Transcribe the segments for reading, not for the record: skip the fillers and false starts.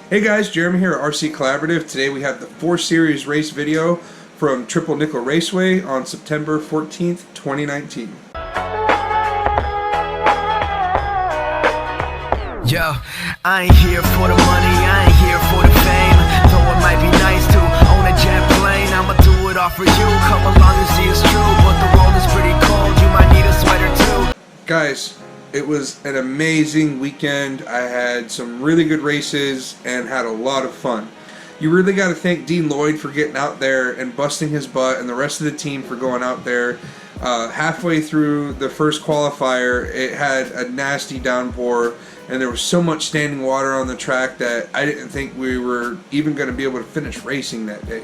Hey guys, Jeremy here at RC Collaborative. Today we have the Force Series race video from Triple Nickle Raceway on September 14th, 2019. Yo, I ain't here for the money, I ain't here for the fame. Though it might be nice to own a jet plane, I'ma do it all for you. Come along and see it's true, but the world is pretty cold, you might need a sweater too. Guys, it was an amazing weekend. I had some really good races and had a lot of fun. You really got to thank Dean Lloyd for getting out there and busting his butt, and the rest of the team for going out there. Halfway through the first qualifier, it had a nasty downpour, and there was so much standing water on the track that I didn't think we were even going to be able to finish racing that day.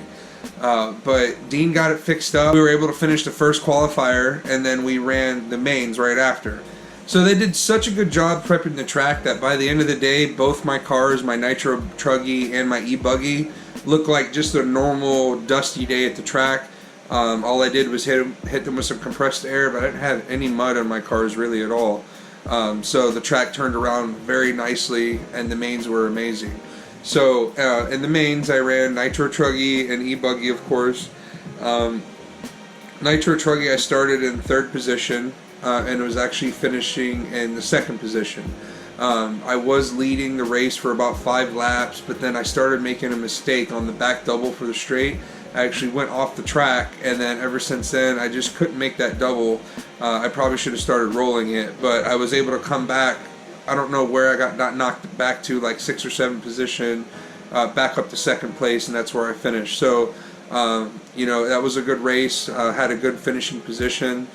But Dean got it fixed up. We were able to finish the first qualifier, and then we ran the mains right after. So they did such a good job prepping the track that by the end of the day, both my cars, my Nitro Truggy and my E-Buggy, looked like just a normal dusty day at the track. All I did was hit them with some compressed air, but I didn't have any mud on my cars really at all. So the track turned around very nicely, and the mains were amazing. So in the mains, I ran Nitro Truggy and E-Buggy, of course. Nitro Truggy, I started in 3rd position. And was actually finishing in the 2nd position. I was leading the race for about 5 laps, but then I started making a mistake on the back double for the straight. I actually went off the track, and then ever since then I just couldn't make that double. I probably should have started rolling it, but I was able to come back. I don't know where I got knocked back to, like 6th or 7th position, back up to 2nd place, and that's where I finished. So you know, that was a good race. Had a good finishing position.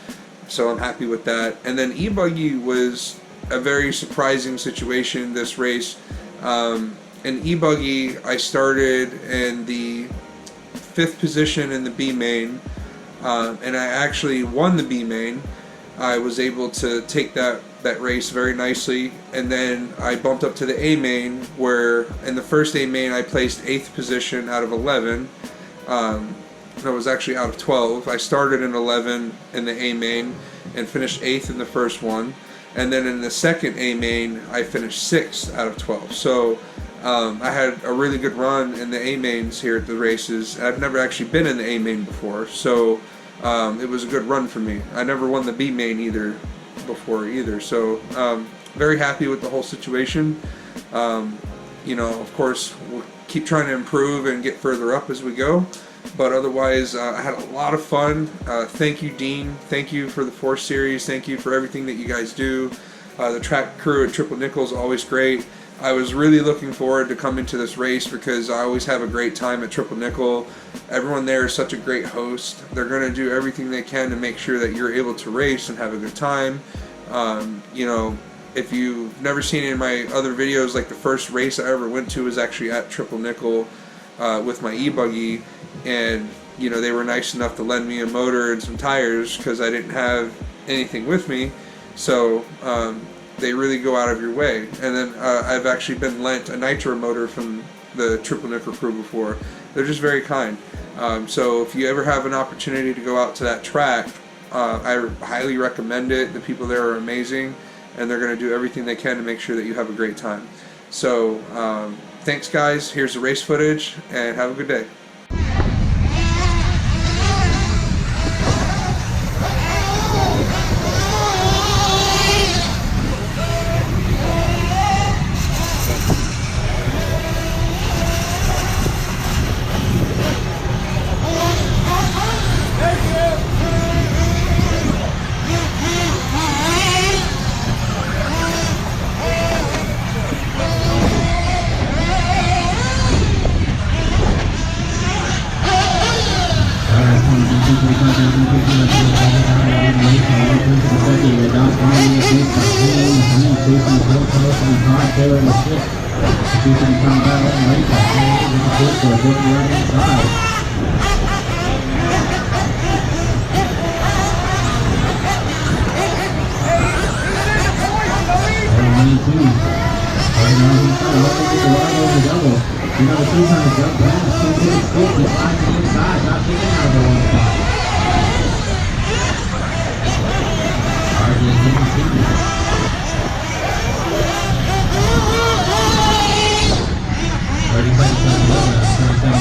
So I'm happy with that. And then E-Buggy was a very surprising situation this race. In E-Buggy, I started in the 5th position in the B-Main, and I actually won the B-Main. I was able to take that race very nicely, and then I bumped up to the A-Main, where in the first A-Main I placed 8th position out of 11. I was actually out of 12. I started in 11 in the A-Main and finished 8th in the first one. And then in the second A-Main, I finished 6th out of 12. So I had a really good run in the A-Mains here at the races. I've never actually been in the A-Main before, so it was a good run for me. I never won the B-Main before either. So very happy with the whole situation. You know, of course, we'll keep trying to improve and get further up as we go. But otherwise, I had a lot of fun. Thank you, Dean. Thank you for the Force Series. Thank you for everything that you guys do. The track crew at Triple Nickle is always great. I was really looking forward to coming to this race because I always have a great time at Triple Nickle. Everyone there is such a great host. They're going to do everything they can to make sure that you're able to race and have a good time. You know, if you've never seen any of my other videos, like the first race I ever went to was actually at Triple Nickle with my E-Buggy. And you know, they were nice enough to lend me a motor and some tires because I didn't have anything with me, so they really go out of your way. And then I've actually been lent a Nitro motor from the Triple Nickle crew before. They're just very kind. So if you ever have an opportunity to go out to that track, I highly recommend it. The people there are amazing, and they're going to do everything they can to make sure that you have a great time. So thanks guys, here's the race footage, and have a good day.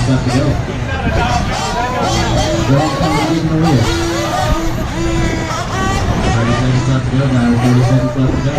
left to go. Going coming in the rear. 30 seconds left to go, driver. 40 seconds left to go.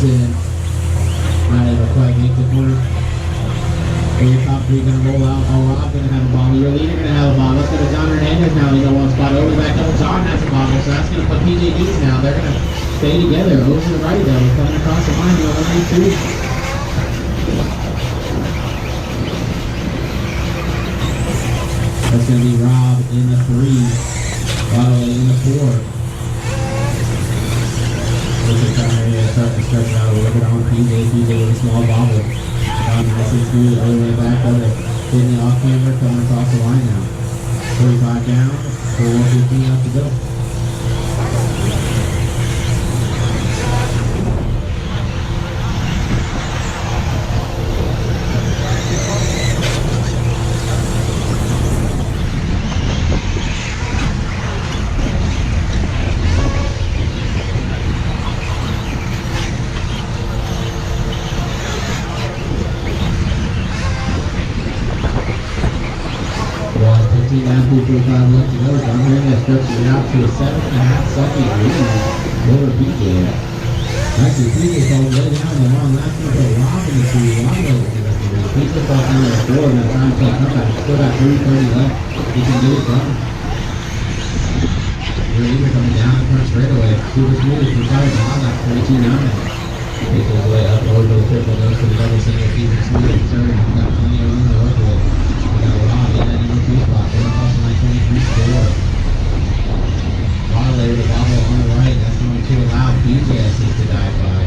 Not able to quite make the corner. Your top three going to roll out. All Rob going to have a bobble. Your leader going to have a bobble. Let's go to John Hernandez now. They got one spot over back up. John has a bobble, so that's going to put PJ Dees now. They're going to stay together. Over to the right though. Coming across the line. Doing 182. That's going to be Rob in the 3. Bobble in the 4. Start to stretch out a little bit on PJ with a small bobble. Nice and smooth all the way back over. Hitting the off camber, coming across the line now. 45 down, 4:15 left to go. Down 2:45 left to go. John Hernandez stretches it out to a 7.5-second lead over PJ. Actually, PJ falls way down the long last one, but Rob in the 2. Rob in the 3. PJ falls down to 4 and they're trying to play comeback. Still got 3:30 left. He can get it done. Your leader coming down the front straightaway. Super smooth. He's probably on that 42-9. Makes his way up over the triple. Goes to the double single. Keeps it smooth and conservative. He's got plenty of room to work with. We got Rob in that number 2 spot. Violator the bobble on the right. That's going to allow BJS to dive by.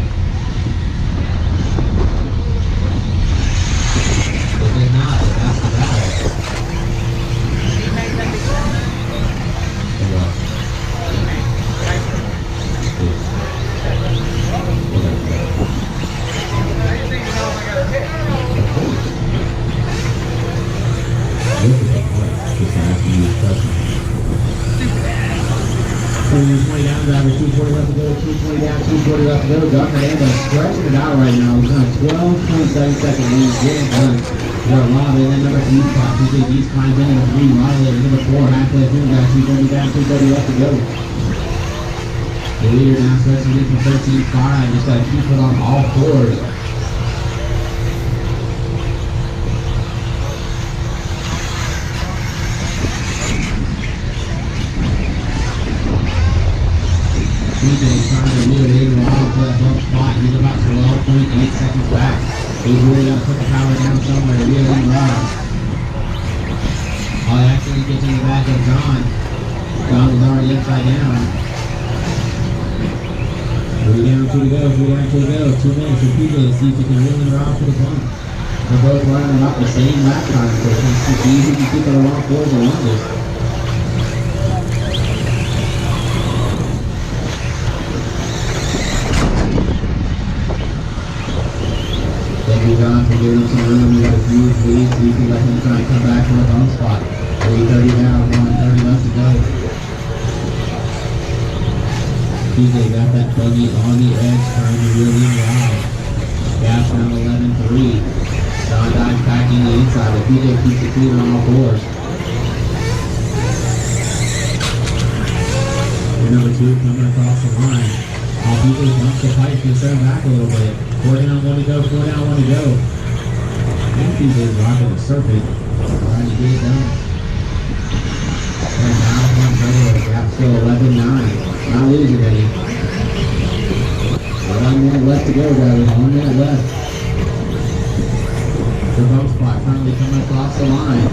If they not, that's the battle. Down, driver, 240 left to go, 220 down, 240 left to go. John Hernandez stretching it out right now. He's on a 12.7-second lead, getting done. We're Rob in that number 3 spot. PJ Dees climbs in at 3, Violator number 4, halfway through, guys, 230 down, 230 left to go. The leader now stretching in from 13.5, just got to keep it on all fours. PJ trying to reel it in Rob for that bump spot. He's about 12.8 seconds back. He's really got to put the power down somewhere to reel in Rob. Oh, he actually gets in the back of John. John was already upside down. 3 down, 2 to go, 3 down, 2 to go. 2 minutes for PJ to see if he can reel in Rob for the bump. They're both running about the same lap time, so it's easy to keep it along fours and longest. Thank you, John, for giving him some room. We got a huge lead, so you can let him try and come back from a bump spot. 3:30 down, 1:30 left to go. PJ got that buggy on the edge, trying to reel in Rob. Gaps now PJ keeps the clean on all fours. And number 2 coming across the line. All PJ bumps the pipe and send back a little bit. 4 down, 1 to go, 4 down, 1 to go. And PJ's rocking the circuit. Trying to get it done. And now one further, gap still 11-9. Not losing any. 1 minute left to go, guys. 1 minute left. The bump spot currently coming across the line.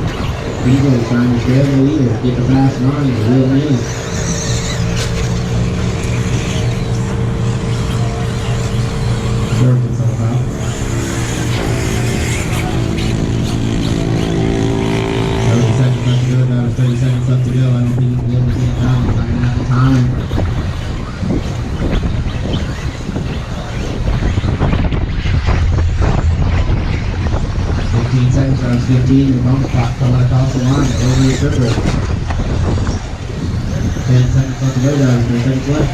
PJ trying to share the leader, get the fast line, reel in. Work itself out. 30 seconds left to go, guys. 30 seconds left to go. I don't think he's able to get it down. He's not gonna have the time. 15 seconds, round 15, the bump spot coming across the line, over your tripper. 10 seconds left to go, guys, 10 seconds left.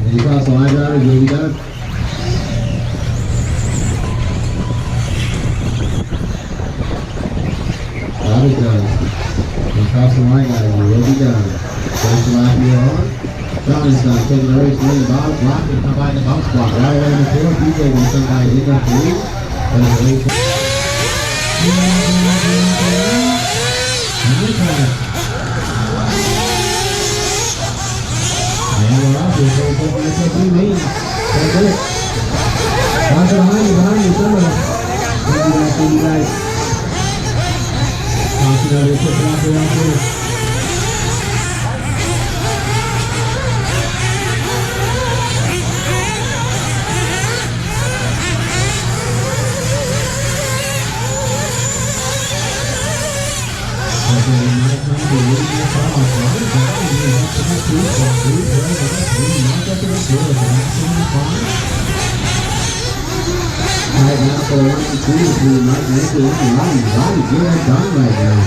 As you cross the line, drivers, you'll be done. Bobby's done. You cross the line, guys, you will be done. First lap you're on. John is done. Taking the race, winning the bottom block, and come by in the bump spot. Right away in the 4, PJ will come by in the 3. But it's a race. And we're off. We're going to Ebuggy A2-Main. That's it. Watch it behind you, somewhere. Thank you guys. Watch it over, push it out there. Right now for the 1 and 2 between Mike Nickle and Roddy. Roddy getting it done right now.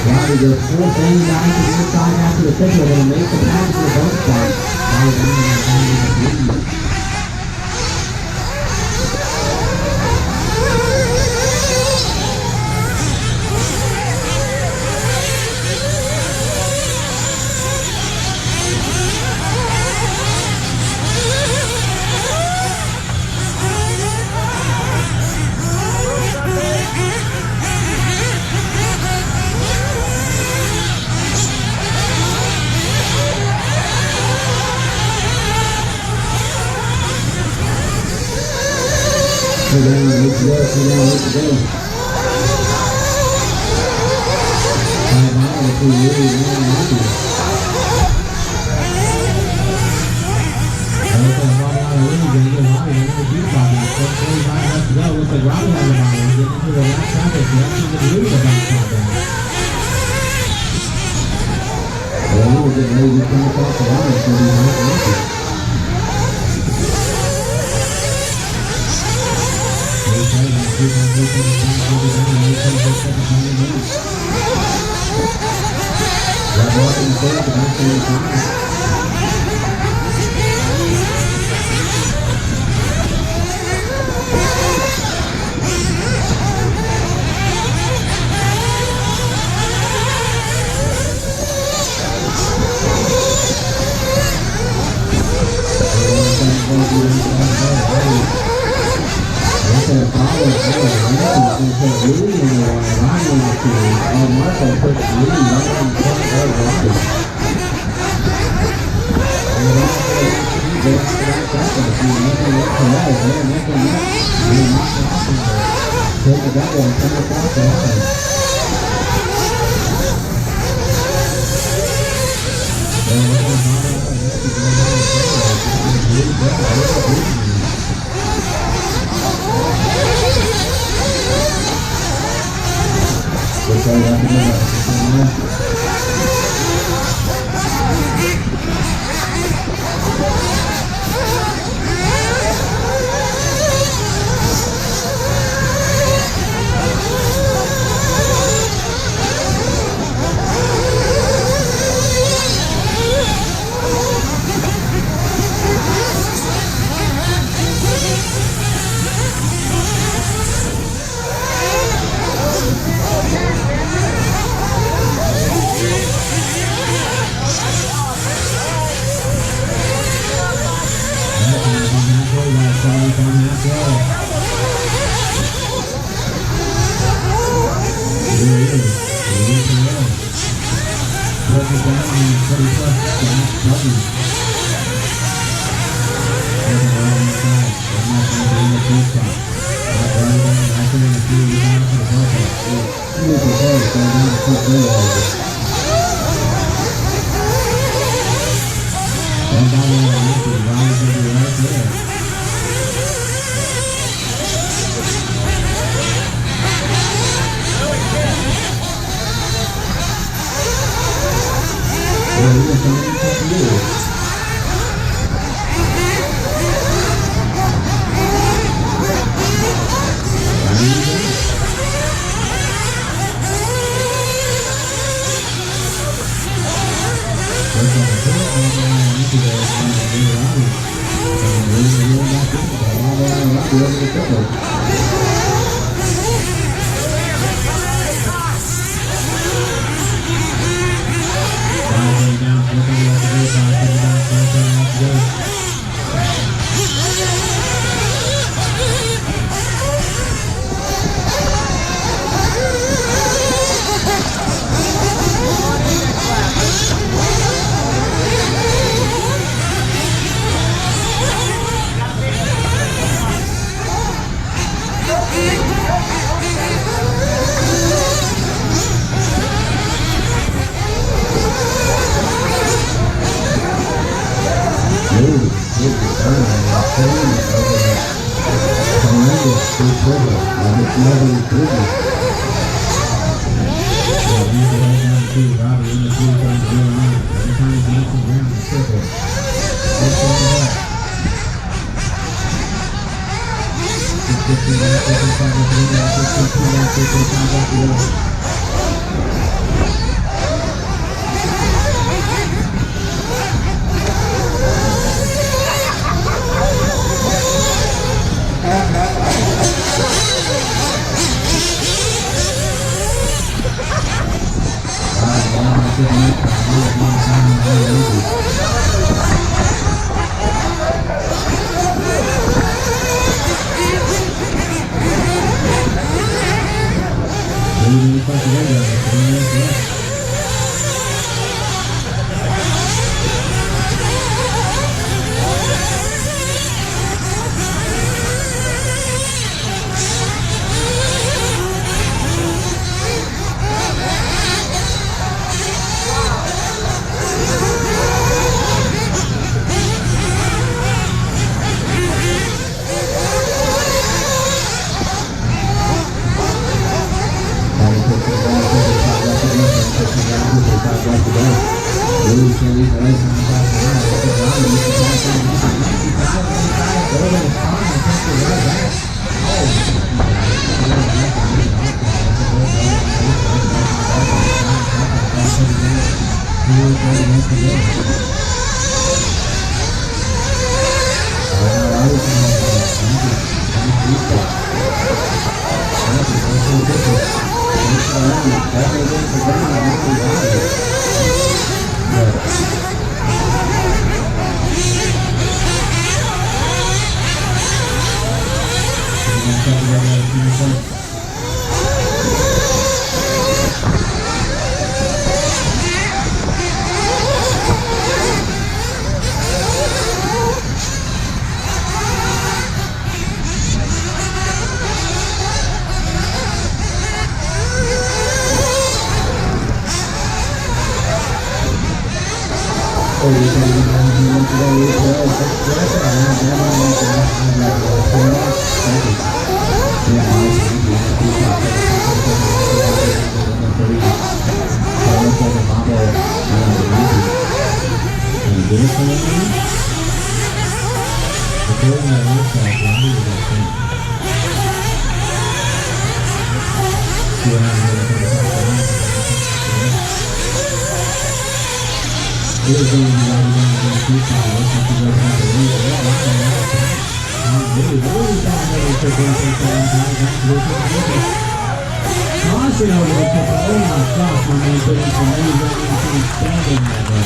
Roddy goes 4 things down to the inside after the signal, going to make the pass to the bump spot. Roddy down in the lead. Let's go, let's go. 5 miles to really happy. Looks like Robbie has a bottle. Getting into the last traffic. So that's going to lose the back spot down. Well, we're getting ready to come across the line. It's going to be nice and empty. That walking the first, but that's the time. Take the double and come across the line. Caution over the pistol. Oh my gosh, my man put in some moves right into his standing that way.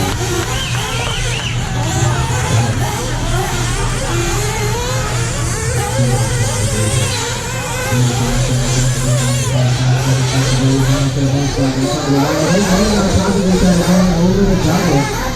Over the double.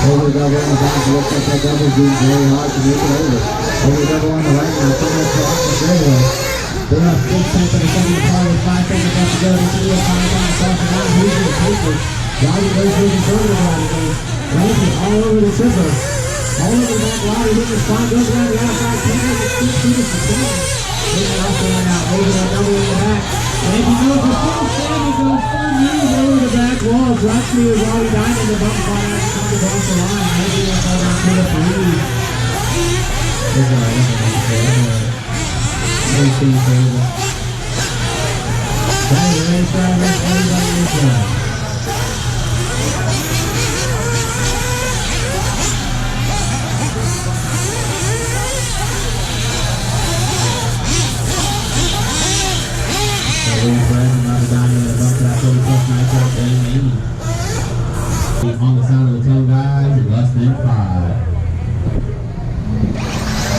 Over the double on the back, looks like that double is doing very hard to make it over. Over the double on the right now, coming across the fairway. They have 6 tenths of a second apart with 5 seconds left to go. They see a 5 down across the line. Who's going to take it? Johnny goes for the conservative line again. Ramsey all over the chipper. All over the back line. He hits his spine, goes around the outside. Can't get 6 feet of success. Taking it off the line out. Over that double in the back. And he goes for full stand. He goes full knees over the back wall. Drexler is already dying in the bump spot as he comes across the line. Maybe that's all down to the 3. There's a racing table. That is a race driver. Everybody is right. Another diamond in the bump to that 40-plus Nitro A-Main. On the sound of the toe, guys, less than 5.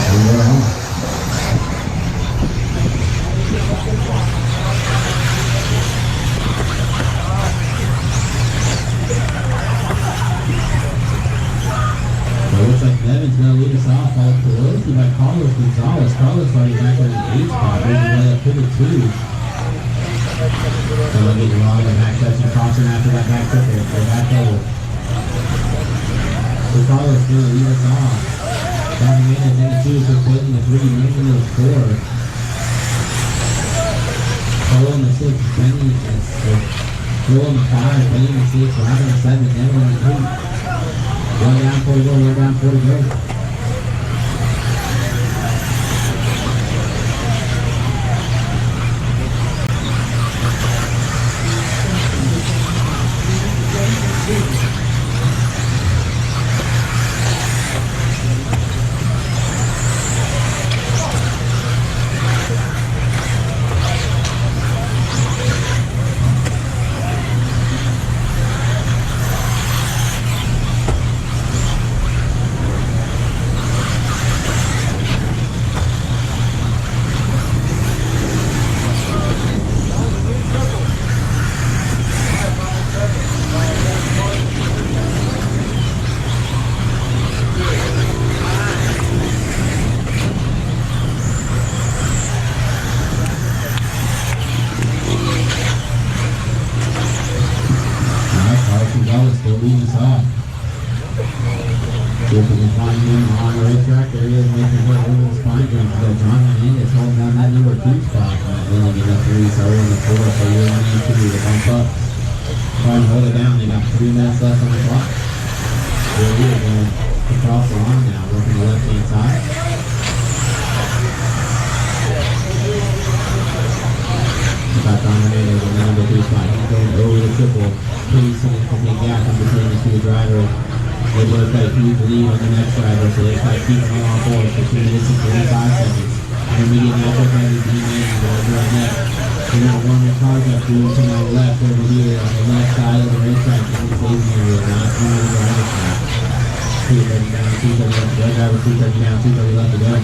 And we're on. So it looks like Devin's going to lead us off. All Pelosi by Carlos Gonzalez. Carlos already back in the 8 spot. Moving way up to the 2. So they'll get you on the back section crossing after that back triple. So back over. So Carlos going to lead us off. Coming in at the 2 for putting the 3, making the 4. Cole in the 6, Benny in the 6. Cole in the 5, Benny in the 6, Robin in the 7, Devin in the 8. 1 down, 4 to go, 1 down, 4 to go. Still leading us off. See if we can find him on the racetrack. There he is, making his way over the spine jump. So John Hernandez holding down that number 2 spot. Dylan in the 3, so we're in the 4, so you're in the 2 to bump up. Try and hold it down. They got 3 minutes left on the clock. There he is going across the line now, working the left-hand side. Back on Hernandez on the number 2 spot. He's going over the triple. Pretty significant gap in between the 2 drivers. They both got a huge lead on the next driver, so they try to keep them all on board for 2 minutes and 45 seconds. Intermediate matchup by the B-Main going right next. We got one more car up through to my left over here on the left side of the racetrack. This is Xavier with 9 minutes on the racetrack. 2:30 down, 2:30 left to go. Driver 2:30 down, 2:30 left to go.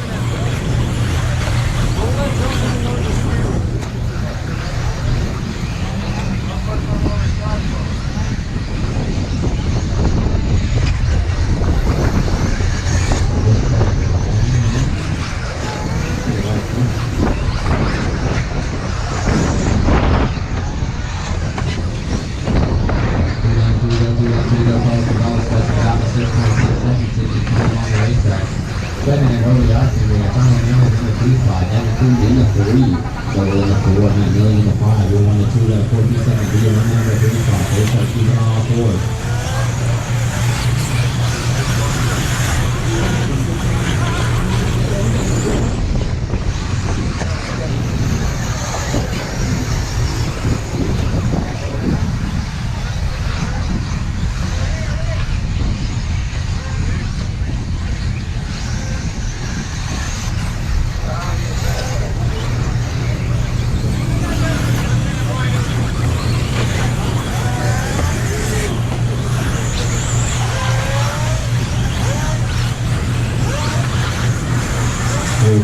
2 in the 3. Double in the 4, and that million in the 5. You're 1 to 2, that 14-second B, and number 3 spot. They start keeping all fours.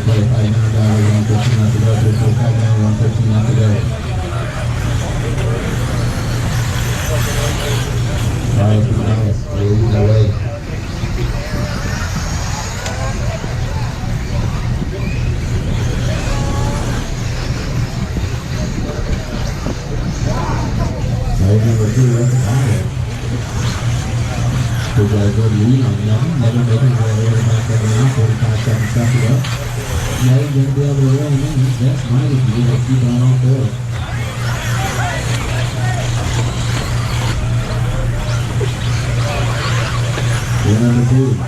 Play 5 minutes, 1:15 left to go. 3-4 down, 1:15 left to go. Alright, Gonzalez, leading the way. Right, number 2, left to follow. We've got a good lead on them. Never making their way back over now. 45 seconds left to go. Yeah, you're going to be able to roll him in. He's best mind if you're going to keep on all fours. We're number 2.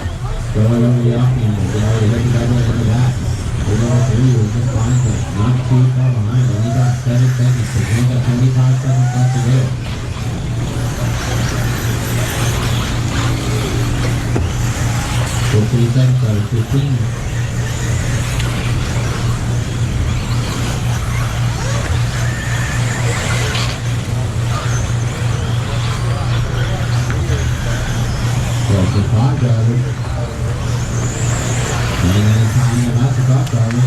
Going over the off-handle. Get out of the head in the back. We're number 3. We're just fine for it. Not too far behind. Only got 7 seconds. So we got 25 seconds left to go. 15 seconds out of 15. Well, the car driver. And then it's time to not the car driver.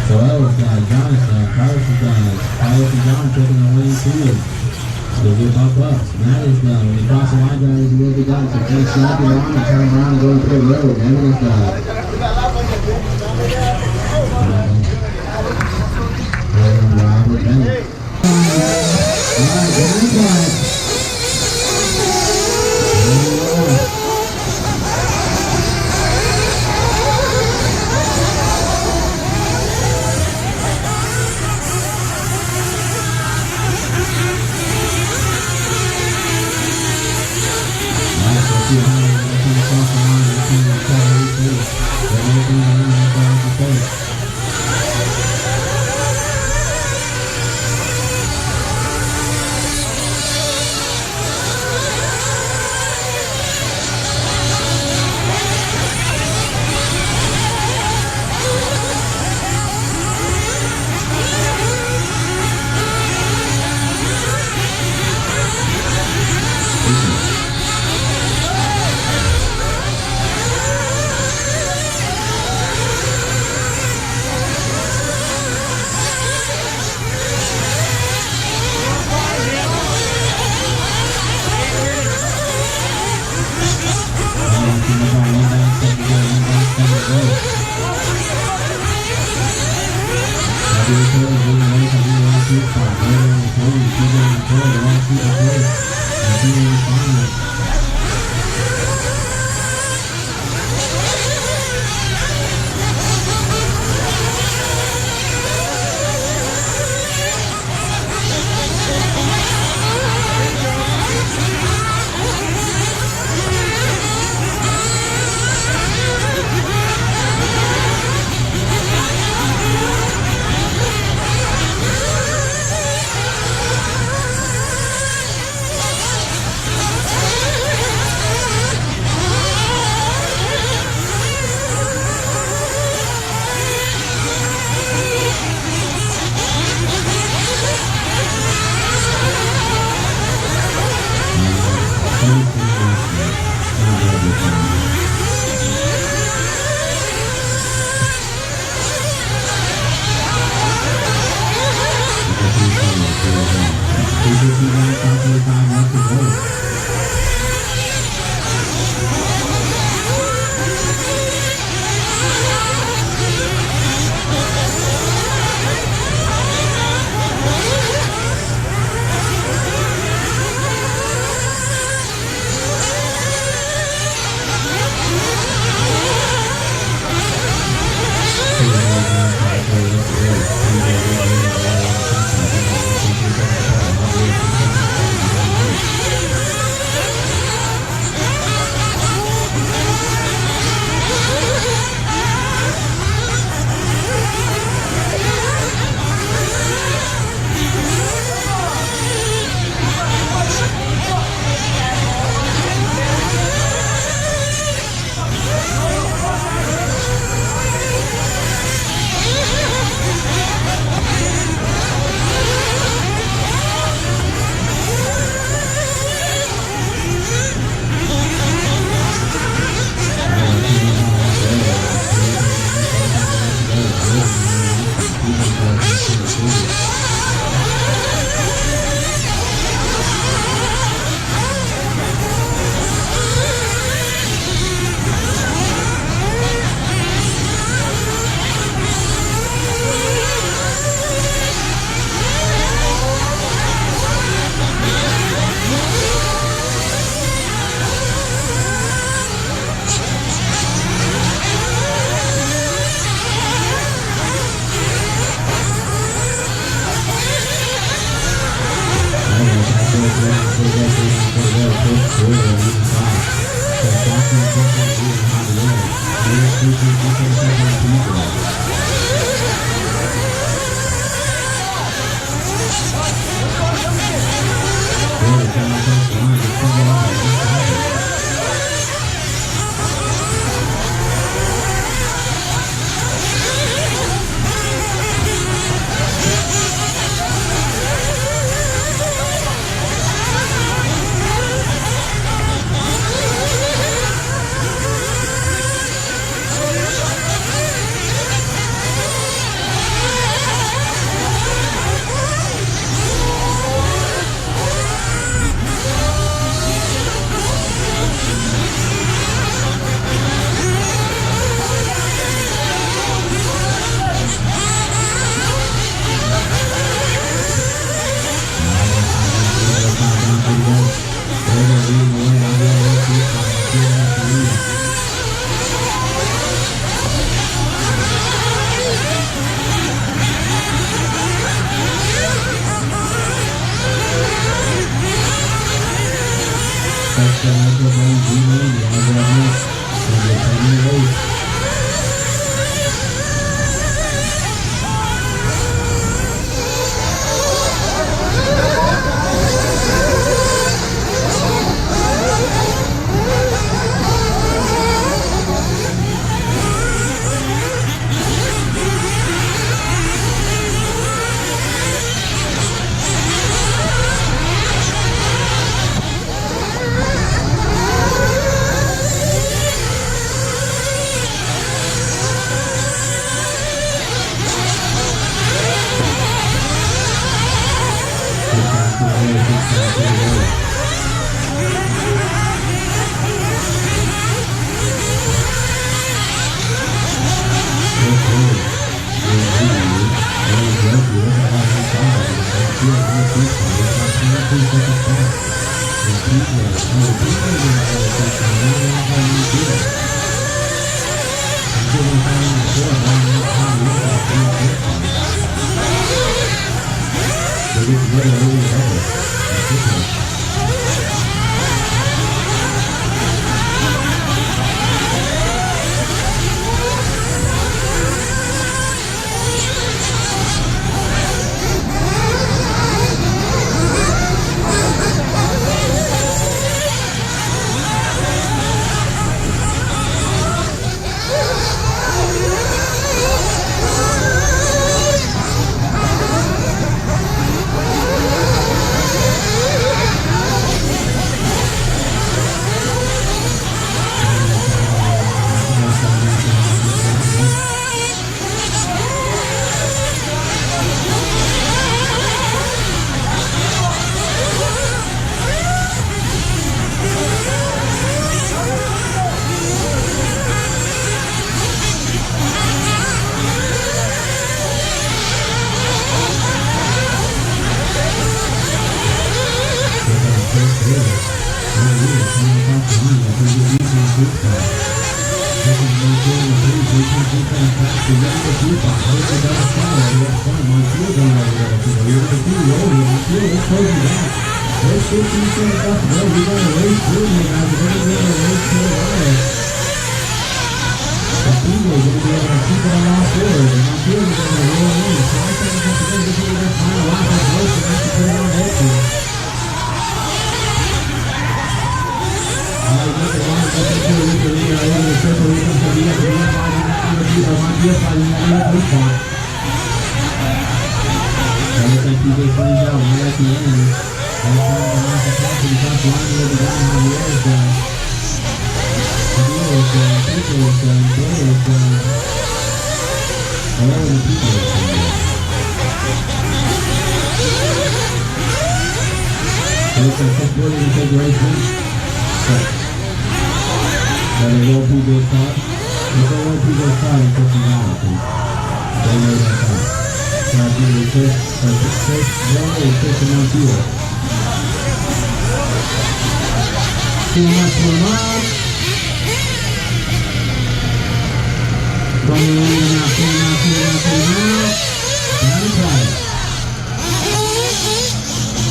So Ellis got Johnson, Carson guys, Carlos and John taking the lead too. They'll get bump up. Matt is done. When he crosses the line, drivers will be done. So finish snapping around and turn around and go to pit road. Evan is done. Robert Bennett. Alright, down the line.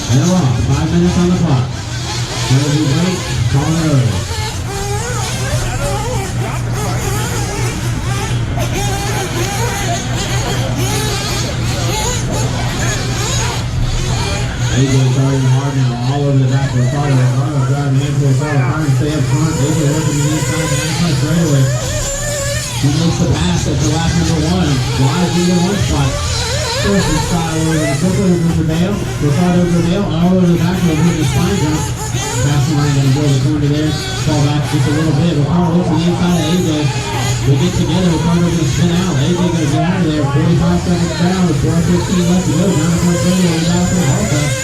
And we're off. 5 minutes on the clock. Gonna be late. Call it early. AJ starting hard now, all over the back of Ricardo. Ricardo driving into Ricardo, trying to stay up front. AJ working the inside, the outside straightaway. He makes the pass at the lap number 1. Flies into the 1 spot. First and style over the circle, over the bail. Ricardo over the bail, all over the back, over the spine jump. Passing line gonna go to the corner there. Fall back just a little bit. Ricardo looks to the inside of AJ. They get together. Ricardo gonna spin out. AJ gonna get out of there. 45 seconds down with 4:15 left to go. Down to point radio. He's out for the ball cut.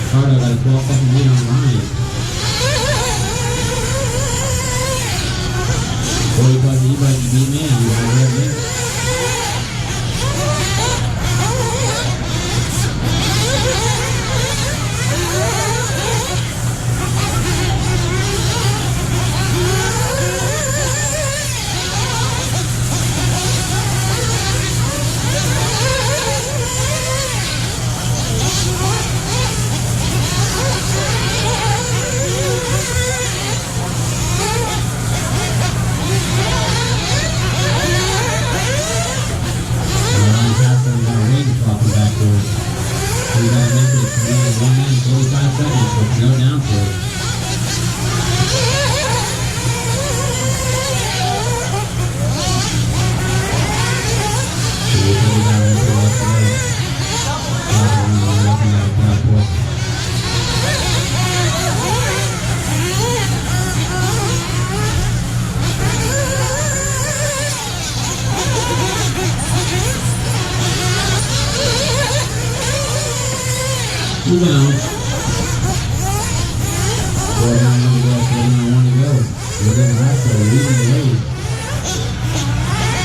Ricardo got a 12-second lead on Ryan. 40+ E-Buggy B-Main, you got it right there. So you gotta make it to 1 minute 45 seconds, so no down for it. So we'll put it down into the left leg. Looking at a platform. Two down. 4 down, 1 to go. 4 down, 1 to go. We're getting Raceway leading the race.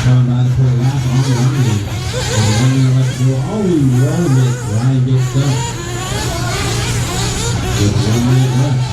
Coming by the pole lap on Ryan. There's 1 minute left to go. Oh, we rolled it. Ryan gets stuck. With 1 minute left.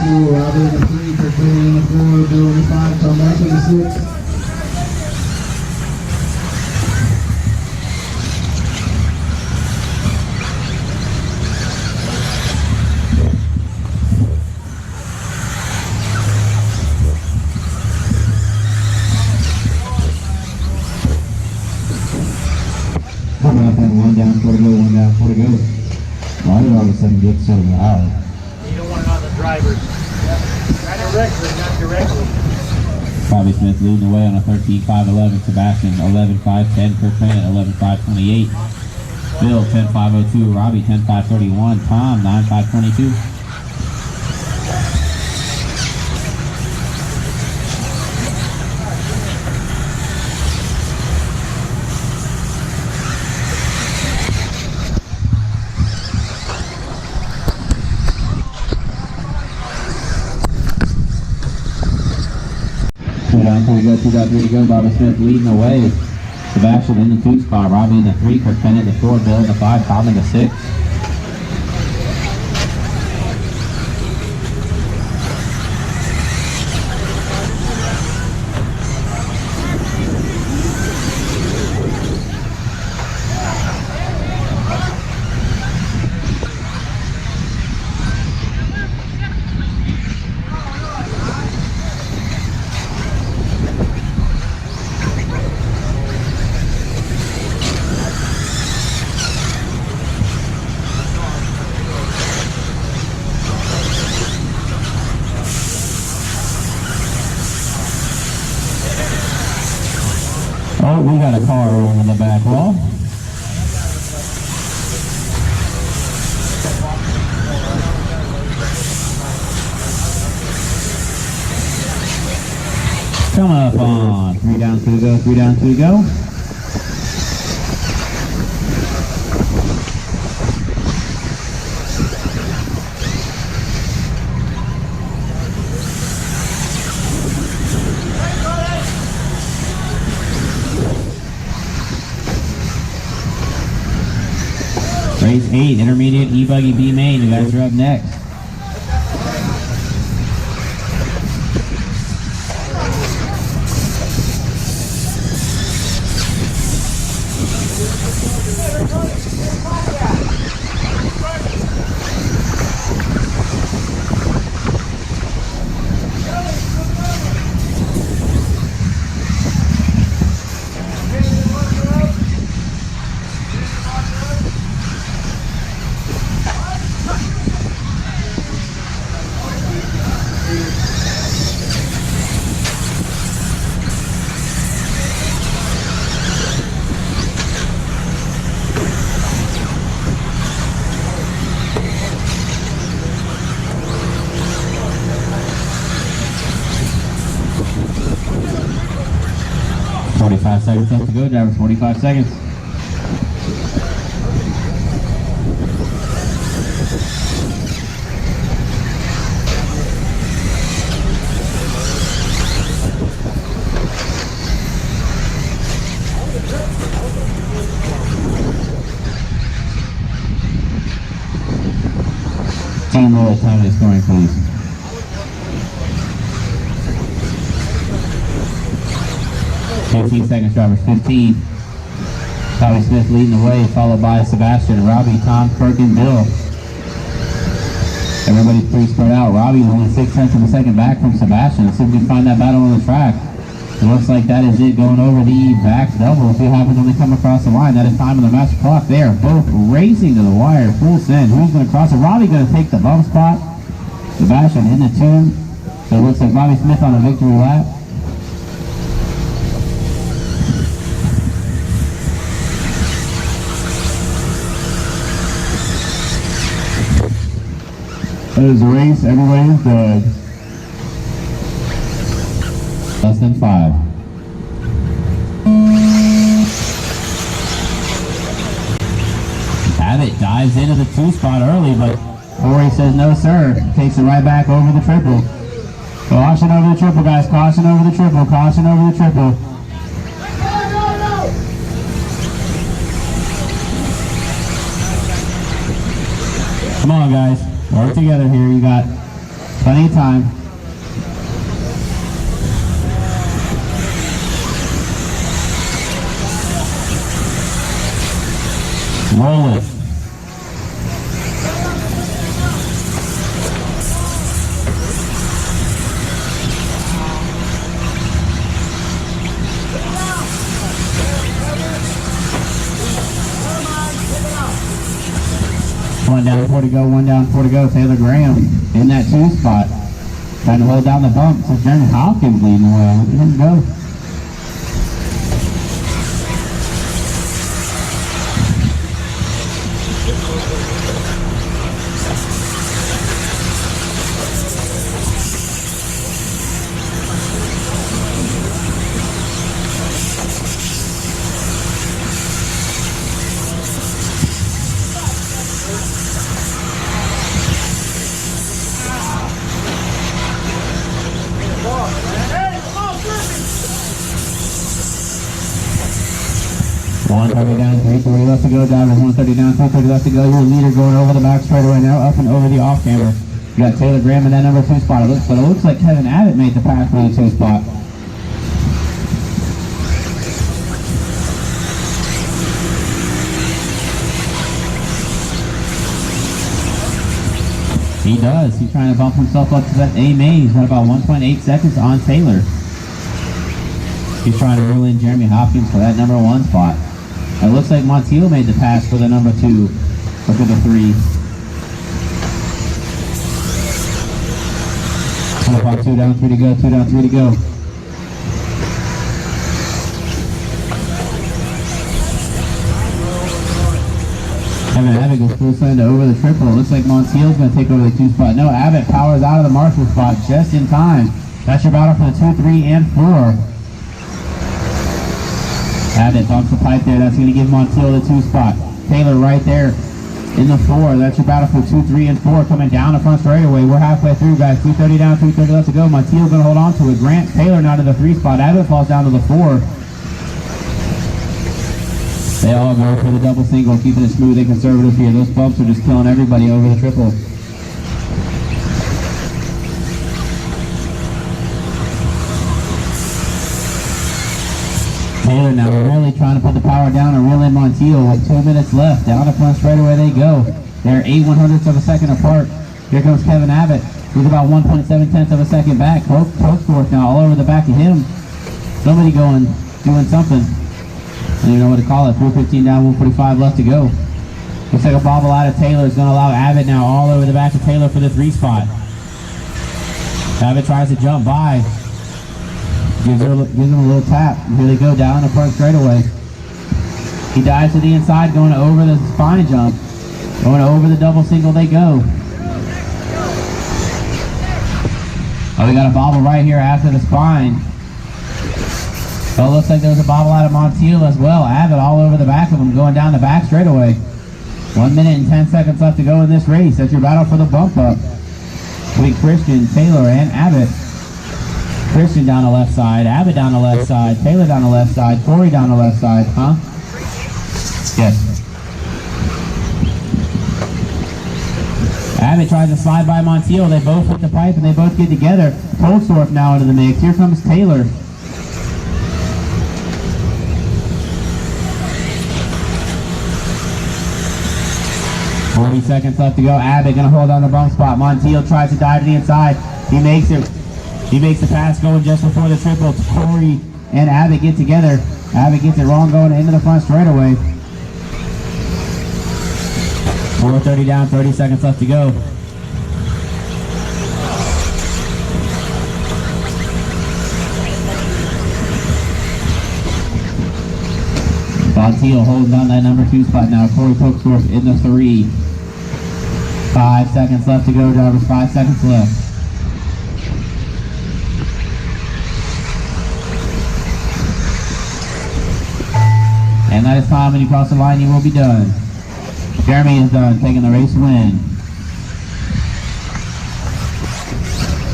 2, Robbie in the 3, Kirkland in the 4, Bill in the 5, Tom Mark in the 6. One down, 4 to go, 1 down, 4 to go. Why did all of a sudden get so loud? You don't want it on the drivers. Right directly, not directly. Bobby Smith leading the way on a 13.5.11. Sebastian 11.5.10. Kirk Bennett 11.5.28. Bill 10.5.02. Robbie 10.5.31. Tom 9.5.22. Two down, 3 to go. Bobby Smith leading the way. Sebastian in the 2 spot. Robbie in the 3. Kirk Bennett in the 4. Bill in the 5. Tom in the 6. Oh, we got a car rolling in the back wall. Coming up on 3 down, 2 to go, 3 down, 2 to go. Race 8, intermediate Ebuggy B-Main. You guys are up next. Seconds left to go, drivers. 45 seconds. Team roll time is scoring, please. Seconds, drivers. 15. Bobby Smith leading the way, followed by Sebastian, Robbie, Tom, Kirk, and Bill. Everybody's pretty spread out. Robbie's only 6/10 of a second back from Sebastian. Let's see if we can find that battle on the track. It looks like that is it, going over the back double. See what happens when they come across the line. That is time on the master clock. They are both racing to the wire, full send. Who's going to cross it? Robbie going to take the bump spot. Sebastian in the 2. So it looks like Bobby Smith on a victory lap. That is the race. Everybody is good. Less than 5. Abbott dives into the 2 spot early, but Corey says no, sir. Takes it right back over the triple. Caution over the triple, guys. Caution over the triple. Caution over the triple. Come on, guys. Work together here. You got Plenty of time. Roll it. One down, 4 to go, 1 down, 4 to go. Taylor Graham in that 2 spot. Trying to hold down the bump. So Jeremy Hopkins leading the way. Look at him go. One 30 down, 340 left to go. Drivers 130 down, 230 left to go. Your leader going over the back straightaway now, up and over the off camber. You got Taylor Graham in that number 2 spot. It looks like Kevin Abbott made the pass for the 2 spot. He does. He's trying to bump himself up to that A-Main. He's got about 1.8 seconds on Taylor. He's trying to reel in Jeremy Hopkins for that number 1 spot. It looks like Montiel made the pass for the number 2. Look at the 3. About 2 down, 3 to go, 2 down, 3 to go. Kevin Abbott goes full send over the triple. It looks like Montiel's going to take over the 2 spot. No, Abbott powers out of the Marshall spot just in time. That's your battle for the 2, 3, and 4. Abbott bumps the pipe there. That's going to give Montiel the 2 spot. Taylor right there in the 4. That's your battle for 2, 3, and 4 coming down the front straightaway. We're halfway through, guys. 230 down, 230 left to go. Montiel going to hold on to it. Grant Taylor now to the 3 spot. Abbott falls down to the 4. They all go for the double single, keeping it smooth and conservative here. Those bumps are just killing everybody over the triple. Taylor now really trying to put the power down and reel in Montiel with 2 minutes left. Down the front straightaway they go. They're 8/100ths of a second apart. Here comes Kevin Abbott. He's about 1.7 of a second back. Shortcourse now all over the back of him. Somebody doing something. I don't even know what to call it. 3:15 down, 1:45 left to go. Looks like a bobble out of Taylor is going to allow Abbott now all over the back of Taylor for the 3 spot. Abbott tries to jump by. Gives him a little tap. Here they go down the front straightaway. He dives to the inside, going over the spine jump. Going over the double single they go. Oh, we got a bobble right here after the spine. Oh, looks like there was a bobble out of Montiel as well. Abbott all over the back of him, going down the back straightaway. 1 minute and 10 seconds left to go in this race. That's your battle for the bump up between Christian, Taylor, and Abbott. Christian down the left side, Abbott down the left side, Taylor down the left side, Corey down the left side, huh? Yes. Abbott tries to slide by Montiel. They both hit the pipe and they both get together. Tolsdorf now into the mix. Here comes Taylor. Seconds left to go. Abbott gonna hold on the bump spot. Montiel tries to dive to the inside. He makes it. He makes the pass going just before the triple. Corey and Abbott get together. Abbott gets it wrong going into the front straightaway. 4:30 down, 30 seconds left to go. Montiel holding down that number 2 spot now. Corey Tolsdorf in the 3. 5 seconds left to go, drivers. 5 seconds left. And that is time. When you cross the line, you will be done. Jeremy is done, taking the race win.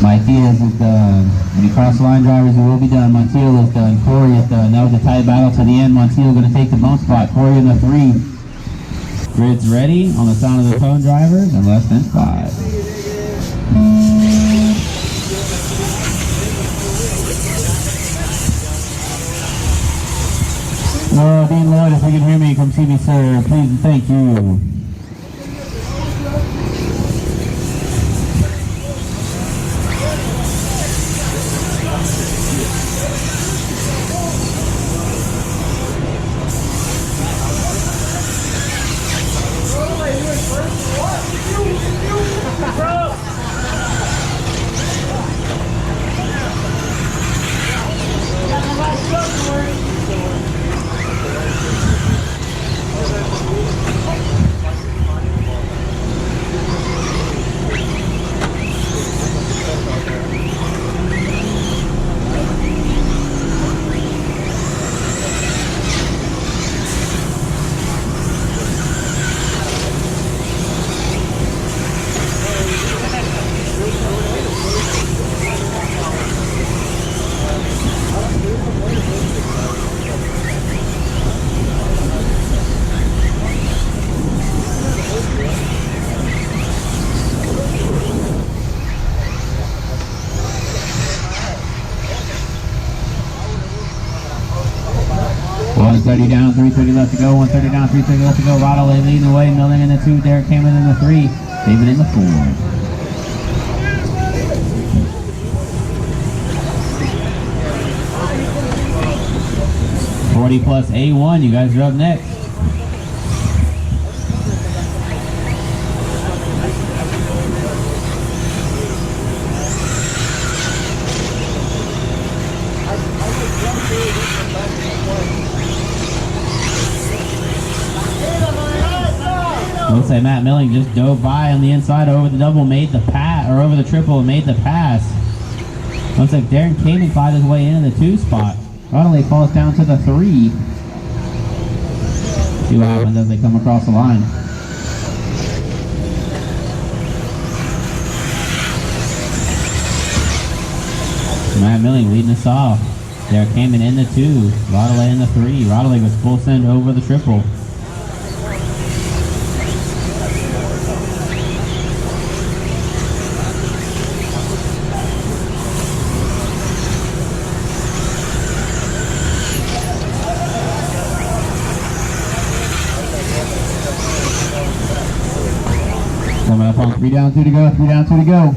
Mike Diaz is done. When you cross the line, drivers, you will be done. Montiel is done. Corey is done. That was a tight battle to the end. Montiel going to take the bump spot. Corey in the 3. Grid's ready on the sound of the phone, drivers, in less than 5. Dean Lloyd, if you can hear me, come see me, sir. Please and thank you. $130 down, $330 left to go. $130 down, $330 left to go. Rottley leading the way. Milling in the 2. Derek Cameron in the 3. David in the 4. $40 plus A1. You guys are up next. Looks like Matt Milling just dove by on the inside over the double, made the pass, or over the triple and made the pass. Looks like Darren Kamen fought his way into the 2 spot. Rottley falls down to the 3. See what happens as they come across the line. Matt Milling leading us off. Derek Kamen in the 2. Rottley in the 3. Rottley was full send over the triple. Coming up on 3 down, 2 to go, 3 down, 2 to go.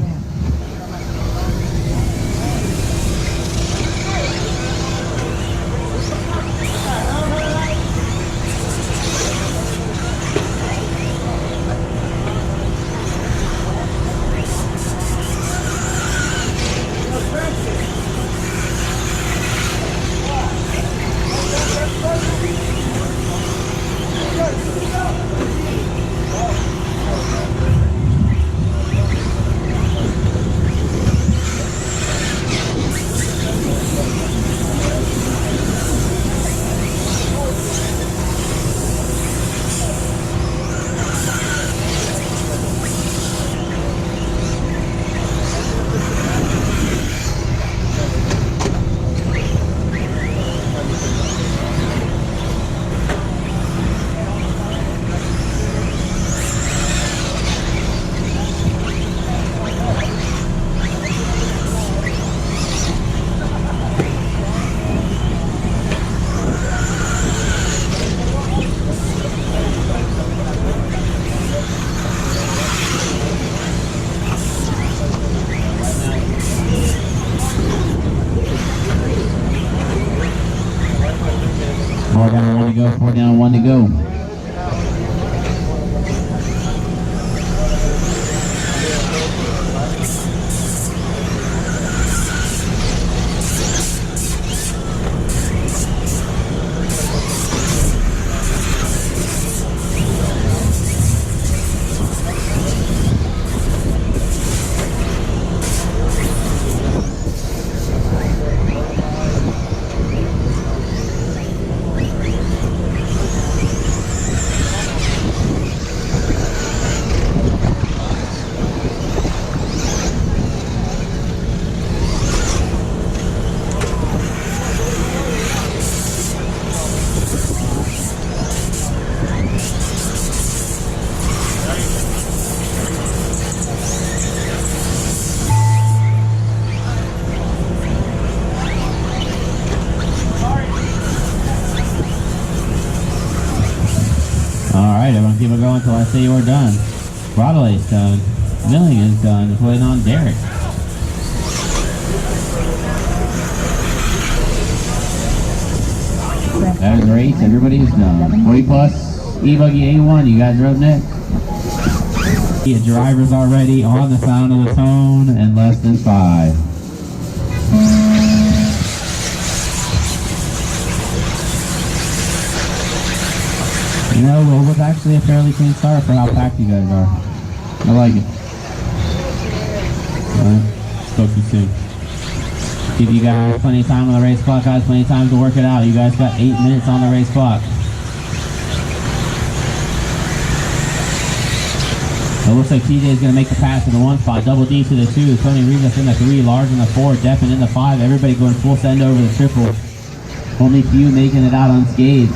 Four down, 1 to go, 4 down, 1 to go. Alright, everyone keep it going until I say you're done. Throttle is done. Milling is done. Just waiting on Derek. That is the race. Everybody is done. 40 plus E-Buggy A1. You guys are up next. The drivers already on the sound of the tone in less than 5. You know, it was actually a fairly clean start for how packed you guys are. I like it. Alright, spoke too soon. Give you guys plenty of time on the race clock, guys. Plenty of time to work it out. You guys got 8 minutes on the race clock. It looks like TJ is going to make the pass to the 1 spot. Double D to the 2. Tony Rivas in the 3. Large in the 4. Deppin in the 5. Everybody going full send over the triple. Only few making it out unscathed.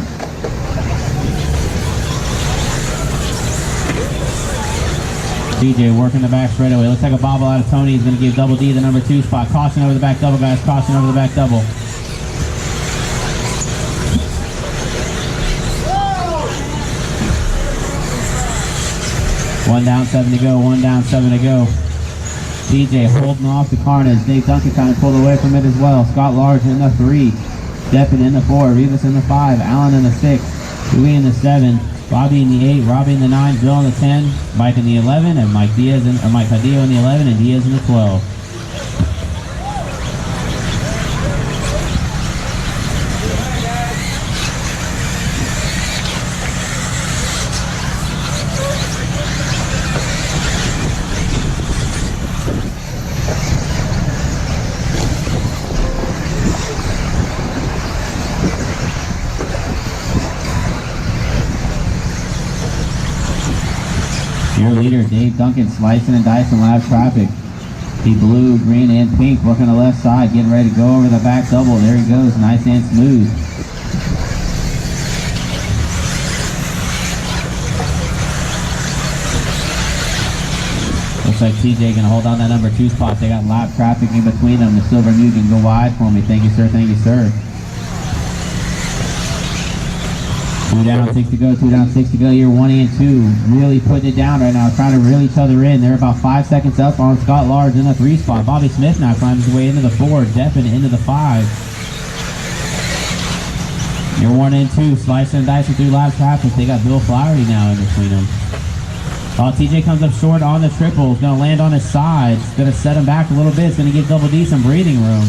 TJ working the back straightaway. Looks like a bobble out of Tony. He's going to give Double D the number 2 spot. Caution over the back double, guys. Caution over the back double. One down, 7 to go. 1 down, 7 to go. TJ holding off the carnage. Dave Duncan kind of pulled away from it as well. Scott Large in the 3. Deppin in the 4. Rivas in the 5. Allen in the 6. Louis in the 7. Bobby in the 8, Robbie in the 9, Bill in the 10, Mike in the 11, and Mike Cadillo in the 11, and Diaz in the 12. Your leader, Dave Duncan, slicing and dicing lap traffic. The blue, green, and pink working the left side, getting ready to go over the back double. There he goes, nice and smooth. Looks like TJ gonna hold on that number 2 spot. They got lap traffic in between them. The silver new can go wide for me. Thank you, sir. Thank you, sir. 2 down, 6 to go, 2 down, 6 to go. You're 1 and 2. Really putting it down right now, trying to reel each other in. They're about 5 seconds up on Scott Large in the 3 spot. Bobby Smith now climbs his way into the 4, Deppin into the 5. You're 1 and 2, slicing and dicing through lap traffic. They got Bill Flowery now in between them. TJ comes up short on the triple. He's going to land on his side. It's going to set him back a little bit. It's going to give Double D some breathing room.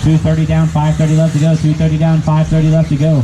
2:30 down, 5:30 left to go. 2:30 down, 5:30 left to go.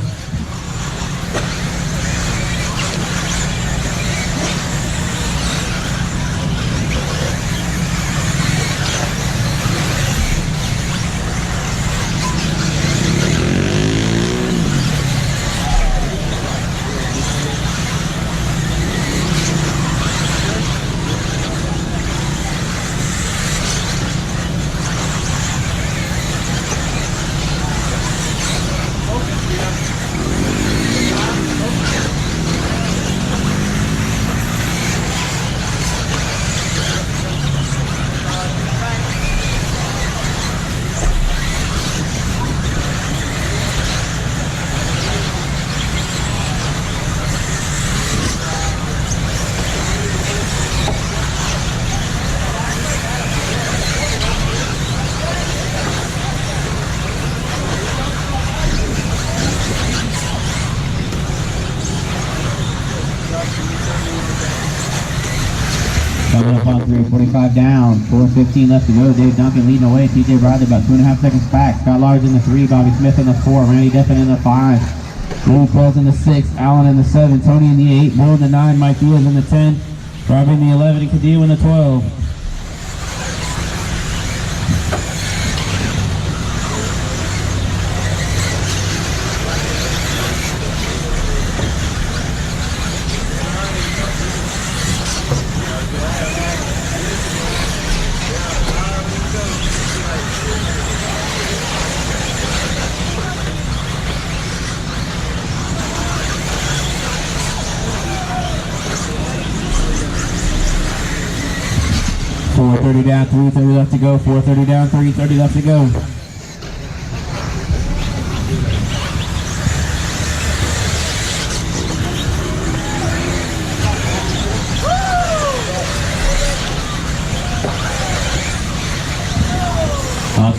Coming up on 3:45 down, 4:15 left to go. Dave Duncan leading away. TJ Bradley about 2.5 seconds back. Scott Large in the 3, Bobby Smith in the 4, Randy Deppin in the 5, Lou Quells in the 6, Allen in the 7, Tony in the 8, Bill in the 9, Mike Diaz in the 10, Robbie in the 11, and Cadillo in the 12. .30 down, 3:30 left to go. 4:30 down, 3:30 left to go.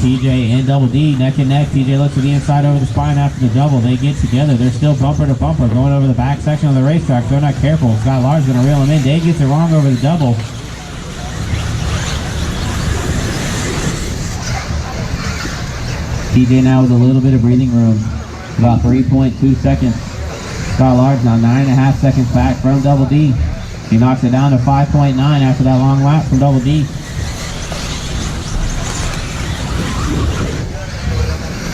TJ and Double D neck and neck. TJ looks to the inside over the spine after the double. They get together. They're still bumper to bumper going over the back section of the racetrack. They're not careful. Scott Lars going to reel him in. Dave gets it wrong over the double. TJ now with a little bit of breathing room. About 3.2 seconds. Scott Lars now 9.5 seconds back from Double D. He knocks it down to 5.9 after that long lap from Double D.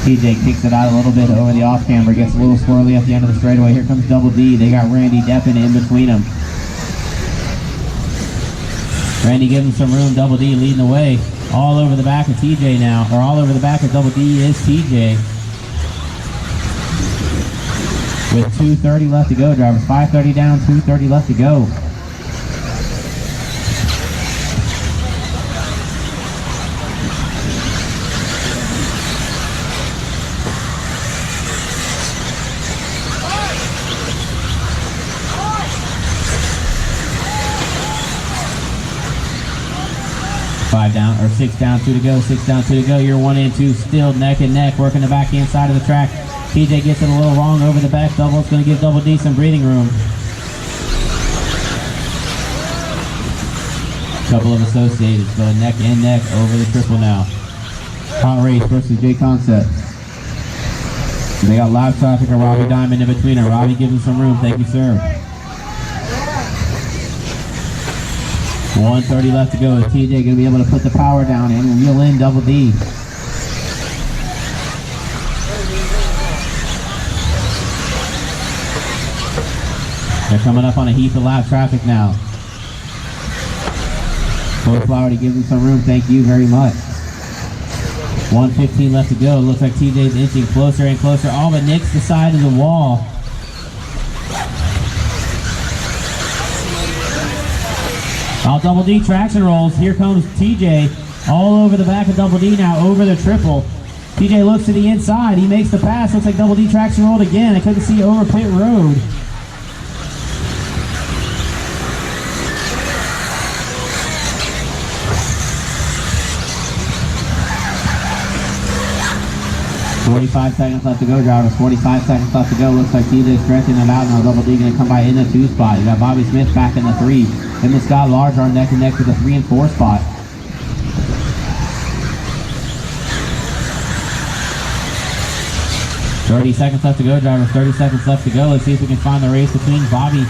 TJ kicks it out a little bit over the off-camber, gets a little swirly at the end of the straightaway. Here comes Double D. They got Randy Deppen in between them. Randy gives him some room. Double D leading the way. All over the back of TJ now, or all over the back of Double D is TJ. With 2:30 left to go, drivers. 5:30 down, 2:30 left to go. Six down, two to go. 6 down, 2 to go. You're 1 and 2, still neck and neck, working the back end side of the track. TJ gets it a little wrong over the back double. It's going to give Double D some breathing room. Couple of associated going neck and neck over the triple now. Hot Race versus Jconcepts. They got live traffic and Robbie Diamond in between them. Robbie gives him some room. Thank you, sir. 1:30 left to go. Is TJ going to be able to put the power down and reel in Double D? They're coming up on a heap of lap traffic now. Both Flower to give him some room. Thank you very much. 1:15 left to go. Looks like TJ's inching closer and closer. All but nicks the side of the wall. All Double D traction rolls. Here comes TJ all over the back of Double D now, over the triple. TJ looks to the inside. He makes the pass. Looks like Double D traction rolled again. I couldn't see over pit road. $45 seconds left to go, drivers. 45 seconds left to go. Looks like TJ stretching it out now. Double D going to come by in the 2 spot. You got Bobby Smith back in the 3. Him and Scott Large are neck and neck for the 3 and 4 spot. $30 seconds left to go, drivers. 30 seconds left to go. Let's see if we can find the race between Bobby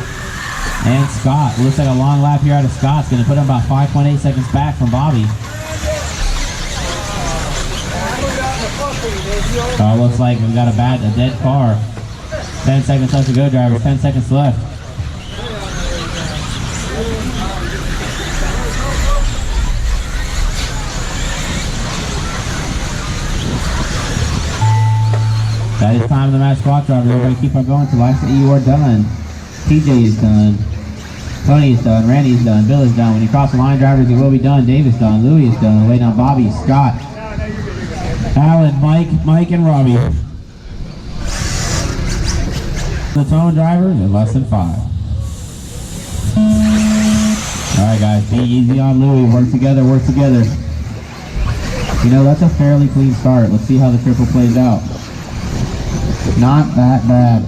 and Scott. Looks like a long lap here out of Scott's going to put him about 5.8 seconds back from Bobby. Looks like we got a dead car. 10 seconds left to go, drivers. 10 seconds left. That is time of the match clock, drivers. Everybody keep on going till I say you are done. TJ is done. Tony is done. Randy is done. Bill is done. When you cross the line, drivers, you will be done. Dave is done. Louie is done. Waiting on Bobby, Scott, Alan, Mike, and Robbie. The tone driver in less than 5. Alright guys, be easy on Louie. Work together, work together. You know, that's a fairly clean start. Let's see how the triple plays out. Not that bad.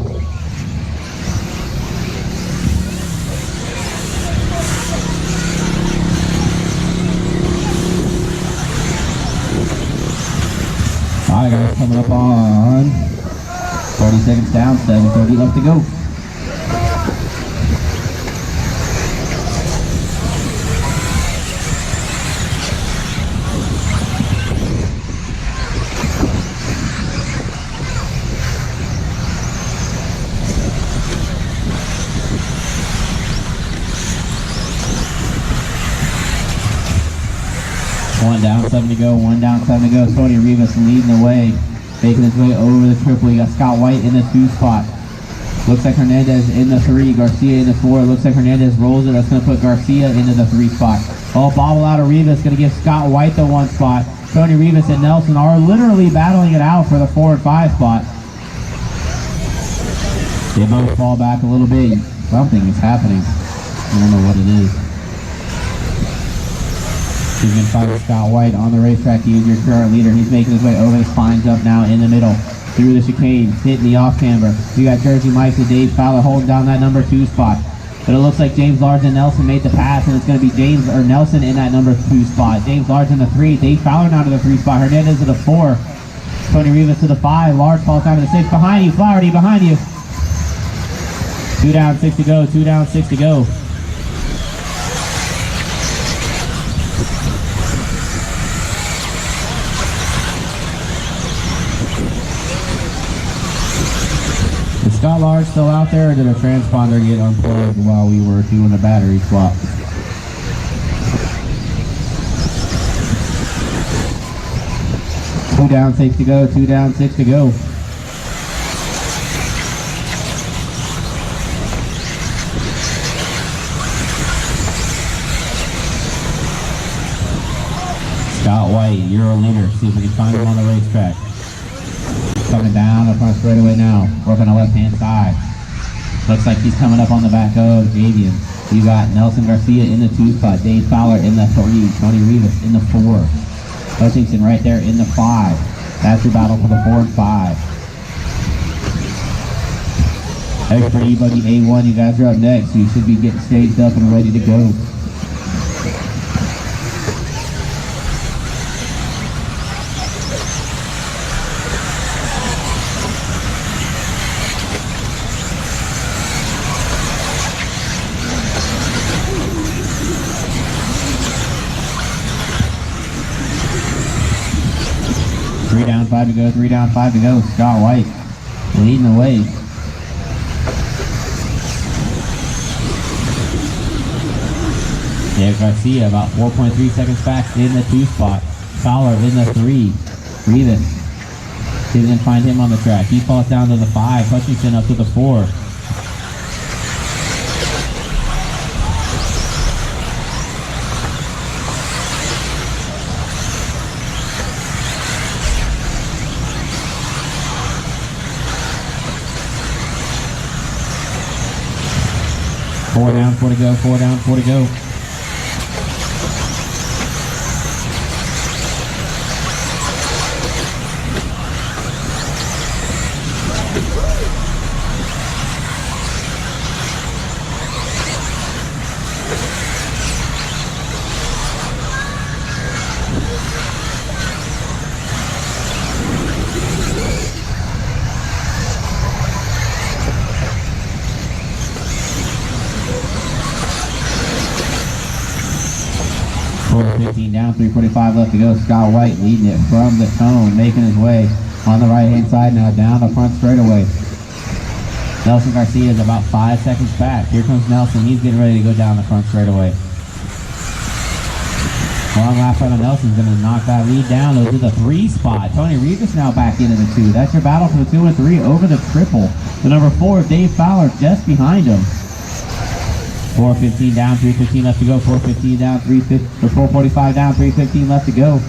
Alright guys, coming up on 40 seconds down, 7:30 left to go. One down, 7 to go. 1 down, 7 to go. Tony Rivas leading the way, making his way over the triple. You got Scott White in the 2 spot. Looks like Hernandez in the 3. Garcia in the 4. Looks like Hernandez rolls it. That's going to put Garcia into the 3 spot. Oh, bobble out of Rivas. Going to give Scott White the 1 spot. Tony Rivas and Nelson are literally battling it out for the 4 and 5 spot. They both fall back a little bit. Something is happening. I don't know what it is. He's going to find Scott White on the racetrack. He is your current leader. He's making his way over the spines up now in the middle. Through the chicane, hitting the off camber. You got Jersey Mike's and Dave Fowler holding down that number 2 spot. But it looks like James Large and Nelson made the pass, and it's going to be James or Nelson in that number 2 spot. James Large in the 3. Dave Fowler now to the 3 spot. Hernandez to the 4. Tony Rivas to the 5. Large falls down to the 6. Behind you, Flaherty behind you. 2 down, 6 to go. 2 down, 6 to go. Is Scott Large still out there, or did a transponder get unplugged while we were doing a battery swap? Two down, 6 to go. 2 down, 6 to go. Scott White, you're a leader. See if we can find him on the racetrack. Coming down the front straightaway now, working the left-hand side. Looks like he's coming up on the back of Javian. You got Nelson Garcia in the 2 spot, Dave Fowler in the 3, Tony Rivas in the 4, Hutchinson right there in the 5. That's your battle for the 4 and 5. Expert E-Buggy A1, you guys are up next. You should be getting staged up and ready to go. Three down, 5 to go. 3 down, 5 to go. Scott White leading the way. Yeah, Garcia about 4.3 seconds back in the 2 spot. Fowler in the 3. Rivas. See if we can find him on the track. He falls down to the 5. Hutchinson up to the 4. Four down, 4 to go. 4 down, 4 to go. Quarter 15 down, 3:45 left to go. Scott White leading it from the cone, making his way on the right-hand side now down the front straightaway. Nelson Garcia is about 5 seconds back. Here comes Nelson. He's getting ready to go down the front straightaway. Long lap out of Nelson's going to knock that lead down to the 3 spot. Tony Rivas now back into the 2. That's your battle for the 2 and 3 over the triple. The number 4, Dave Fowler, just behind him. 4:15 down, 3:15 left to go. 4:15 down, 4:45 down, 3:15 left to go.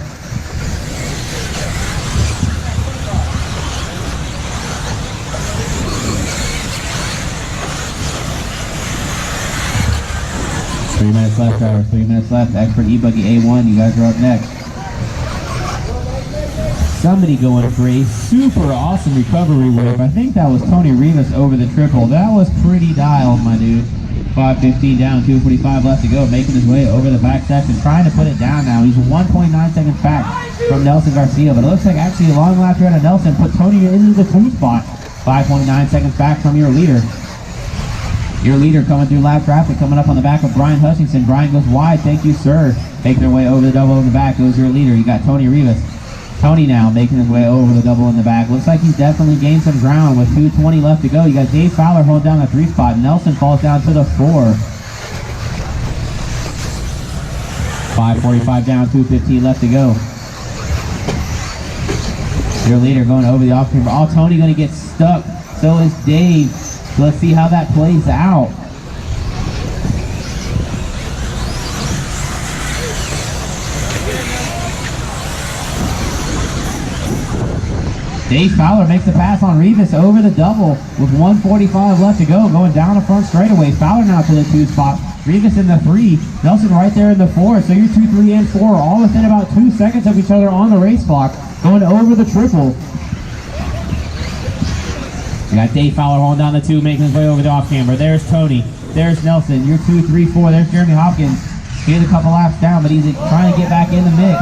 Three minutes left, drivers. 3 minutes left. Expert E-Buggy A1, you guys are up next. Somebody going for a super awesome recovery whip. I think that was Tony Rivas over the triple. That was pretty dialed, my dude. 5:15 down, 2:45 left to go, making his way over the back section, trying to put it down now. He's 1.9 seconds back from Nelson Garcia, but it looks like actually a long lap here to Nelson put Tony into the 2 spot. 5.9 seconds back from your leader. Your leader coming through lap traffic, coming up on the back of Brian Hutchinson. Brian goes wide, thank you, sir. Making their way over the double in the back goes your leader. You got Tony Rivas. Tony now making his way over the double in the back. Looks like he's definitely gained some ground with 2:20 left to go. You got Dave Fowler holding down the 3 spot. Nelson falls down to the 4. 5:45 down, 2:15 left to go. Your leader going over the off camber. Oh, Tony going to get stuck. So is Dave. Let's see how that plays out. Dave Fowler makes the pass on Rivas over the double with 1:45 left to go, going down the front straightaway. Fowler now to the 2 spot. Revis in the 3. Nelson right there in the 4. So you're 2, 3, and 4, all within about 2 seconds of each other on the race clock, going over the triple. We got Dave Fowler holding down the 2, making his way over the off camber. There's Tony. There's Nelson. You're 2, 3, 4. There's Jeremy Hopkins. He's a couple laps down, but he's trying to get back in the mix.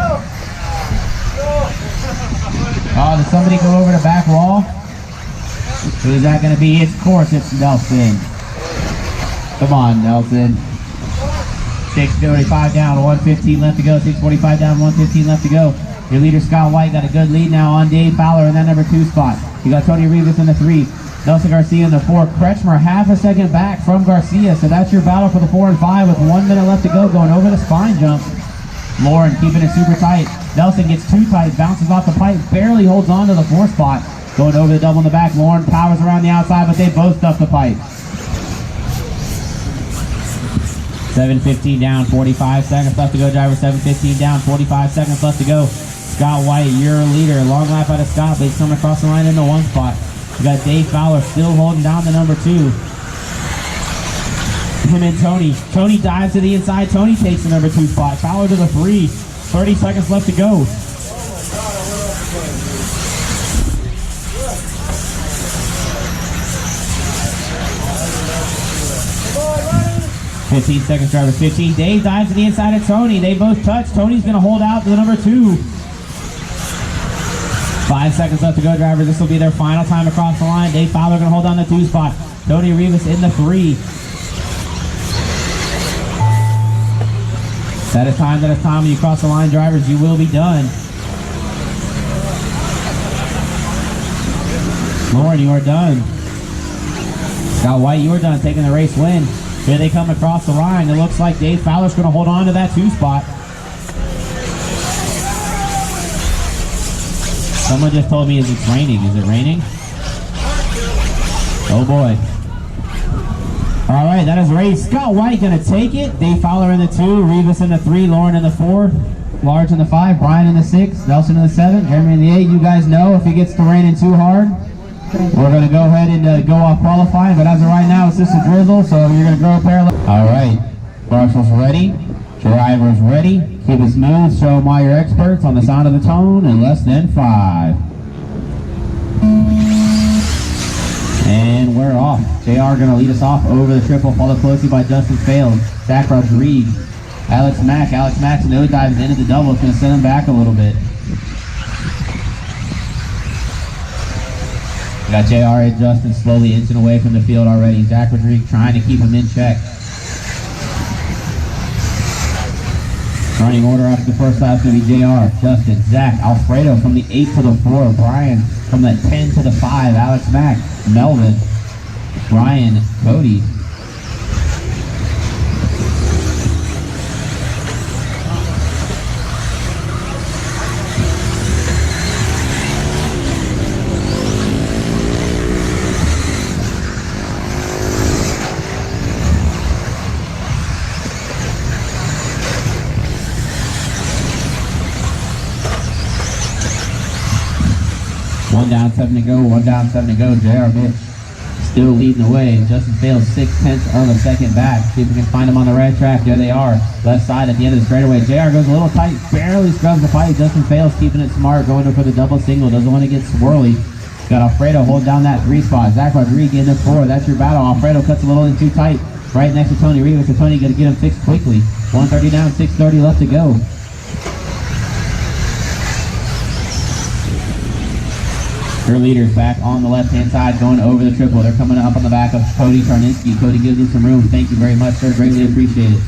Oh, did somebody go over the back wall? Who's that going to be? Of course, it's Nelson. Come on, Nelson. 6:35 down, 1:15 left to go. 6:45 down, 1:15 left to go. Your leader, Scott White, got a good lead now on Dave Fowler in that number 2 spot. You got Tony Rivas in the 3. Nelson Garcia in the 4. Kretschmer half a second back from Garcia. So that's your battle for the 4 and 5 with 1 minute left to go, going over the spine jump. Lauren keeping it super tight. Nelson gets too tight, bounces off the pipe, barely holds on to the 4 spot. Going over the double in the back. Lauren powers around the outside, but they both stuff the pipe. 7:15 down, 45 seconds left to go, driver. 7:15 down, 45 seconds left to go. Scott White, your leader. Long lap out of Scott, but he's coming across the line in the 1 spot. You got Dave Fowler still holding down the number 2. Him and Tony. Tony dives to the inside. Tony takes the number 2 spot. Fowler to the 3. 30 seconds left to go. $15 seconds, driver. 15. Dave dives to the inside of Tony. They both touch. Tony's going to hold out to the number 2. 5 seconds left to go, driver. This will be their final time across the line. Dave Fowler going to hold on the 2 spot. Tony Rivas in the 3. That is time when you cross the line, drivers. You will be done. Lauren, you are done. Scott White, you are done, taking the race win. Here they come across the line. It looks like Dave Fowler's going to hold on to that 2 spot. Someone just told me it's raining. Is it raining? Oh boy. All right, that is race. Scott White going to take it. Dave Fowler in the 2, Rivas in the 3, Lauren in the 4, Large in the 5, Brian in the 6, Nelson in the 7, Jeremy in the 8. You guys know if it gets to raining too hard, we're going to go ahead and go off qualifying, but as of right now, it's just a drizzle, so you're going to go parallel. All right, marshals ready, drivers ready. Keep it smooth, show them why you're experts on the sound of the tone in less than 5. And we're off. JR going to lead us off over the triple, followed closely by Justin Fales, Zach Rodriguez, Alex Mack. Alex Mack's nose dives into the double. It's going to send him back a little bit. We got JR and Justin slowly inching away from the field already. Zach Rodriguez trying to keep him in check. Running order after the first lap is going to be JR, Justin, Zach, Alfredo from the 8 to the 4, Brian from the 10 to the 5, Alex Mack, Melvin, Brian, Cody. One down, 7 to go. 1 down, 7 to go. JR Mitch still leading the way. Justin Fales 6/10 of a second back. See if we can find them on the red track. There they are. Left side at the end of the straightaway. JR goes a little tight, barely scrubs the fight. Justin Fales keeping it smart, going for the double single. Doesn't want to get swirly. Got Alfredo hold down that 3 spot. Zach Rodriguez in the 4. That's your battle. Alfredo cuts a little in too tight. Right next to Tony Rivas. So Tony got to get him fixed quickly. 1:30 down, 6:30 left to go. Her leaders back on the left-hand side going over the triple. They're coming up on the back of Cody Charninsky. Cody gives them some room. Thank you very much, sir. Greatly appreciate it.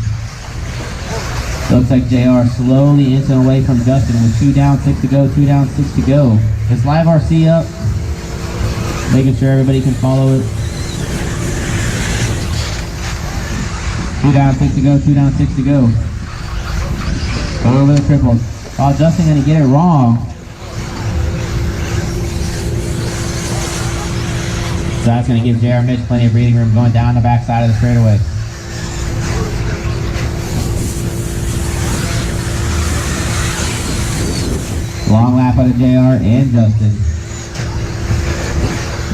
Looks like JR slowly inching away from Justin with 2 down, 6 to go, 2 down, 6 to go. Is Live RC up? Making sure everybody can follow it. 2 down, 6 to go, 2 down, 6 to go. Over the triple. Oh, Justin gonna get it wrong. So that's going to give JR Mitch plenty of breathing room going down the backside of the straightaway. Long lap out of JR and Justin.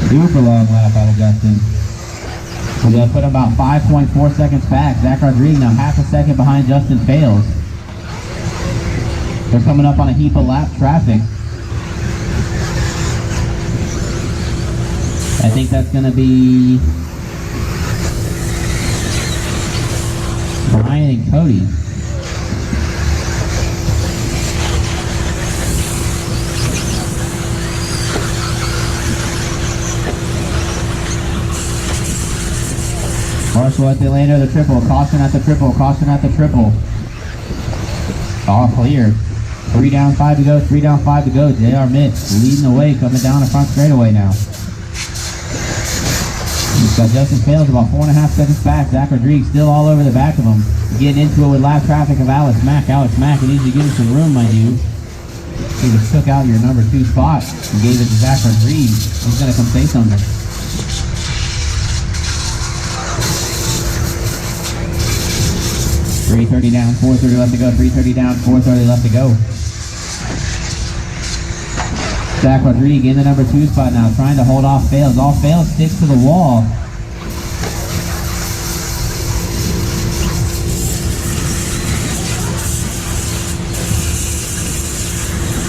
Super long lap out of Justin. We're going to put about 5.4 seconds back. Zach Rodriguez now half a second behind Justin Fales. They're coming up on a heap of lap traffic. I think that's going to be Brian and Cody. Marshall at the lane of the triple. Caution at the triple. Caution at the triple. All clear. 3 down, 5 to go. 3 down, 5 to go. JR Mitch leading the way, coming down the front straightaway now. He's got Justin Fales about 4.5 seconds back. Zach Rodriguez still all over the back of him. Getting into it with lap traffic of Alex Mack. Alex Mack, it needs to give him some room, mind you. He just took out your number 2 spot and gave it to Zach Rodriguez. He's going to come say something. .330 down, 4:30 left to go. 3:30 down, 4:30 left to go. Zach Rodriguez in the number 2 spot now, trying to hold off Fales. All Fales sticks to the wall.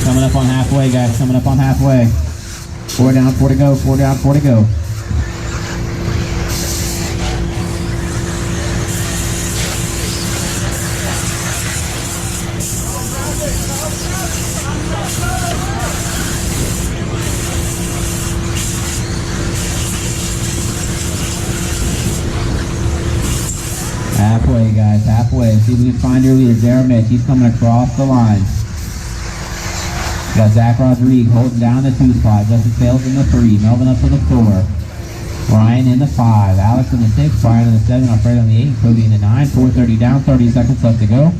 Coming up on halfway, guys. Coming up on halfway. 4 down, 4 to go. 4 down, 4 to go. Halfway, guys, halfway. See if we can find your leader, Jared Mitch. He's coming across the line. Got Zach Rodriguez holding down the 2 spot. Justin Fales in the 3. Melvin up to the 4. Ryan in the 5. Alex in the 6. Brian in the 7. Alfredo in the 8. Cody in the 9. 4:30 down. 30 seconds left to go.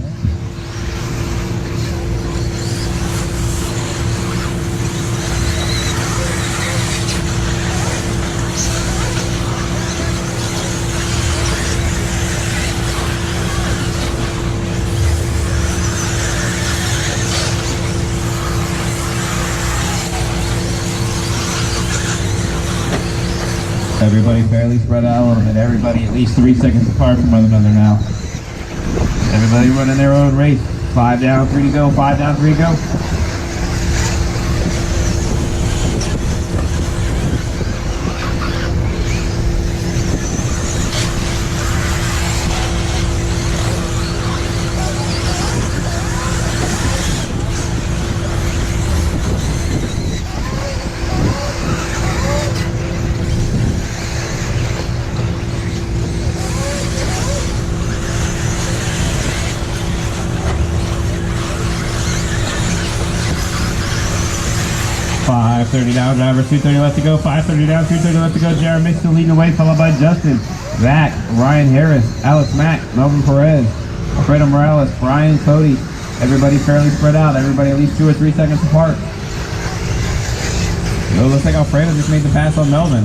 Everybody fairly spread out a little bit. Everybody at least 3 seconds apart from one another now. Everybody running their own race. 5 down, 3 to go. 5 down, 3 to go. .30 down, driver, 2:30 left to go. 5:30 down, 2:30 left to go. Jared Mitch still leading the way, followed by Justin, Zach, Ryan Harris, Alex Mack, Melvin Perez, Alfredo Morales, Brian, Cody. Everybody fairly spread out. Everybody at least 2 or 3 seconds apart. Yo, looks like Alfredo just made the pass on Melvin.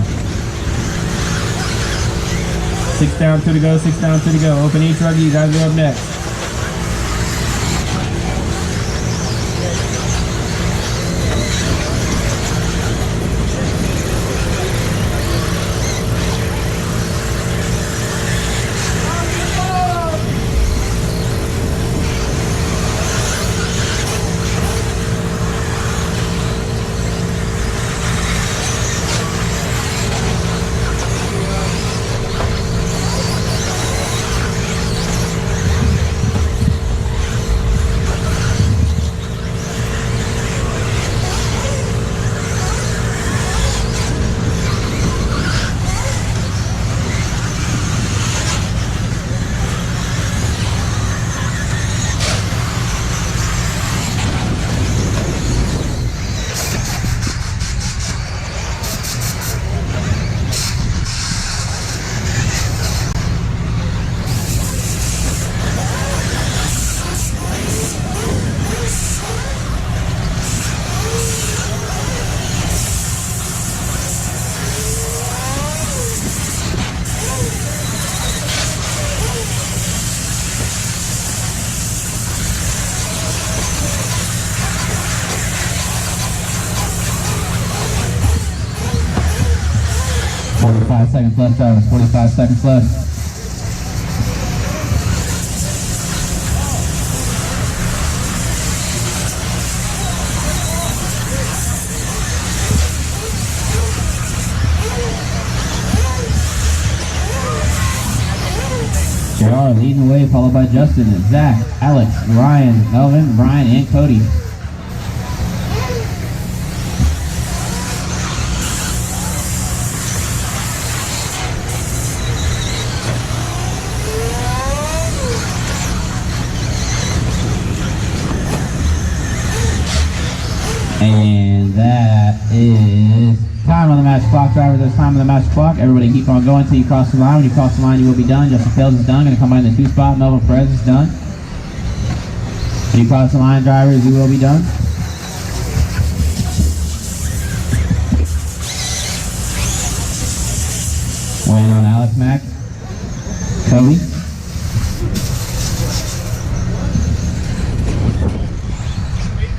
6 down, 2 to go. 6 down, 2 to go. Open E-Truggy, you guys go up next. 45 seconds left, drivers. 45 seconds left. JR leading the way, followed by Justin, Zach, Alex, Ryan, Melvin, Brian, and Cody. And that is time on the match clock, driver. There's time on the match clock. Everybody keep on going until you cross the line. When you cross the line, you will be done. Justin Fields is done. Going to come by in the 2 spot. Melvin Perez is done. When you cross the line, drivers, you will be done. Waiting on Alex Mack. Cody.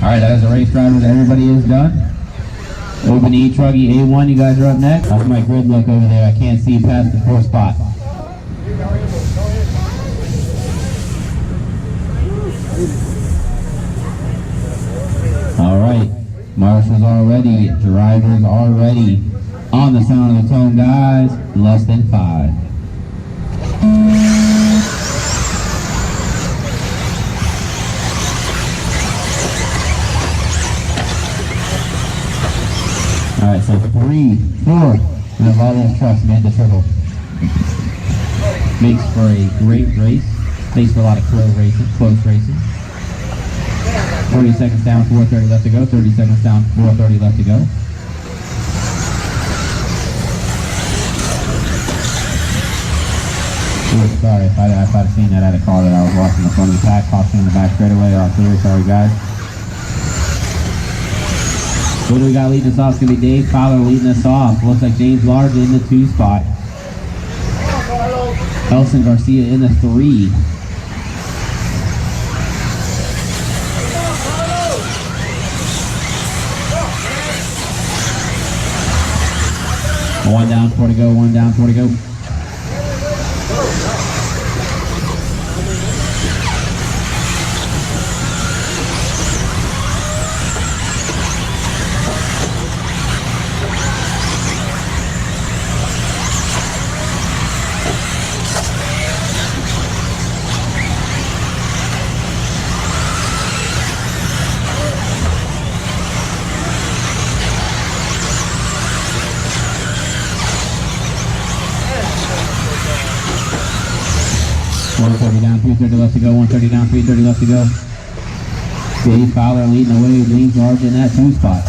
Alright, that is the race, drivers. Everybody is done. Open E-Truggy A1, you guys are up next. That's my grid look over there. I can't see past the 4 spot. Alright, marshals are ready. Drivers are ready. On the sound of the tone, guys. Less than 5. Alright, so 3, 4, and if all those trucks made the triple. Makes for a great race. Makes for a lot of close racing. 30 seconds down, 4:30 left to go. 30 seconds down, 4:30 left to go. Ooh, sorry, if I'd have seen that, I'd have called it. I was watching the front of the pack, caution in the back straightaway. All clear, sorry guys. What do we got leading us off? It's going to be Dave Fowler leading us off. Looks like James Large in the 2 spot. Elson Garcia in the 3. One down, 4 to go, 1 down, 4 to go. Down, 3:30 left to go, 1:30 down, 3:30 left to go. Dave Fowler leading the way, James Large in that 2 spot.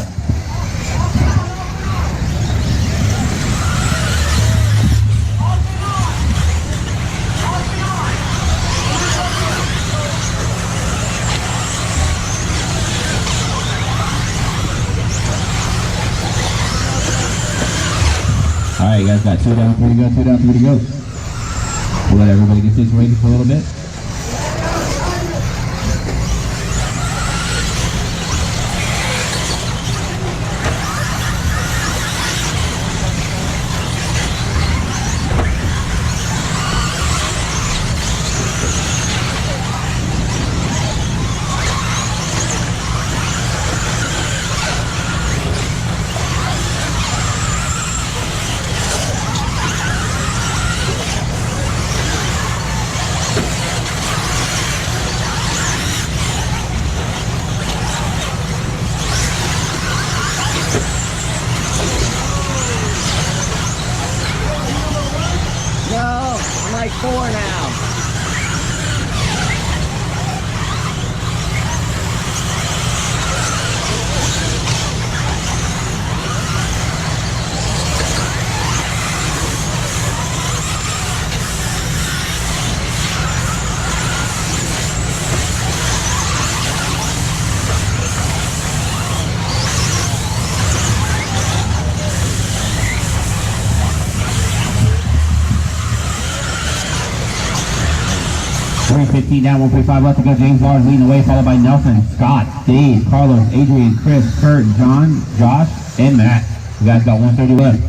Alright, you guys got 2 down, 3 to go, 2 down, 3 to go. We'll let everybody get situated for a little bit. like 4 now. $3.15 down, 1.5 left to go. James Large leading the way, followed by Nelson, Scott, Dave, Carlos, Adrian, Chris, Kurt, John, Josh, and Matt. You guys got 130 left.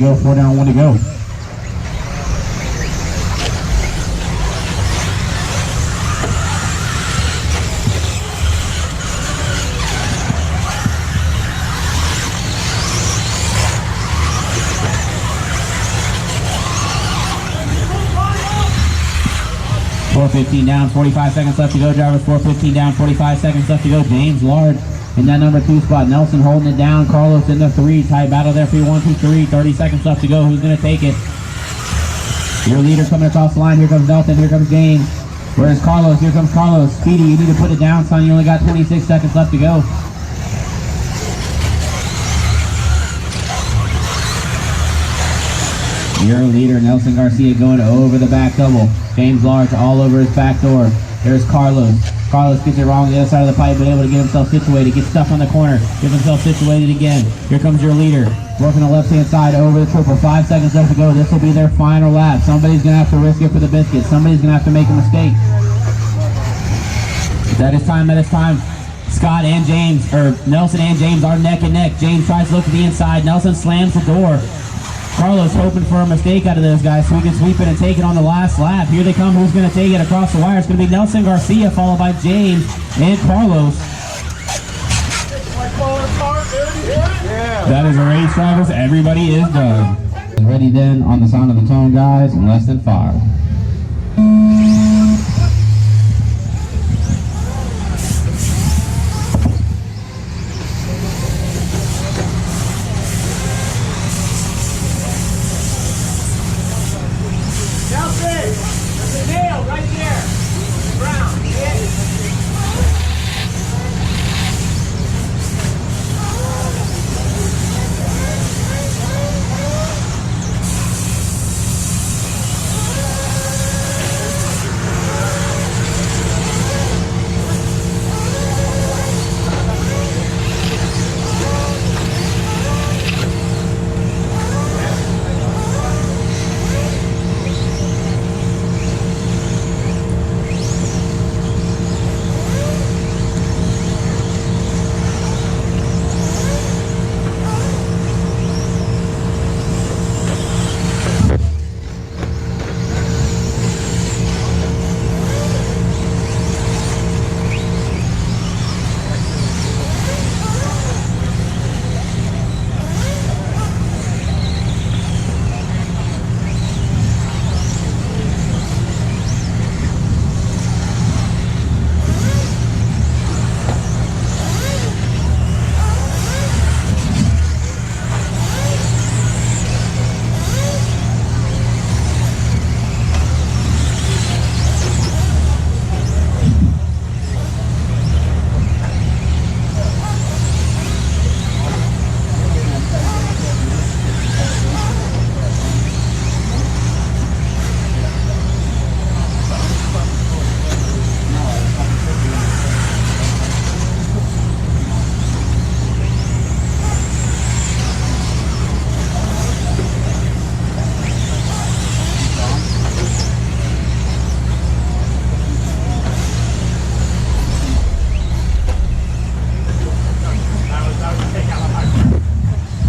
go, 4 down, 1 to go. .415 down, 45 seconds left to go, drivers. 4:15 down, 45 seconds left to go. James Lard in that number 2 spot. Nelson holding it down. Carlos in the 3. Tight battle there for you. 1, 2, 3. 30 seconds left to go. Who's going to take it? Your leader coming across the line. Here comes Nelson. Here comes James. Where's Carlos? Here comes Carlos. Speedy, you need to put it down, son. You only got 26 seconds left to go. Your leader, Nelson Garcia, going over the back double. James Large all over his back door. There's Carlos. Carlos gets it wrong on the other side of the pipe, but able to get himself situated. Gets stuck on the corner. Gets himself situated again. Here comes your leader. Working the left-hand side over the triple. 5 seconds left to go. This will be their final lap. Somebody's going to have to risk it for the biscuit. Somebody's going to have to make a mistake. That is time. That is time. Scott and James, or Nelson and James are neck and neck. James tries to look to the inside. Nelson slams the door. Carlos hoping for a mistake out of those guys so we can sweep it and take it on the last lap. Here they come. Who's going to take it across the wire? It's going to be Nelson Garcia, followed by James and Carlos. That is a race, drivers. Everybody is done. Ready then on the sound of the tone, guys, in less than 5.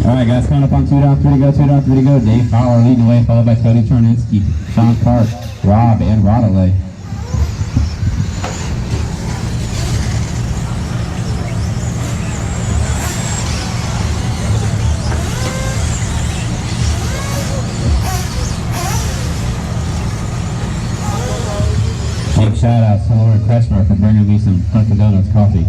Alright guys, coming up on 2 down, 3 to go, 2 down, 3 to go. Dave Fowler leading the way, followed by Cody Cherninsky, Sean Park, Rob, and Roddelay. Big shout outs to Laura Kretschmer for bringing me some Dunkin' Donuts coffee.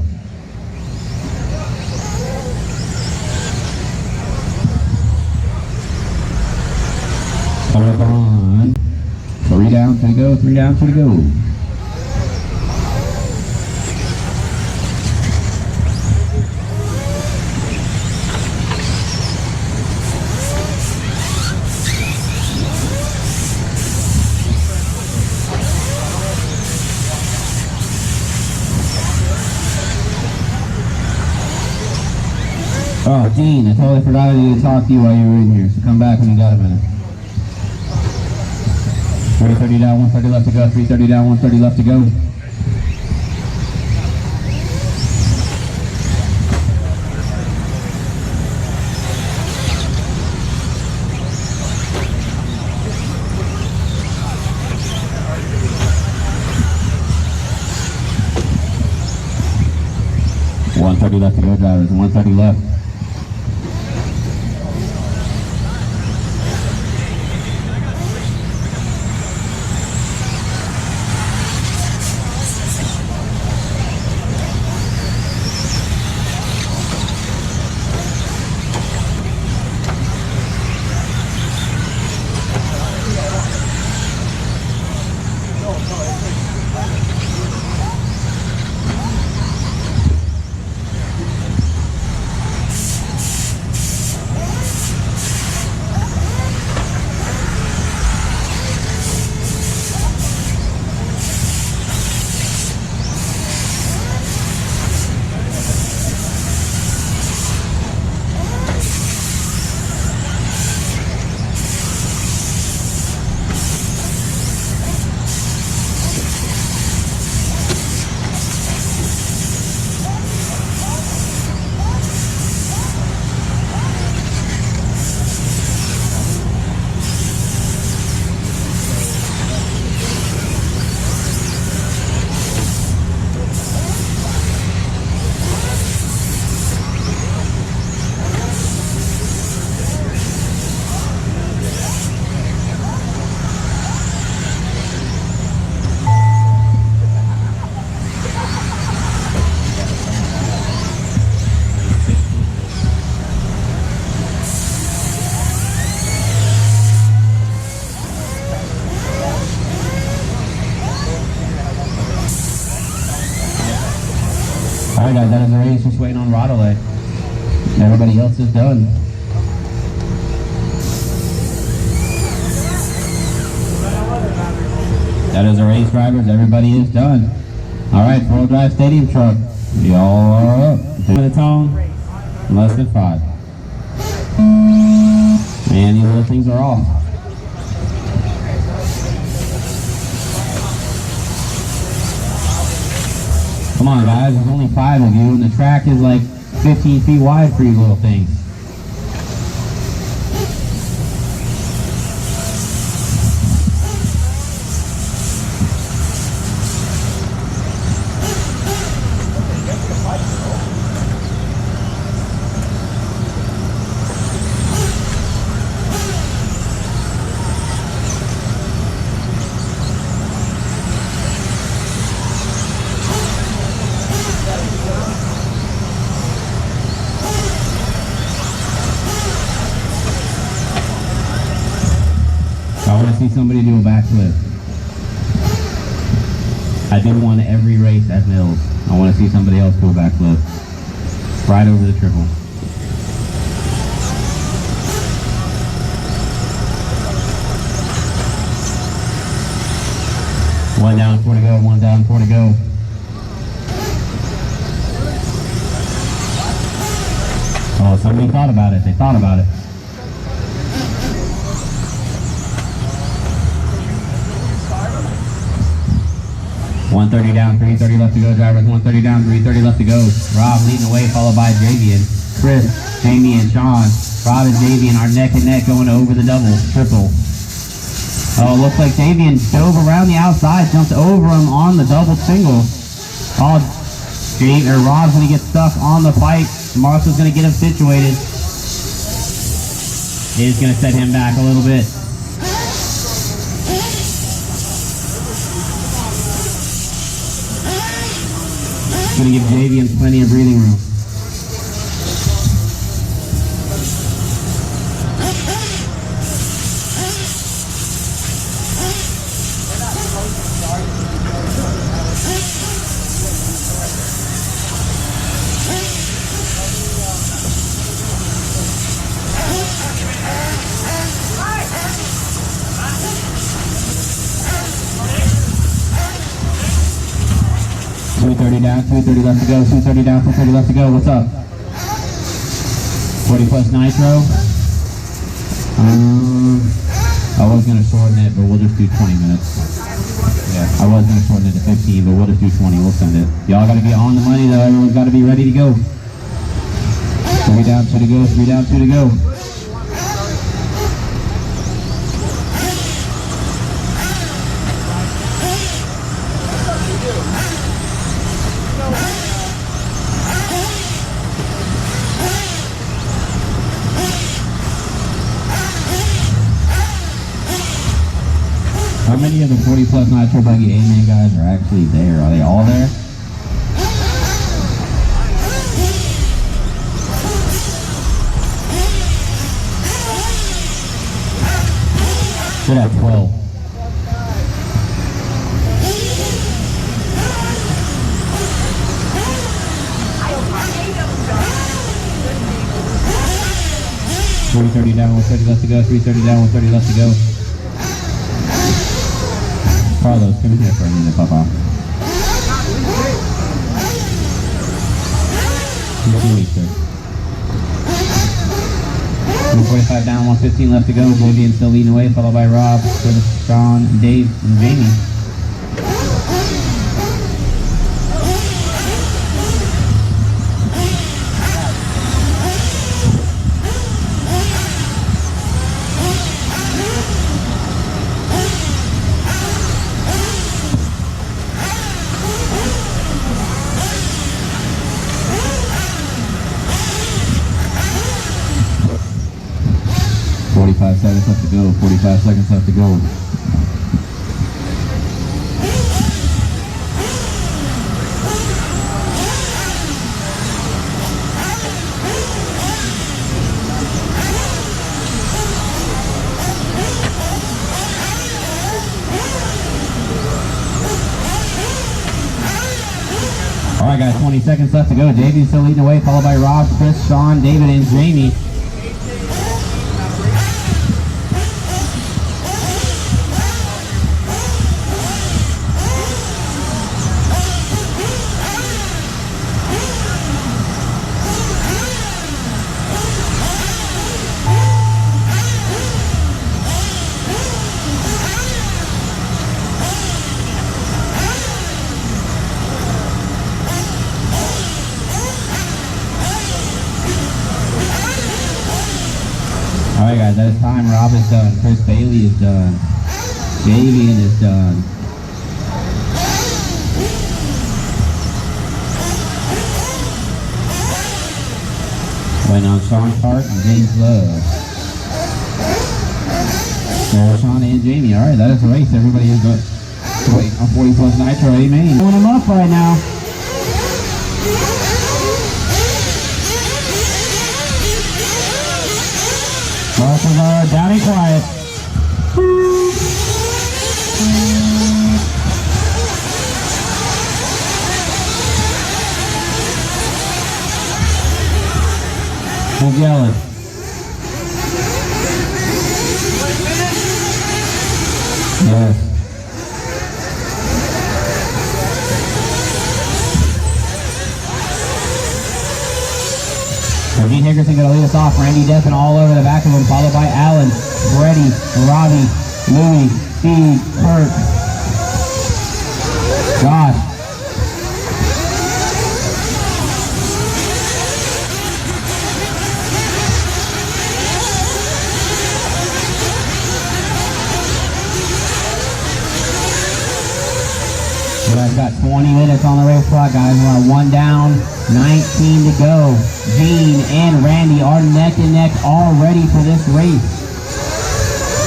Coming up on 3 down, 2 to go, 3 down, 2 to go. Oh, Dean, I totally forgot I needed to talk to you while you were in here, so come back when you got a minute. 330 down, 130 left to go, 330 down, 130 left to go. 130 left to go, drivers. 130 left. Alright guys, that is the race, just waiting on Rodolay. Everybody else is done. That is the race, drivers, everybody is done. Alright, 4-wheel drive stadium truck. Y'all are up. 2 minutes on, less than 5. Man, these little things are off. Come on guys, there's only 5 of you and the track is like 15 feet wide for you little things. I want to see somebody do a backflip. I do one every race at Mills. I want to see somebody else do a backflip. Right over the triple. One down, 4 to go, 1 down, 4 to go. Oh, somebody thought about it. They thought about it. 130 down, 330 left to go, drivers. 130 down, 330 left to go. Rob leading the way, followed by Javian, Chris, Jamie, and Sean. Rob and Javian are neck and neck going over the double, triple. Oh, looks like Javian dove around the outside, jumped over him on the double single. Oh, Rob's going to get stuck on the fight. Marcel's going to get him situated. He's going to set him back a little bit. Going to give Javian plenty of breathing room. Down, 230 left to go, 230 down, 230 left to go. What's up? 40 plus Nitro. I was going to shorten it, but we'll just do 20 minutes. Yeah, I was going to shorten it to 15, but we'll just do 20. We'll send it. Y'all got to be on the money, though. Everyone's got to be ready to go. 3 down, 2 to go, 3 down, 2 to go. How many of the 40 plus Nitro Ebuggy A-Main guys are actually there? Are they all there? Should have 12. $330 down, 130 left to go. $330 down, 130 left to go. Carlos, come in here for a minute, Papa. sir. 145 down, 115 left to go. Vivian still leading the way, followed by Rob, Sean, Dave, and Jamie. Seconds left to go. 45 seconds left to go. Alright guys, 20 seconds left to go. JV still leading the way, followed by Rob, Chris, Sean, David, and Jamie. Alright guys, that is time. Rob is done. Chris Bailey is done. Javian is done. Waiting on Sean Hart and James Love. There's Sean and Jamie. Alright, that is the race. Everybody is waiting on 40 plus Nitro A-Main. Pulling them up right now. Marshals are down and quiet. Who's yelling? Yes. Gene Hickerson going to lead us off. Randy Deffen all over the back of him, followed by Alan, Freddie, Robbie, Louie, Steve, Kurt, Josh. You guys got 20 minutes on the race clock, guys. We're on 1 down, 19 to go. Gene and Randy are neck and neck, all ready for this race.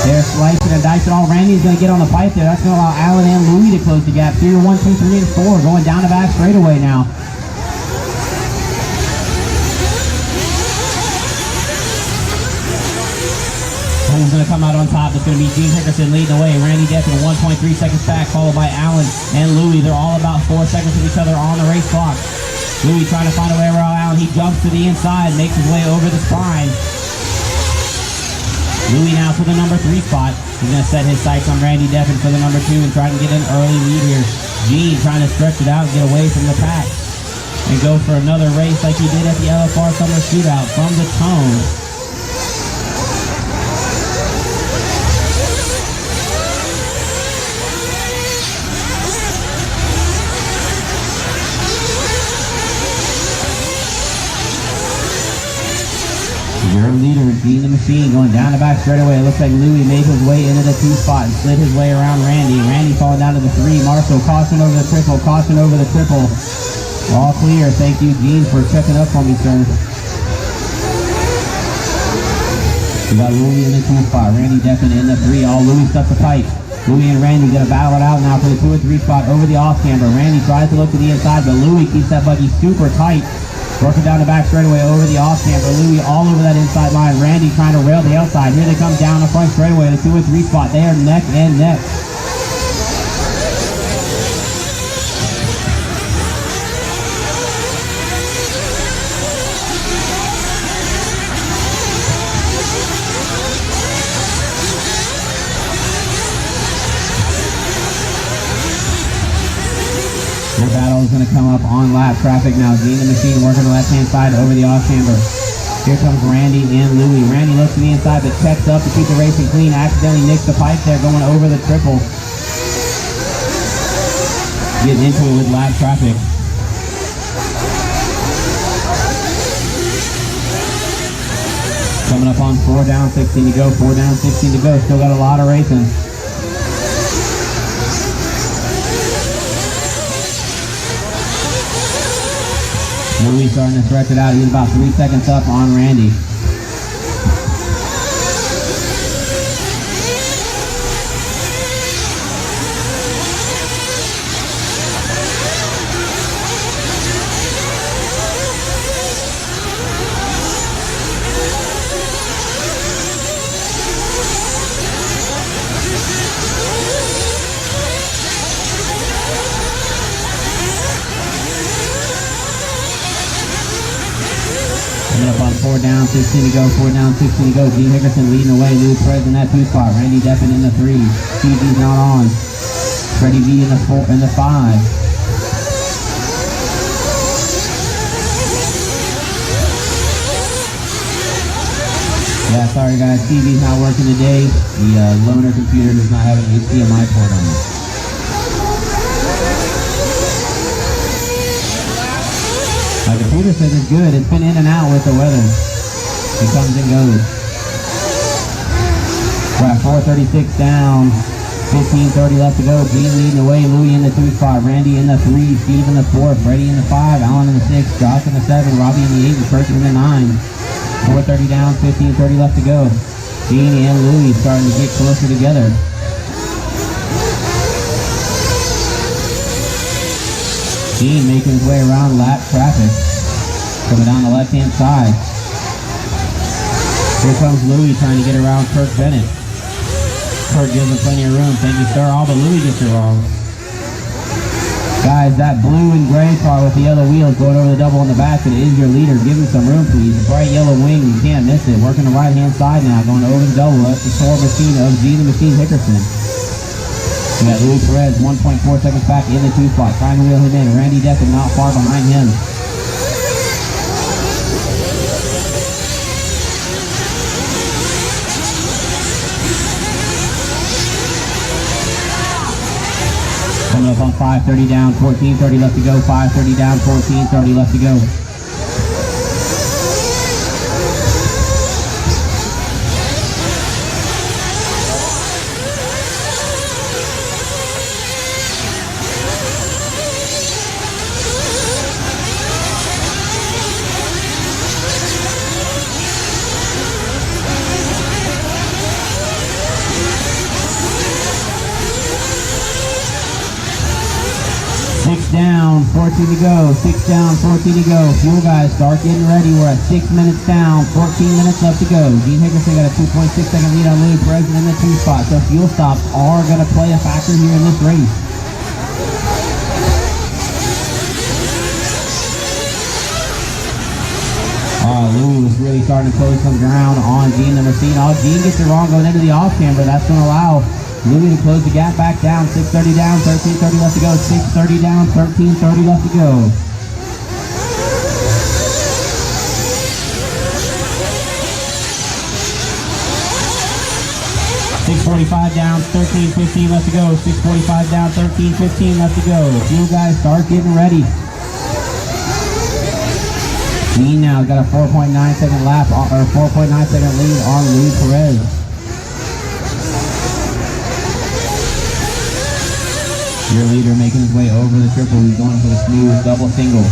They're slicing and dicing. All Randy's going to get on the pipe there. That's going to allow Alan and Louie to close the gap. 1, 2, 3, and 4 going down the back straightaway now. Who's going to come out on top? It's going to be Gene Hickerson leading the way. Randy Deffen 1.3 seconds back, followed by Alan and Louie. They're all about 4 seconds of each other on the race clock. Louie trying to find a way around Alan. He jumps to the inside, makes his way over the spine. Louie now for the number 3 spot. He's going to set his sights on Randy Deffen for the number 2 and try to get an early lead here. Gene trying to stretch it out and get away from the pack and go for another race like he did at the LFR Summer Shootout from the Tone. Your leader, Gene the Machine, going down the back straightaway. It looks like Louie made his way into the 2 spot and slid his way around Randy. Randy falling down to the 3. Marshall, caution over the triple, caution over the triple. All clear. Thank you, Gene, for checking up on me, sir. We got Louie in the 2 spot. Randy Deffen in the 3. All Louie stuck the pipe. Louis and Randy gonna battle it out now for the 2 and 3 spot over the off camber. Randy tries to look to the inside, but Louis keeps that buggy super tight. Working down the back straightaway over the off camber. Louis all over that inside line. Randy trying to rail the outside. Here they come down the front straightaway. The 2 and 3 spot. They are neck and neck. Their battle is going to come up on lap traffic now. Gene the Machine working the left-hand side over the off camber. Here comes Randy and Louis. Randy looks to the inside but checks up to keep the racing clean. Accidentally nicks the pipe there going over the triple. Getting into it with lap traffic. Coming up on 4 down, 16 to go. 4 down, 16 to go. Still got a lot of racing. Louis starting to stretch it out. He's about 3 seconds up on Randy. Coming up on 4 down, 16 to go, 4 down, 16 to go. Gene Hickerson leading the way. Louis Perez in that 2 spot. Randy Deppin in the 3. TV's not on. Freddie V in the 4 and the 5. Yeah, sorry guys, TV's not working today. The loaner computer does not have an HDMI port on it. My computer says it's good. It's been in and out with the weather. It comes and goes. We're at 4:36 down. 15:30 left to go. Gene leading the way. Louis in the 2 spot. Randy in the 3. Steve in the 4. Freddie in the 5. Alan in the 6. Josh in the 7. Robbie in the 8. And Kurt in the 9. 4:30 down. 15:30 left to go. Gene and Louis starting to get closer together. Gene making his way around lap traffic. Coming down the left-hand side. Here comes Louis trying to get around Kurt Bennett. Kurt gives him plenty of room. Thank you, sir. All but Louis gets it wrong. Guys, that blue and gray car with the yellow wheels going over the double on the basket is your leader. Give him some room, please. The bright yellow wing, you can't miss it. Working the right-hand side now, going over the double. That's the Sword Machine of G the Machine Hickerson. We got Louis Perez, 1.4 seconds back in the 2 spot. Trying to wheel him in. Randy Deppin not far behind him. Coming up on 5:30 down, 14:30 left to go. 5:30 down, 14:30 left to go. Down, 14 to go, 6 down, 14 to go. Fuel guys, start getting ready. We're at 6 minutes down, 14 minutes left to go. Gene Hickerson got a 2.6 second lead on Louis Perez in the 2 spot. So fuel stops are going to play a factor here in this race. Louis was really starting to close some ground on Gene the Machine. Gene gets it wrong going into the off camber. That's going to allow Louis to close the gap back down. 6:30 down, 13:30 left to go. 6:30 down, 13:30 left to go. .45 down, 13:15 left to go. 6:45 down, 13:15 left to go. Fuel guys, start getting ready. Gene now got a 4.9 second lap, or 4.9 second lead on Louis Perez. Your leader making his way over the triple. He's going for the smooth double single.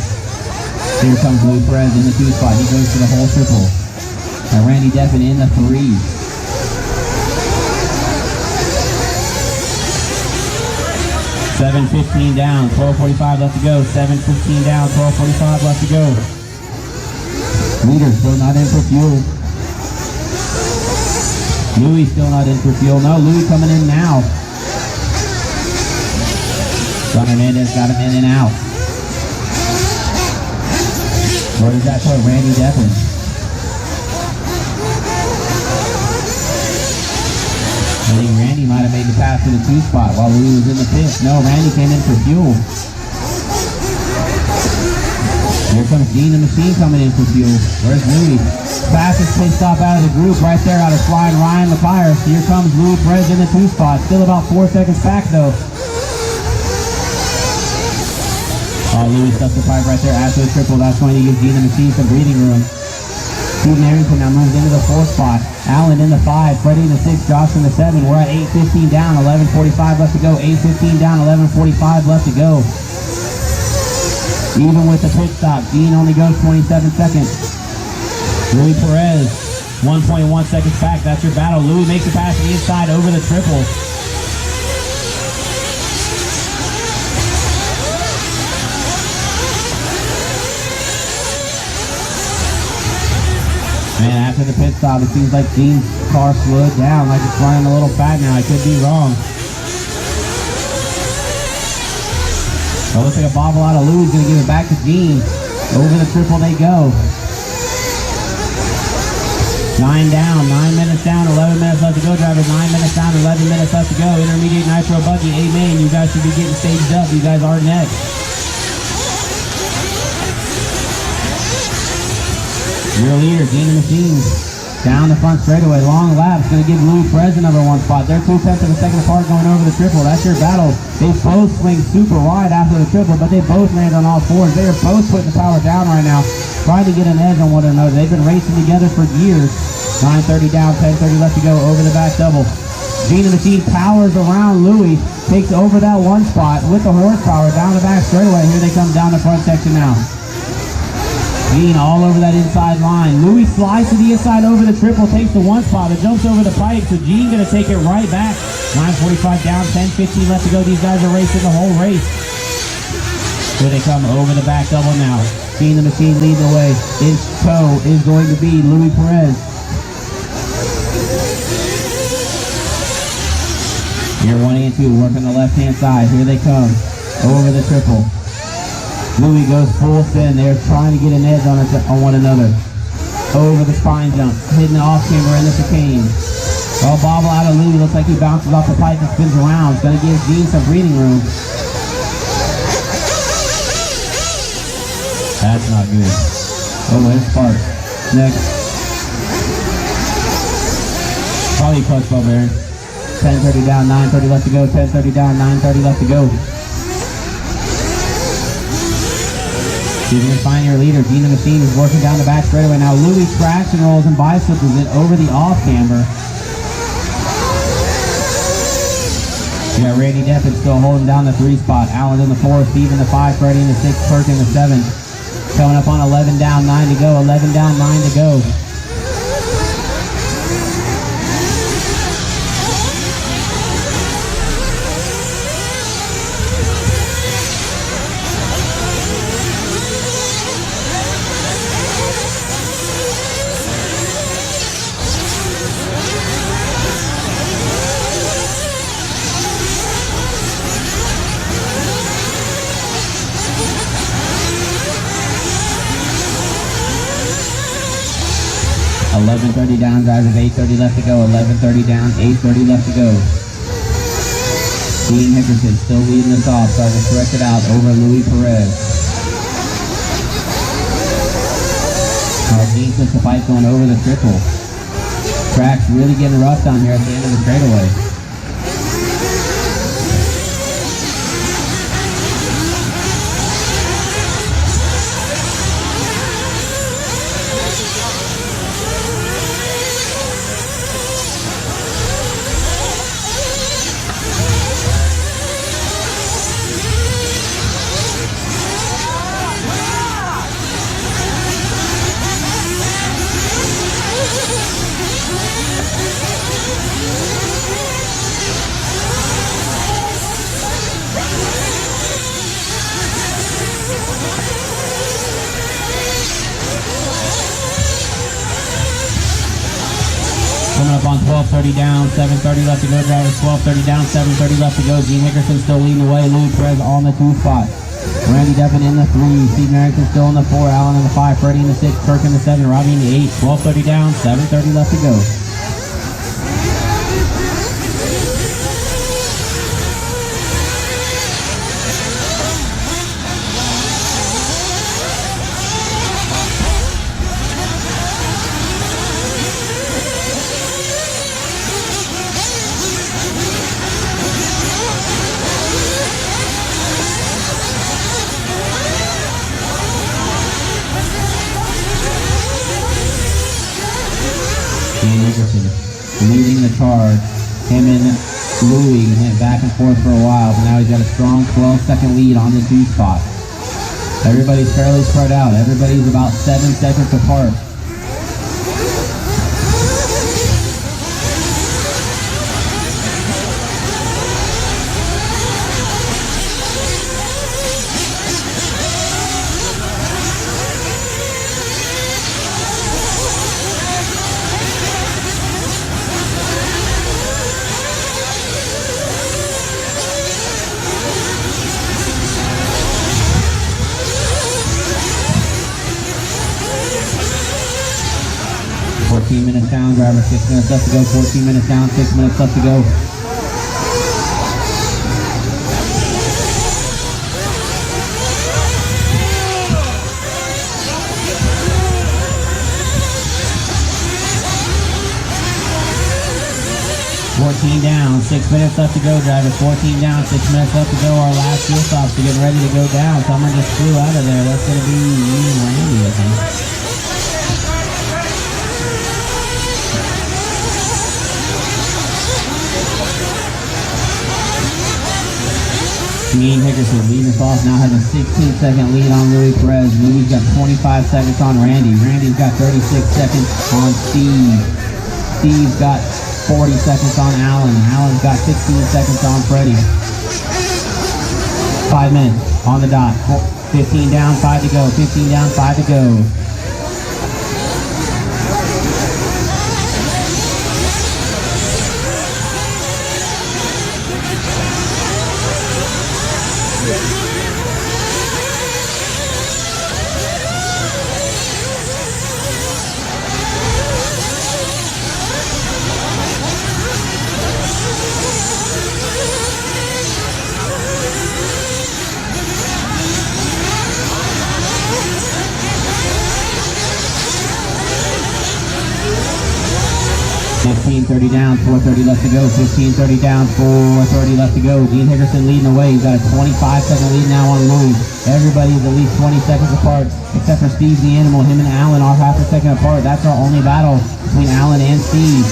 Here comes Louis Perez in the 2 spot. He goes for the whole triple. And Randy Deppin in the 3. 7:15 down, 12:45 left to go. 7:15 down, 12:45 left to go. Leader still not in for fuel. Louis still not in for fuel. No, Louis coming in now. John Hernandez got him in and out. Where does that put Randy Devlin? I think Randy might have made the pass to the 2 spot while Louis was in the pit. No, Randy came in for fuel. Here comes Dean the Machine coming in for fuel. Where's Louis? Fastest pit stop out of the group right there out of flying Ryan LaFire. Here comes Louis Perez in the 2 spot. Still about 4 seconds back though. Oh, Louis stuffed the pipe right there after the triple. That's going to give Dean the Machine some breathing room. Steven Arrington now moves into the 4 spot. Allen in the 5, Freddie in the 6, Josh in the 7. We're at 8:15 down, 11:45 left to go. 8:15 down, 11:45 left to go. Even with the pit stop, Dean only goes 27 seconds. Louis Perez, 1.1 seconds back. That's your battle. Louis makes the pass to the inside over the triple. Man, after the pit stop, it seems like Dean's car slowed down, like it's running a little fat now. I could be wrong. So it looks like a bobble out of Louis is going to give it back to Dean. Over the triple they go. 9 down, 9 minutes down, 11 minutes left to go, drivers. 9 minutes down, 11 minutes left to go. Intermediate Nitro Ebuggy A-Main. You guys should be getting staged up. You guys are next. Your leader, Dean the Machine, down the front straightaway. Long lap. It's going to give Louis Perez another 1 spot. They're 2/10 of a second apart going over the triple. That's your battle. They both swing super wide after the triple, but they both land on all 4s. They are both putting the power down right now, trying to get an edge on one another. They've been racing together for years. 9:30 down, 10:30 left to go over the back double. Dean the Machine powers around Louis, takes over that 1 spot with the horsepower down the back straightaway. Here they come down the front section now. Dean all over that inside line. Louis slides to the inside over the triple, takes the 1 spot, but jumps over the pipe, so Gene gonna take it right back. 9:45 down, 10:15 left to go. These guys are racing the whole race. Here they come over the back double now. Dean the Machine leading the way. His toe is going to be Louis Perez. Here 1 and 2, working the left-hand side. Here they come over the triple. Louis goes full spin. They're trying to get an edge on one another. Over the spine jump, hitting the off camber in the chicane. Oh, bobble out of Louis. Looks like he bounces off the pipe and spins around. It's going to give Dean some breathing room. That's not good. Oh, there's Sparks. Next. Probably clutch ball bearing. 10:30 down, 9:30 left to go. 10:30 down, 9:30 left to go. See if you can find your leader. Dean the Machine is working down the back straightaway. Now Louis traction rolls and bicycles it over the off camber. You got Randy Deppen still holding down the 3 spot. Allen in the 4, Steve in the 5, Freddie in the 6, Perk in the 7. Coming up on 11 down, 9 to go. 11 down, 9 to go. .11:30 down, drivers. 8:30 left to go. 11:30 down, 8:30 left to go. Dean Hickerson still leading us off. Starting to stretch it out over Louis Perez. Dean puts the fight going over the triple. Track's really getting rough down here at the end of the straightaway. up on 12:30 down, 7:30 left to go, drivers. 12:30 down, 7:30 left to go. Gene Hickerson still leading the way. Louis Perez on the 2 spot. Randy Deppin in the 3. Steve Merrington still in the 4. Allen in the 5. Freddie in the 6. Kirk in the 7. Robbie in the 8. 12:30 down, 7:30 left to go. Leading the charge. Him and Louis went back and forth for a while, but now he's got a strong 12-second lead on the 2 spot. Everybody's fairly spread out. Everybody's about 7 seconds apart. Minutes down, driver, 6 minutes left to go. 14 minutes down, 6 minutes left to go. Down, 6 minutes left to go, driver. 14 down, 6 minutes left to go. Our last fuel stops to get ready to go down. Someone just flew out of there. That's going to be me and Randy, I think. Gene Hickerson leading us off, now has a 16-second lead on Louis Perez. Louis got 25 seconds on Randy. Randy's got 36 seconds on Steve. Steve's got 40 seconds on Allen. Allen's got 16 seconds on Freddie. 5 minutes on the dot. 15 down, 5 to go. 15 down, 5 to go. .30 down, 4:30 left to go. 15:30 down, 4:30 left to go. Gene Hickerson leading the way. He's got a 25-second lead now on Louis. Everybody's at least 20 seconds apart, except for Steve the Animal. Him and Allen are half a second apart. That's our only battle between Allen and Steve.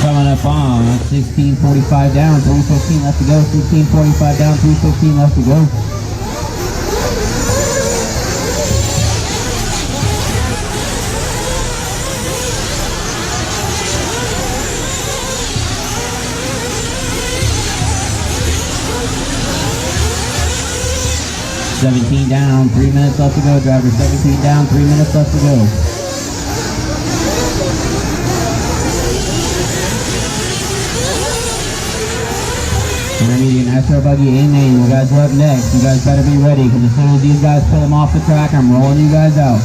Coming up on 16:45 down, 3:15 left to go. 16:45 down, 3:15 left to go. $17 down, 3 minutes left to go, driver. 17 down, 3 minutes left to go. Intermediate Ebuggy A-Main, you guys are up next. You guys better be ready, because as soon as these guys pull them off the track, I'm rolling you guys out.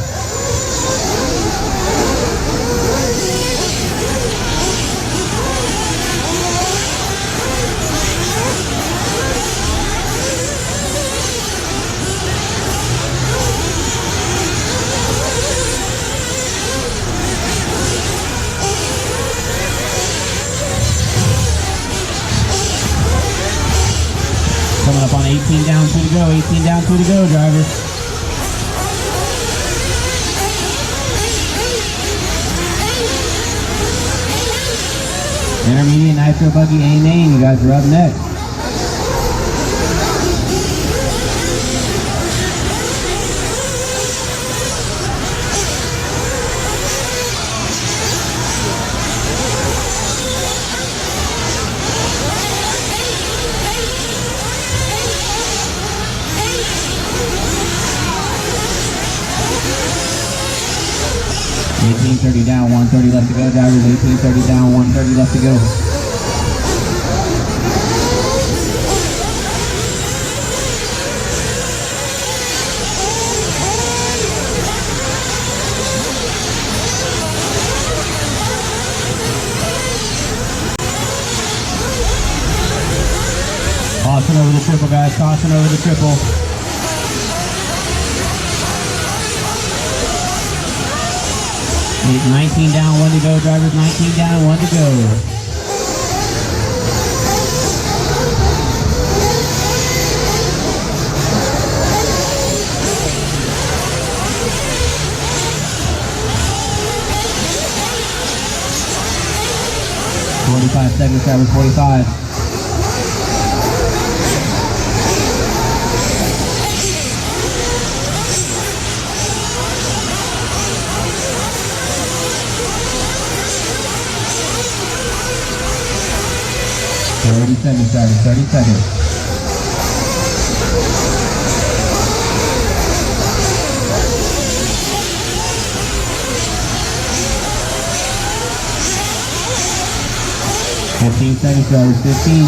Coming up on 18 down, 2 to go. 18 down, 2 to go, drivers. Intermediate Nitro Ebuggy A-Main, you guys are up next. $18.30 down, 1:30 left to go, drivers. $18.30 down, 1:30 left to go. Tossing over the triple, guys. Tossing over the triple. It's 19 down, 1 to go, drivers. 19 down, 1 to go. $45 seconds, drivers. 45. $30 seconds, drivers. 30 seconds. $15 seconds, drivers. 15.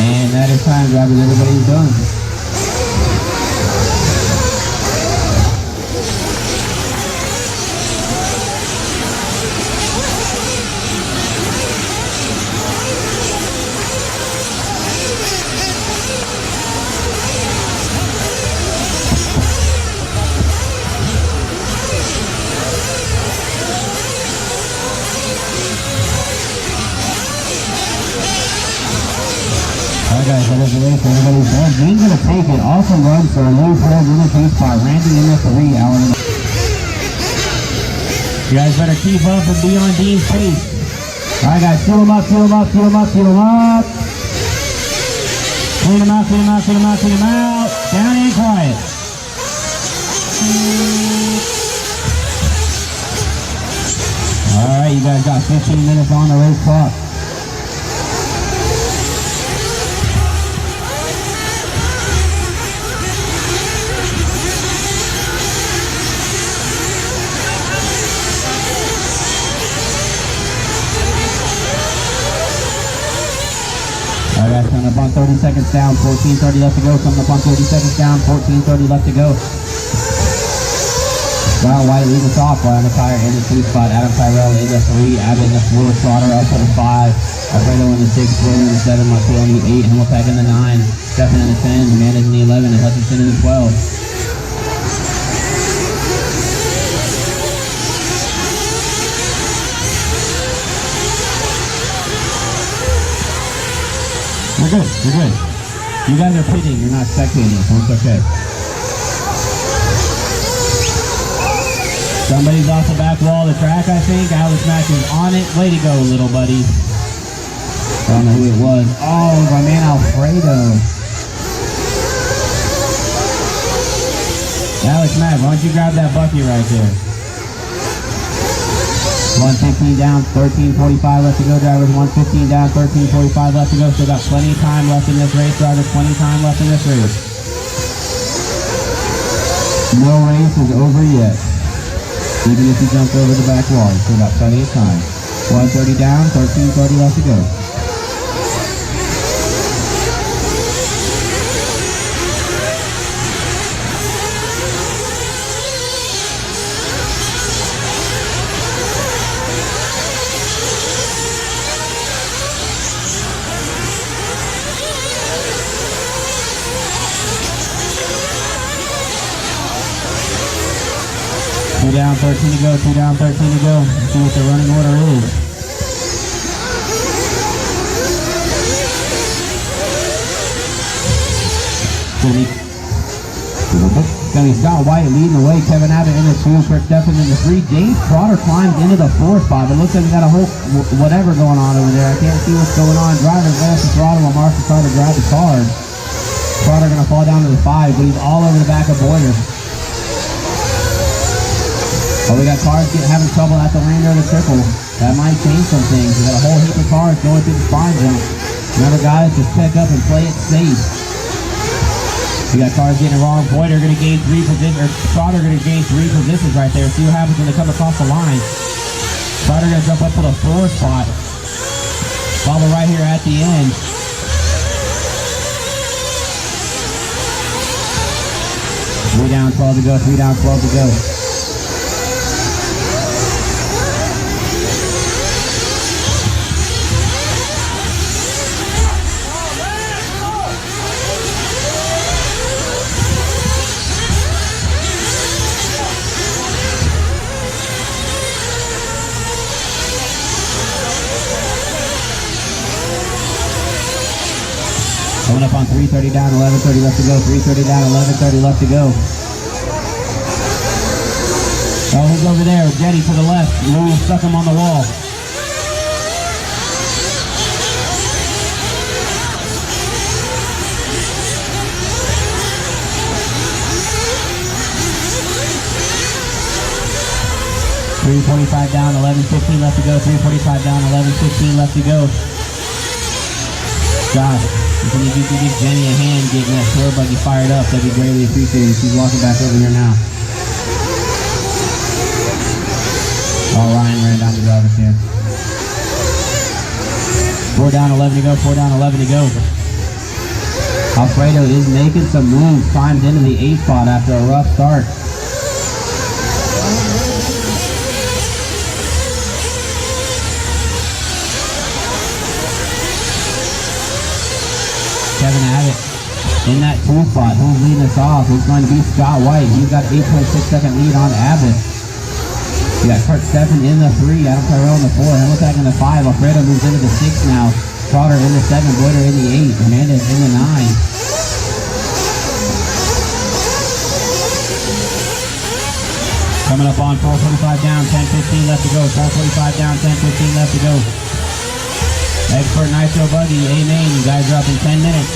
And that is time, drivers. Everybody's done. Alright guys, that is the race. Everybody's done. Dean's going to take it. Awesome run for a low pole in the 2 spot. Randy in the 3 hour. You guys better keep up and be on Dean's pace. Alright guys, fuel him up, fuel him up, fuel him up, fuel him up. Clean him out, clean him out, clean him out, clean him out. Down and quiet. Alright, you guys got 15 minutes on the race clock. Alright guys, coming up on 30 seconds down, 14:30 left to go. Coming up on 30 seconds down, 14:30 left to go. Brown White leads us off. Brian McTire in the 2 spot. Adam Tyrell in the 3. Abbott in the 4. Slaughter up to the 5. Alfredo in the 6. William in the 7. Marcelo in the 8. Himmeltag in the 9. Stefan in the 10. Amanda's in the 11. And Hutchinson in the 12. We're good, we're good. You guys are pitting, you're not spectating, so it's okay. Somebody's off the back wall of the track, I think. Alex Mack is on it. Way to go, little buddy. I don't know who it was. Oh, my man Alfredo. Alex Mack, why don't you grab that bucket right there? 1:15 down, 13:45 left to go, drivers. 1:15 down, 13:45 left to go. Still got plenty of time left in this race, drivers. Plenty of time left in this race. No race is over yet. Even if you jumped over the back wall, you still got plenty of time. 1:30 down, 13:30 left to go. down, 13 to go. 2 down, 13 to go. Let's see what the running order is. It's going to be Scott White leading the way. Kevin Abbott in the 2. Chris Steffen in the 3. James Trotter climbs into the 4 spot. It looks like we got a whole whatever going on over there. I can't see what's going on. Driver's left the throttle while Marshall's trying to grab the cars. Trotter going to fall down to the 5, but he's all over the back of Boyer. Oh, we got cars having trouble at the lander of the triple. That might change some things. We got a whole heap of cars going through the spine jump. Remember, guys, just pick up and play it safe. We got cars getting it wrong. Boyer going to gain 3 positions, or Trotter going to gain 3 positions right there. See what happens when they come across the line. Trotter going to jump up to the 4 spot. Follow right here at the end. Three down, 12 to go. 3 down, 12 to go. Coming up on 3:30 down, 11:30 left to go. 3:30 down, 11:30 left to go. Oh, who's over there? Jetty to the left. Louis stuck him on the wall. .345 down, 11:15 left to go. 3:45 down, 11:15 left to go. Josh, can you give Jenny a hand getting that tour buggy fired up? That'd be greatly appreciated. She's walking back over here now. Oh, Ryan ran down the driver's chair. 4 down, 11 to go. 4 down, 11 to go. Alfredo is making some moves. Climbs into the 8 spot after a rough start. Kevin Abbott in that 2 spot. Who's leading us off? It's going to be Scott White. He's got 8.6 second lead on Abbott. We got Kurt Steffen in the 3. Adam Tyrell in the 4. Himmeltag in the 5. Alfredo moves into the 6 now. Trotter in the 7. Boyer in the 8. Hernandez in the 9. Coming up on 4:45 down, 10:15 left to go. 4:45 down, 10:15 left to go. Expert Nitro Buggy A-Main, you guys are up in 10 minutes.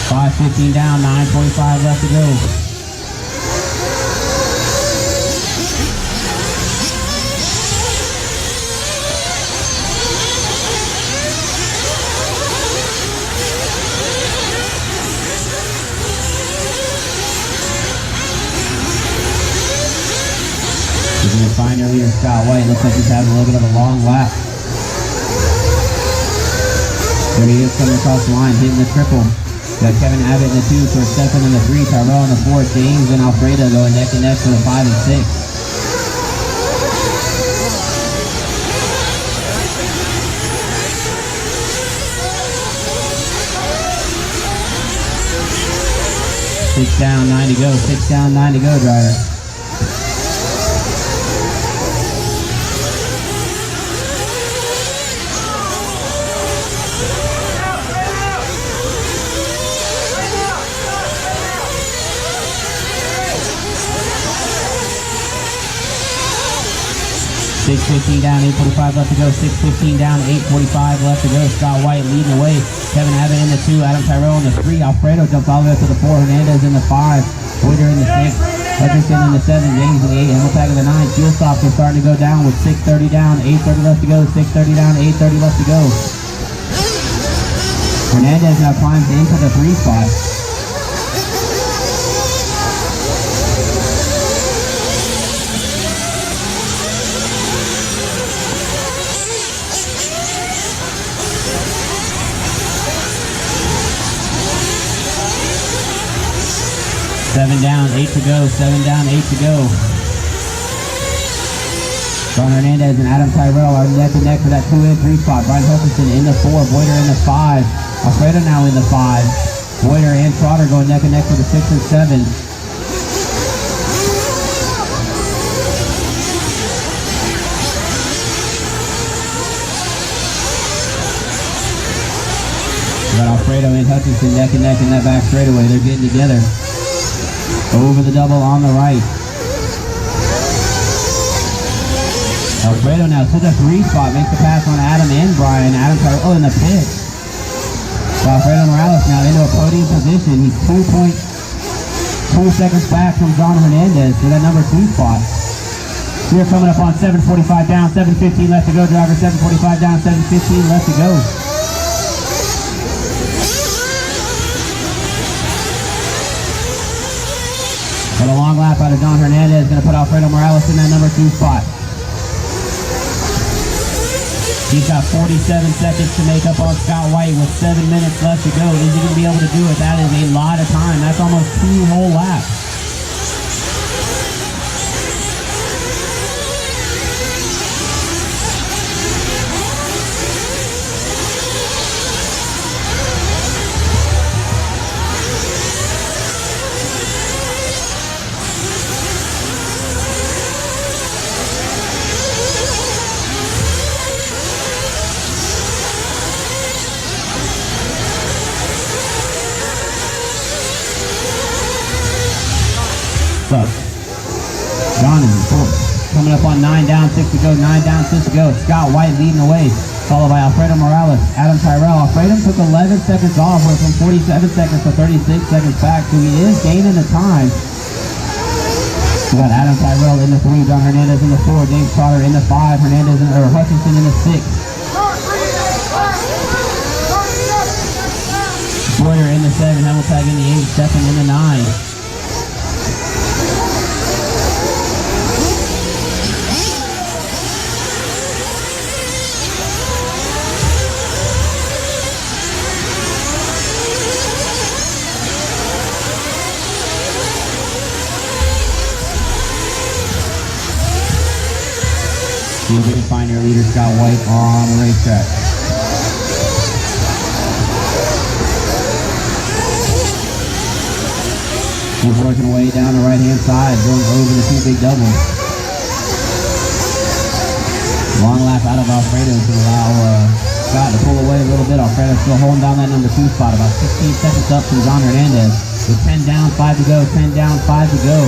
.515 down, 9:45 left to go. Find your leader, Scott White. Looks like he's having a little bit of a long lap. There he is coming across the line, hitting the triple. Got Kevin Abbott in the 2, Kurt Steffen in the 3, Tyrell in the 4, James and Alfredo going neck and neck for the 5 and 6. Six down, 9 to go. 6 down, 9 to go, driver. .615 down, 8:45 left to go. 6:15 down, 8:45 left to go. Scott White leading the way. Kevin Abbott in the 2, Adam Tyrell in the 3. Alfredo jumps all the way up to the 4. Hernandez in the 5. Boyer in the 6. Hutchinson in the 7. James in the 8. Himmeltag in the 9. Fuel stops are starting to go down with 6:30 down, 8:30 left to go. 6:30 down, 8:30 left to go. Hernandez now climbs into the 3 spot. Seven down, 8 to go. 7 down, 8 to go. John Hernandez and Adam Tyrell are neck to neck for that 2 and 3 spot. Brian Hutchinson in the 4, Boyder in the 5. Alfredo now in the 5. Boyder and Trotter going neck and neck for the 6 and 7. We got Alfredo and Hutchinson neck and neck in that back straightaway. They're getting together. Over the double on the right. Alfredo now to the 3 spot. Makes the pass on Adam and Brian. Adam Tyrell in the pit. So Alfredo Morales now into a podium position. He's 2.2 seconds back from John Hernandez for that number 2 spot. We're coming up on 7:45 down, 7:15 left to go. Driver 7:45 down, 7:15 left to go. Got a long lap out of John Hernandez, going to put Alfredo Morales in that number 2 spot. He's got 47 seconds to make up on Scott White with 7 minutes left to go. Is he going to be able to do it? That is a lot of time. That's almost 2 whole laps. John is in 4th. Coming up on 9 down, 6 to go, 9 down, 6 to go. Scott White leading the way, followed by Alfredo Morales, Adam Tyrell. Alfredo took 11 seconds off, went from 47 seconds to 36 seconds back, so he is gaining the time. We got Adam Tyrell in the 3, John Hernandez in the 4, James Trotter in the 5, Hutchinson in the 6. Boyer in the 7, Hamiltag in the 8, Stephan in the 9. You can find your leader, Scott White, on the racetrack. He's working way down the right-hand side, going over the 2 big doubles. Long lap out of Alfredo to allow Scott to pull away a little bit. Alfredo still holding down that number 2 spot, about 16 seconds up from John Hernandez. With 10 down, 5 to go, 10 down, 5 to go.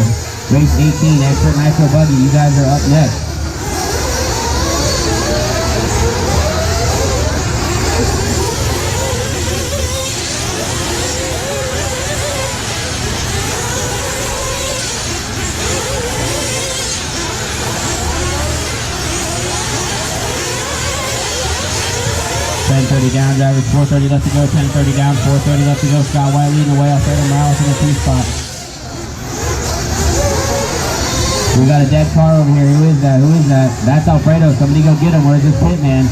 Race 18, Expert Nitro Buggy, you guys are up next. Down, drivers 4:30 left to go, 10:30 down, 4:30 left to go. Scott White leading the way, Alfredo Morales in the 2 spot. We got a dead car over here. Who is that? Who is that? That's Alfredo. Somebody go get him. Where's his pit man?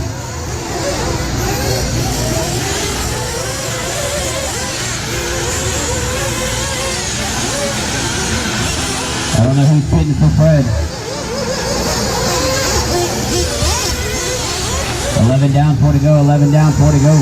I don't know who's pitting for Fred. 11 down, 4 to go, 11 down, 4 to go.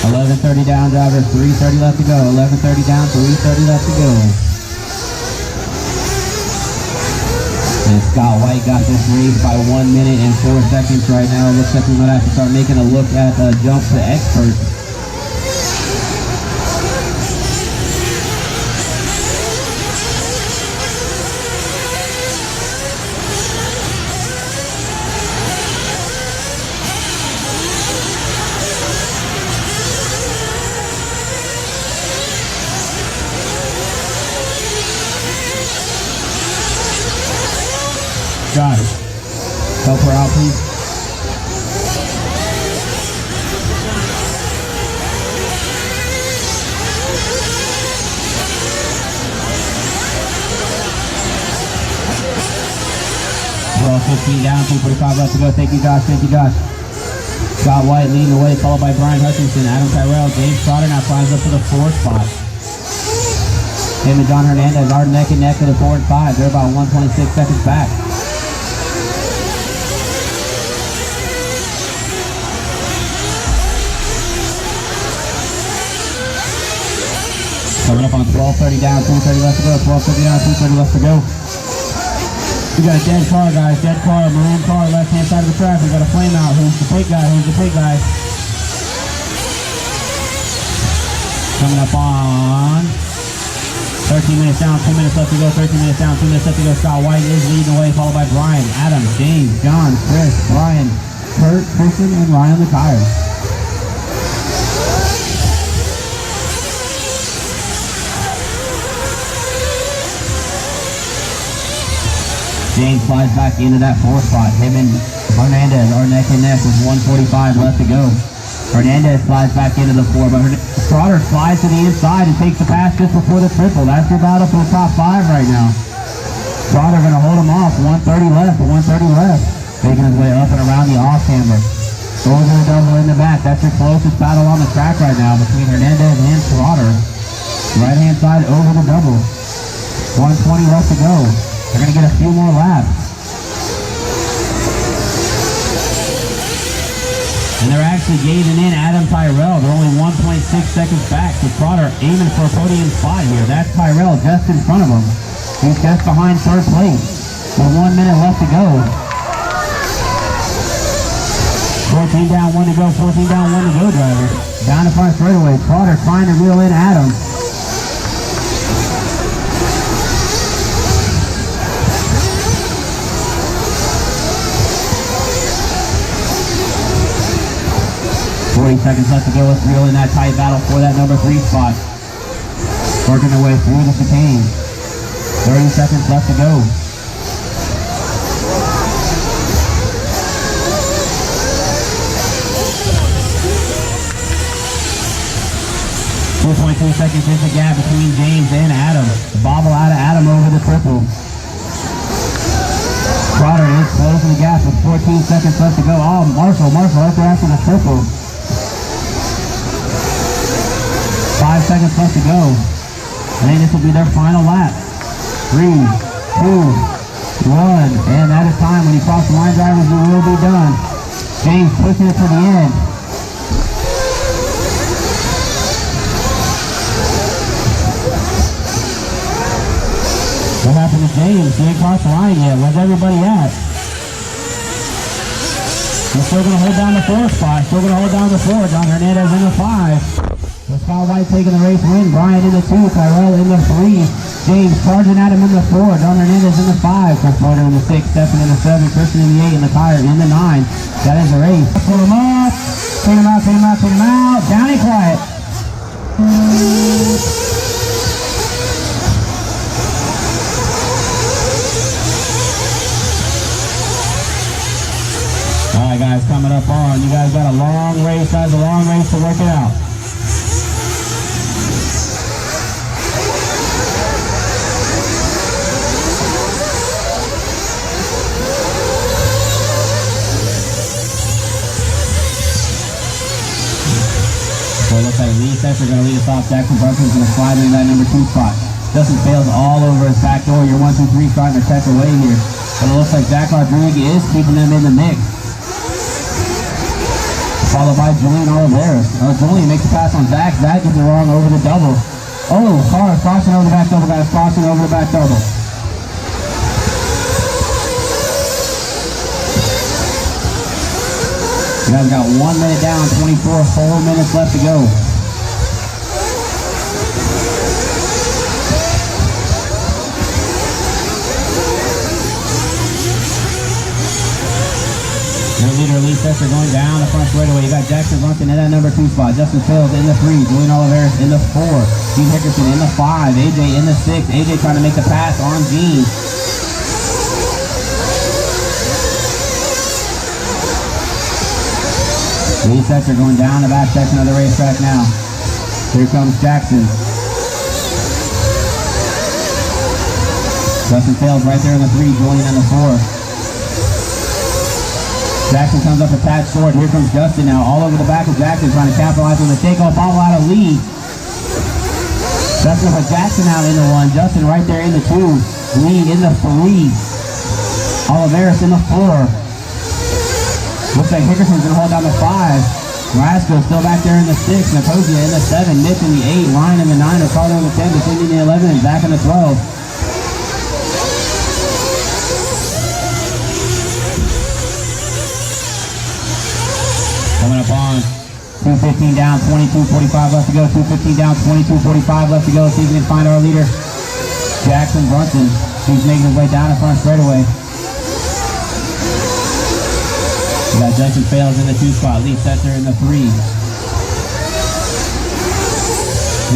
$11.30 down, drivers, 3:30 left to go. 11:30 down, 3:30 left to go. And Scott White got this race by 1 minute and 4 seconds right now. Looks like we might have to start making a look at jump to expert. Josh, help her out, please. 12:15 down, 2:45 left to go. Thank you, Josh. Thank you, Josh. Scott White leading the way, followed by Brian Hutchinson. Adam Tyrell, James Trotter now climbs up to the 4th spot. Him and John Hernandez are neck and neck for the 4 and 5. They're about 1:26 seconds back. Coming up on 12:30 down, 2:30 left to go. 12:50 down, 2:30 left to go. We got a dead car, guys. Dead car, maroon car, left-hand side of the track. We got a flame out. Who's the big guy? Who's the big guy? Coming up on 13 minutes down, 2 minutes left to go. 13 minutes down, 2 minutes left to go. Scott White is leading the way, followed by Brian, Adam, James, John, Chris, Brian, Kurt, Christian, and Ryan the tire. James slides back into that 4th spot. Him and Hernandez are neck and neck with 1:45 left to go. Hernandez slides back into the 4, but Trotter slides to the inside and takes the pass just before the triple. That's your battle for the top 5 right now. Trotter going to hold him off. 1:30 left, 1:30 left. Making his way up and around the off-camber. Over the double in the back. That's your closest battle on the track right now between Hernandez and Trotter. Right-hand side over the double. 1:20 left to go. They're going to get a few more laps. And they're actually gaining in Adam Tyrell. They're only 1.6 seconds back. So Trotter aiming for a podium spot here. That's Tyrell just in front of him. He's just behind 3rd place. With 1 minute left to go. 14 down, 1 to go. 14 down, 1 to go, driver. Down the front straightaway. Trotter trying to reel in Adam. Seconds left to go. Let's reel in that tight battle for that number 3 spot. Working their way through the chicane. 30 seconds left to go. .2 seconds is the gap between James and Adam. The bobble out of Adam over the triple. Trotter is closing the gap with 14 seconds left to go. Oh, Marshall right there after the triple. 5 seconds left to go. I think this will be their final lap. 3, 2, 1. And that is time. When you cross the line, drivers, it will be done. James pushing it to the end. What happened to James? He ain't crossed the line yet. Where's everybody at? We're still going to hold down the 4th spot. Still going to hold down the 4. John Hernandez in the 5. Scott White taking the race win. Brian in the 2. Tyrell in the 3. James charging at him in the 4. John Hernandez in the 5. Chris Porter in the 6. Stephen in the 7. Christian in the 8. And the tire in the 9. That is the race. Pull him up. Take him out. Take him out. Take him out. Down and quiet. Alright guys, coming up on. You guys got a long race, guys. A long race to work it out. So it looks like Lee Sesser going to lead us off. Jackson Brunson's going to slide into that number 2 spot. Justin Fails all over his back door. Your 1, 2, 3 starting to check away here. But it looks like Zach Rodriguez is keeping them in the mix. Followed by Julian Oliveira. Julian makes a pass on Zach. Zach gets it wrong over the double. Oh, car crossing over the back double, guys. Crossing over the back double. You guys got 1 minute down, 24 full minutes left to go. Your leader, Lee Sesser, going down the front straightaway. You got Jackson Brunson in that number 2 spot. Justin Fields in the 3. Julian Oliveira in the 4. Gene Hickerson in the 5. AJ in the 6. AJ trying to make the pass on Gene. Lee Sesser going down the back section of the racetrack now. Here comes Jackson. Justin Fields right there in the 3. Julian in the 4. Jackson comes up a tad short. Here comes Justin now, all over the back of Jackson, trying to capitalize on the takeoff, all out of lead. Justin with Jackson out in the 1. Justin right there in the 2. Lead in the 3. Oliveris in the 4. Looks like Hickerson's going to hold down the 5. Rasco still back there in the 6. Nicosia in the 7. Mitch in the 8. Ryan in the 9. Ricardo in the 10. Cindy in the 11. And Zach in the 12. Coming up on 2:15 down, 22:45 left to go. 2:15 down, 22:45 left to go. See if we can find our leader, Jackson Brunson. He's making his way down in front straightaway. We got Justin Fales in the 2 spot. Lee Setzer in the 3.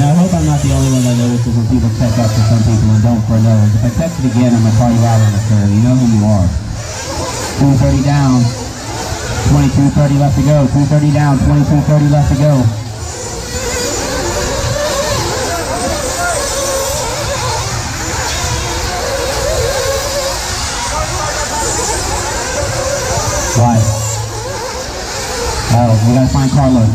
Now I hope I'm not the only one that notices when people check up for some people and don't for others. If I catch it again, I'm gonna call you out on the third. You know who you are. 2:30 down. 22:30 left to go. 2:30 down. 22:30 left to go. Why? Oh, we gotta find Carlos.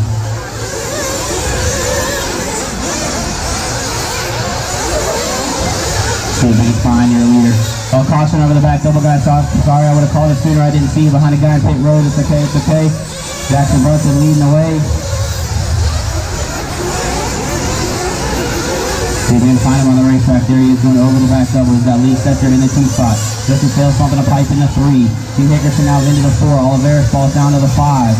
See if we can find your leader. Oh, caution over the back, double guy stop. Sorry, I would have called it sooner. I didn't see you behind the guy in pit road. It's okay, it's okay. Jackson Brunson leading the way. See if we can find him on the racetrack. There he is going over the back double. He's got Lee Setzer in the 2 spot. Justin Fales pumping a pipe in the 3. Steve Hickerson now into the 4. Oliveris falls down to the 5.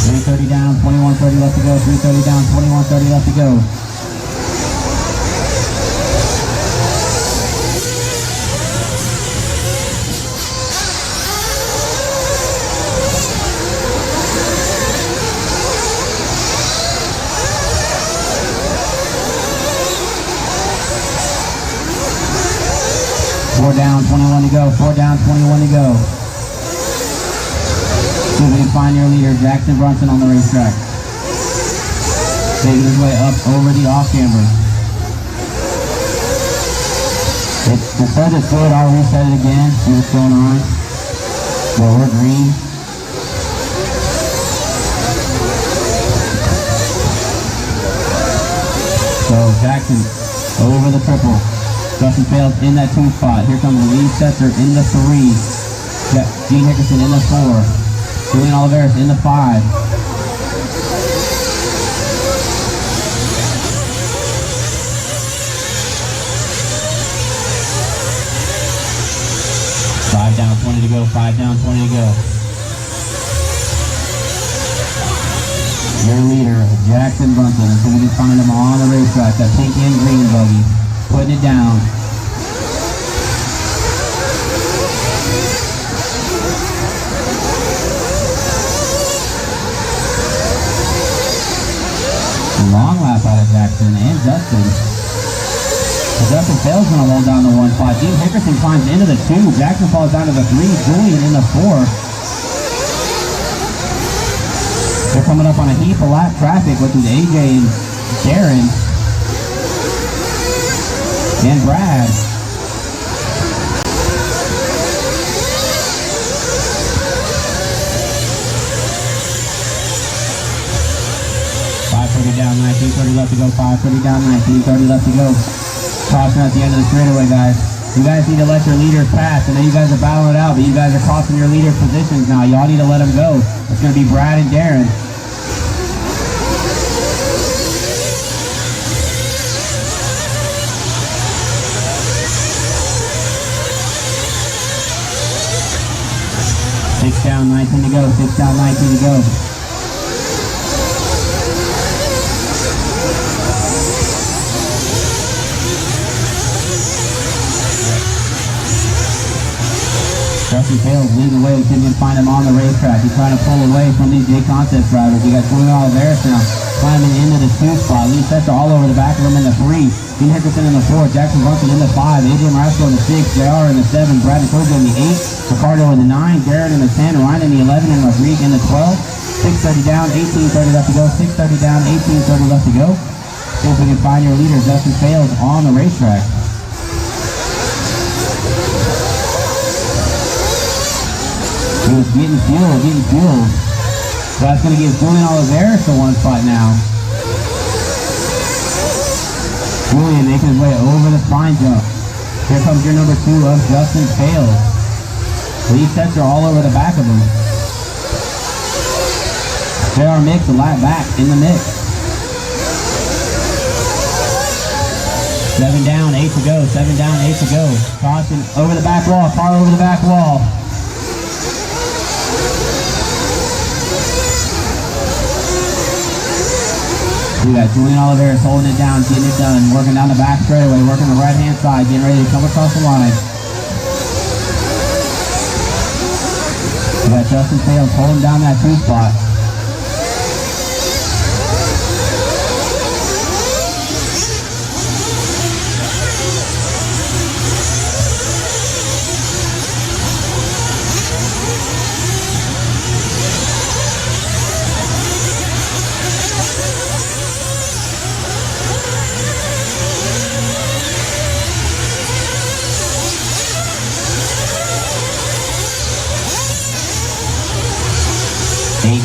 3:30 down, 21:30 left to go. 3:30 down, 21:30 left to go. Four down, 21 to go. 4 down, 21 to go. See if we can find your leader, Jackson Brunson, on the racetrack. Taking his way up over the off-camber. It says it's good. I'll reset it again. See what's going on. Well, we're green. So Jackson over the triple. Justin Fales in that 2 spot. Here comes Lee Setzer in the 3. Gene Hickerson in the 4. Julian Oliveris in the 5. Five down, 20 to go. 5 down, 20 to go. Your leader, Jackson Brunson. So we can find him on the racetrack. That pink and green buggy. Putting it down. Long lap out of Jackson and Justin. Justin Fales going to hold down the 1 spot. Gene Hickerson climbs into the 2. Jackson falls down to the 3. Julian in the 4. They're coming up on a heap of lap traffic, which is AJ and Darren and Brad. Down, 19:30 left to go. 5:30 down, 19:30 left to go. Caution at the end of the straightaway, guys. You guys need to let your leaders pass. I know you guys are battling it out, but you guys are costing your leader positions now. Y'all need to let them go. It's going to be Brad and Darren. Six down, 19 to go. 6 down, 19 to go. Justin Fales leading the way. We couldn't even find him on the racetrack. He's trying to pull away from these Jconcepts drivers. You got Julian Oliveris now climbing into the 2 spot. Lee Setzer all over the back of him in the 3. Gene Hickerson in the 4. Jackson Brunson in the 5. AJ Marasco in the 6. JR in the 7. Brad Nicosia in the 8. Ricardo in the 9. Darren in the 10. Ryan in the 11. And Rodrigue in the 12. 6:30 down, 18:30 left to go. 6:30 down, 18:30 left to go. See if we can find your leader, Justin Fails, on the racetrack. He was getting fuel. So that's going to give Julian Oliveris the one spot now. Julian making his way over the spine jump. Here comes your number 2 of Justin Fails. Lead sets are all over the back of him. JR Mix a lap back in the mix. 7 down, 8 to go. 7 down, 8 to go. Caution over the back wall. Car over the back wall. We got Julian Oliveris holding it down, getting it done, working down the back straightaway, working the right-hand side, getting ready to come across the line. We got Justin Fails holding down that 2 spot.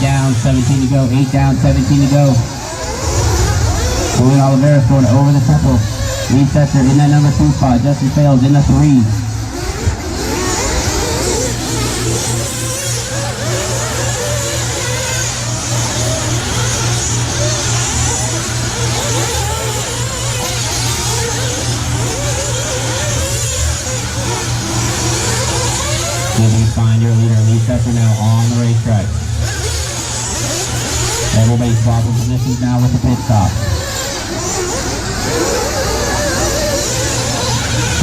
Down, 17 to go. 8 down, 17 to go. Julian Oliveris going over the triple. Lead sets are in that number 2 spot. Justin Fails in the 3. You can find your leader. Lead sets are now on the racetrack. Everybody swapping positions now with the pit stop.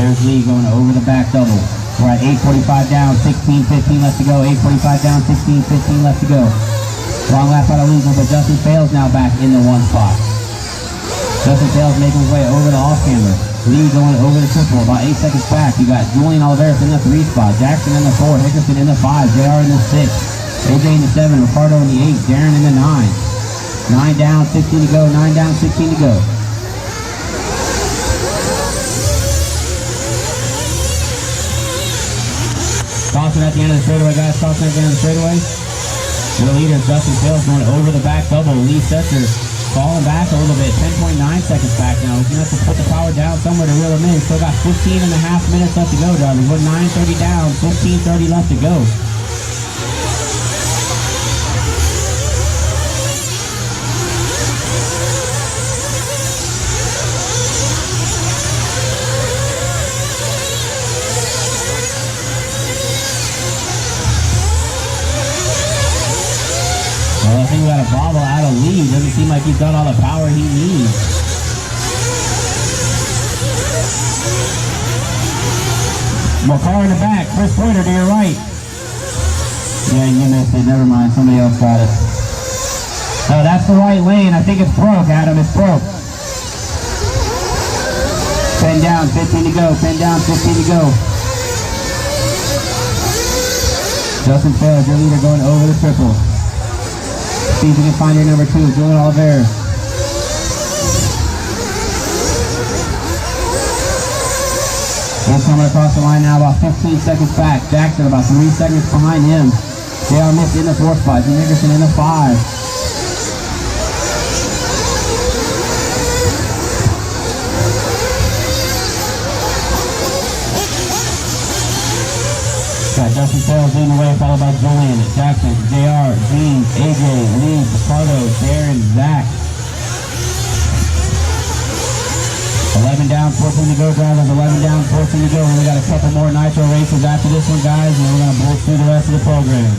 There's Lee going over the back double. We're at 8:45 down, 16:15 left to go. 8:45 down, 16:15 left to go. Long lap out of legal, but Justin Fails now back in the 1 spot. Justin Fails making his way over the off-camber. Lee going over the triple, about 8 seconds back. You got Julian Oliveris in the 3 spot. Jackson in the 4, Hickerson in the 5, JR in the 6. AJ in the 7, Ricardo in the 8, Darren in the 9. 9 down, 16 to go, 9 down, 16 to go. Caution at the end of the straightaway, guys. Caution at the end of the straightaway. Your leader, Justin Fails, going over the back double. Lee Setzer falling back a little bit, 10.9 seconds back now. He's going to have to put the power down somewhere to reel him in. Still got 15 and a half minutes left to go, drivers. We're 9:30 down, 15:30 left to go. Well, I think we got a bobble out of lead. Doesn't seem like he's got all the power he needs. Well, car in the back. Chris Pointer to your right. Yeah, you missed it. Never mind. Somebody else got it. Oh, that's the right lane. I think it's broke, Adam. It's broke. 10 down, 15 to go. 10 down, 15 to go. Justin Fails, your leader, going over the triple. See if you can find your number 2, Julian Oliveris. He's coming across the line now, about 15 seconds back. Jackson about 3 seconds behind him. JR Mix in the 4 spot. Jim Nickerson in the 5. Got Justin Fails leading the way, followed by Julian, Jackson, JR, Gene, AJ, Lee, Ricardo, Darren, Zach. 11 down, 14 to go, drivers. 11 down, 14 to go. We got a couple more Nitro races after this one, guys, and then we're going to bolt through the rest of the program.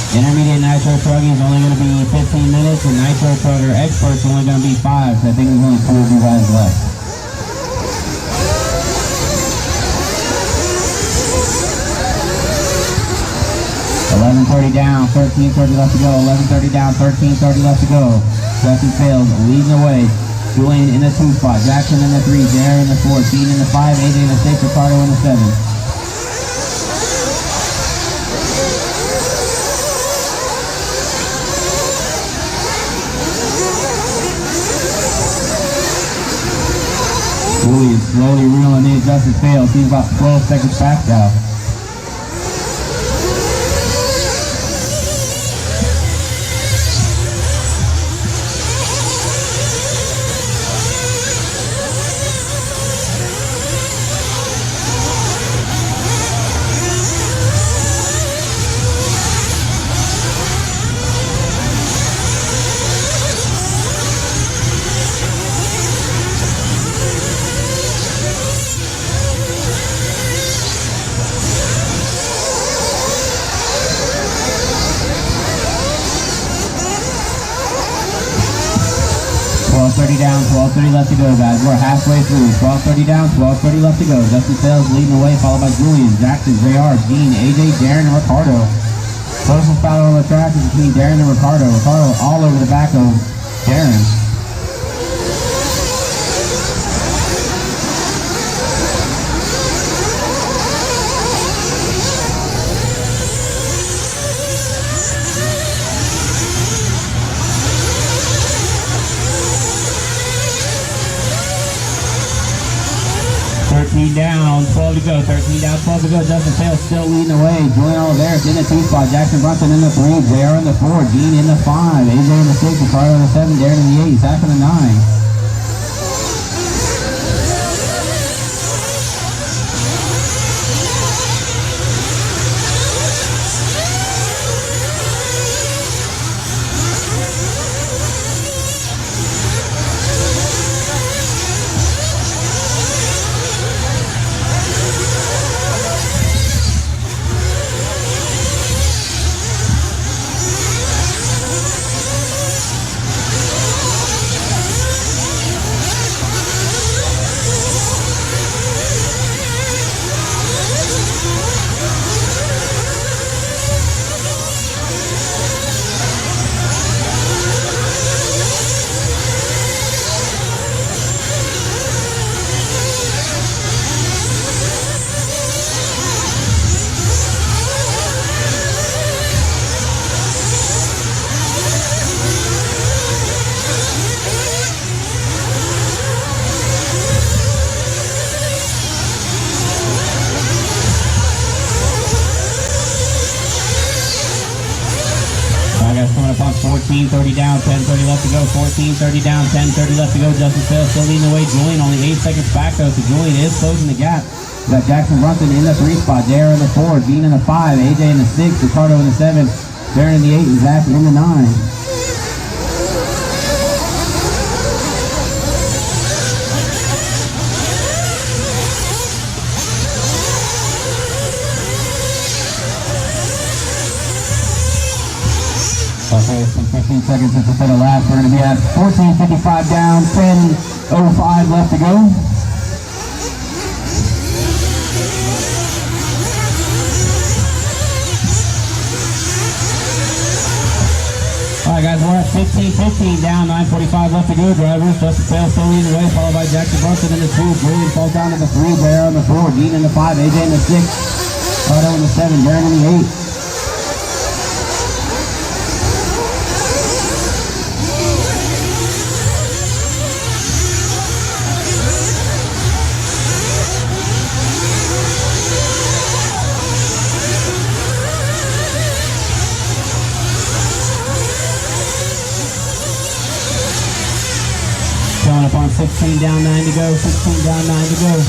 Intermediate Nitro Truggy is only going to be 15 minutes, and Nitro Trugger Experts are only going to be 5, so I think there's only 2 of you guys left. $11:30 down, 13:30 left to go. 11:30 down, 13:30 left to go. Justin Fails leading the way. Julian in the 2 spot. Jackson in the 3. Darren in the 4. Dean in the 5. AJ in the 6. Ricardo in the 7. Julian slowly reeling in. Justin fails. He's about 12 seconds back now. Down, 12:30 left to go, guys. We're halfway through. 12:30 down, 12:30 left to go. Justin Sales leading the way, followed by Julian, Jackson, JR, Gene, AJ, Darren, and Ricardo. Closest battle on the track is between Darren and Ricardo. Ricardo all over the back of Darren. 13 down, 12 to go. 13 down, 12 to go. Justin Sales still leading the way. Julian Oliveris in the 2 spot. Jackson Brunson in the 3. JR in the 4. Gene in the 5. AJ in the 6. Ricardo in the 7. Darren in the 8. Zach in the 9. Coming up on 14:30 down, 10:30 left to go. 14:30 down, 10:30 left to go. Justin Sales still leading the way. Julian only 8 seconds back though, so Julian is closing the gap. We got Jackson Brunson in the 3 spot, JR in the 4, Dean in the 5, AJ in the 6, Ricardo in the 7, Darren in the 8, and Zach in the 9. Okay, some 15 seconds since the set of laps. We're going to be at 14:55 down, 10:05 left to go. Alright guys, we're at 15:15 down, 9:45 left to go. Drivers, Justin Sales still leading the way, followed by Jackson Brunson in the 2. Julian falls down to the 3, JR in the 4, Dean in the 5, AJ in the 6, Cardo in the 7, Darren in the 8. Coming up on 16 down, 9 to go. 16 down, 9 to go.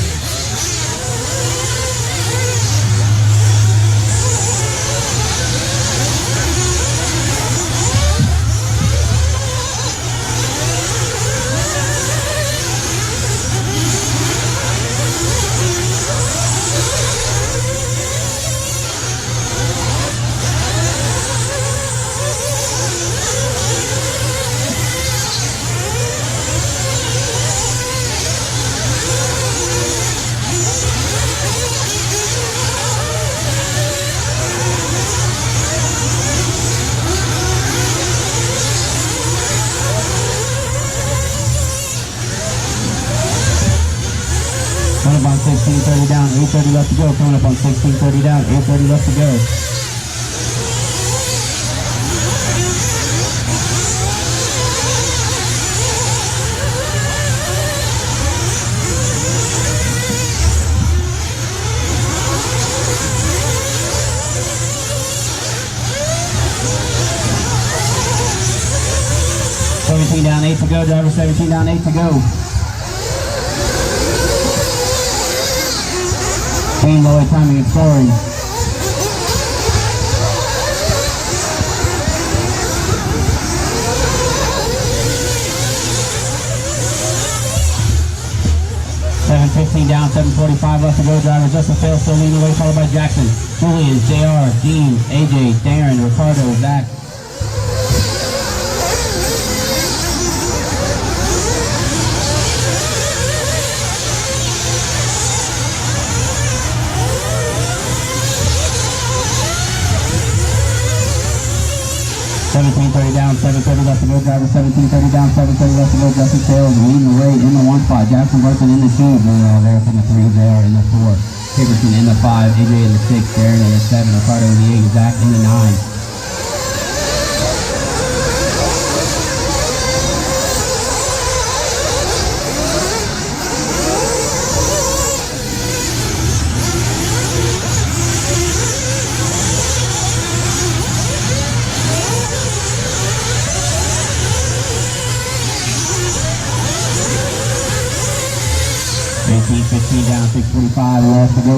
Coming up on 16:30 down, 8:30 left to go. Coming up on 16:30 down, 8:30 left to go. 8 to go. Driver 17 down, 8 to go. Kane Lloyd timing and scoring. $7.15 down, 7:45 left to go. Driver Justin Fail still leading the way, followed by Jackson, Julian, JR, Dean, AJ, Darren, Ricardo, Zach. $17.30 down, 7:30 left to go. Driver 17.30 down, 7:30 left to go. Justin Sales leading the way in the 1 spot. Jackson Burton in the 2. Julian Oliveira in the 3. JR in the 4. Hickerson in the 5. AJ in the 6. Darren in the 7. Ricardo in the 8. Zach in the 9. $15 down, 6:45 left to go.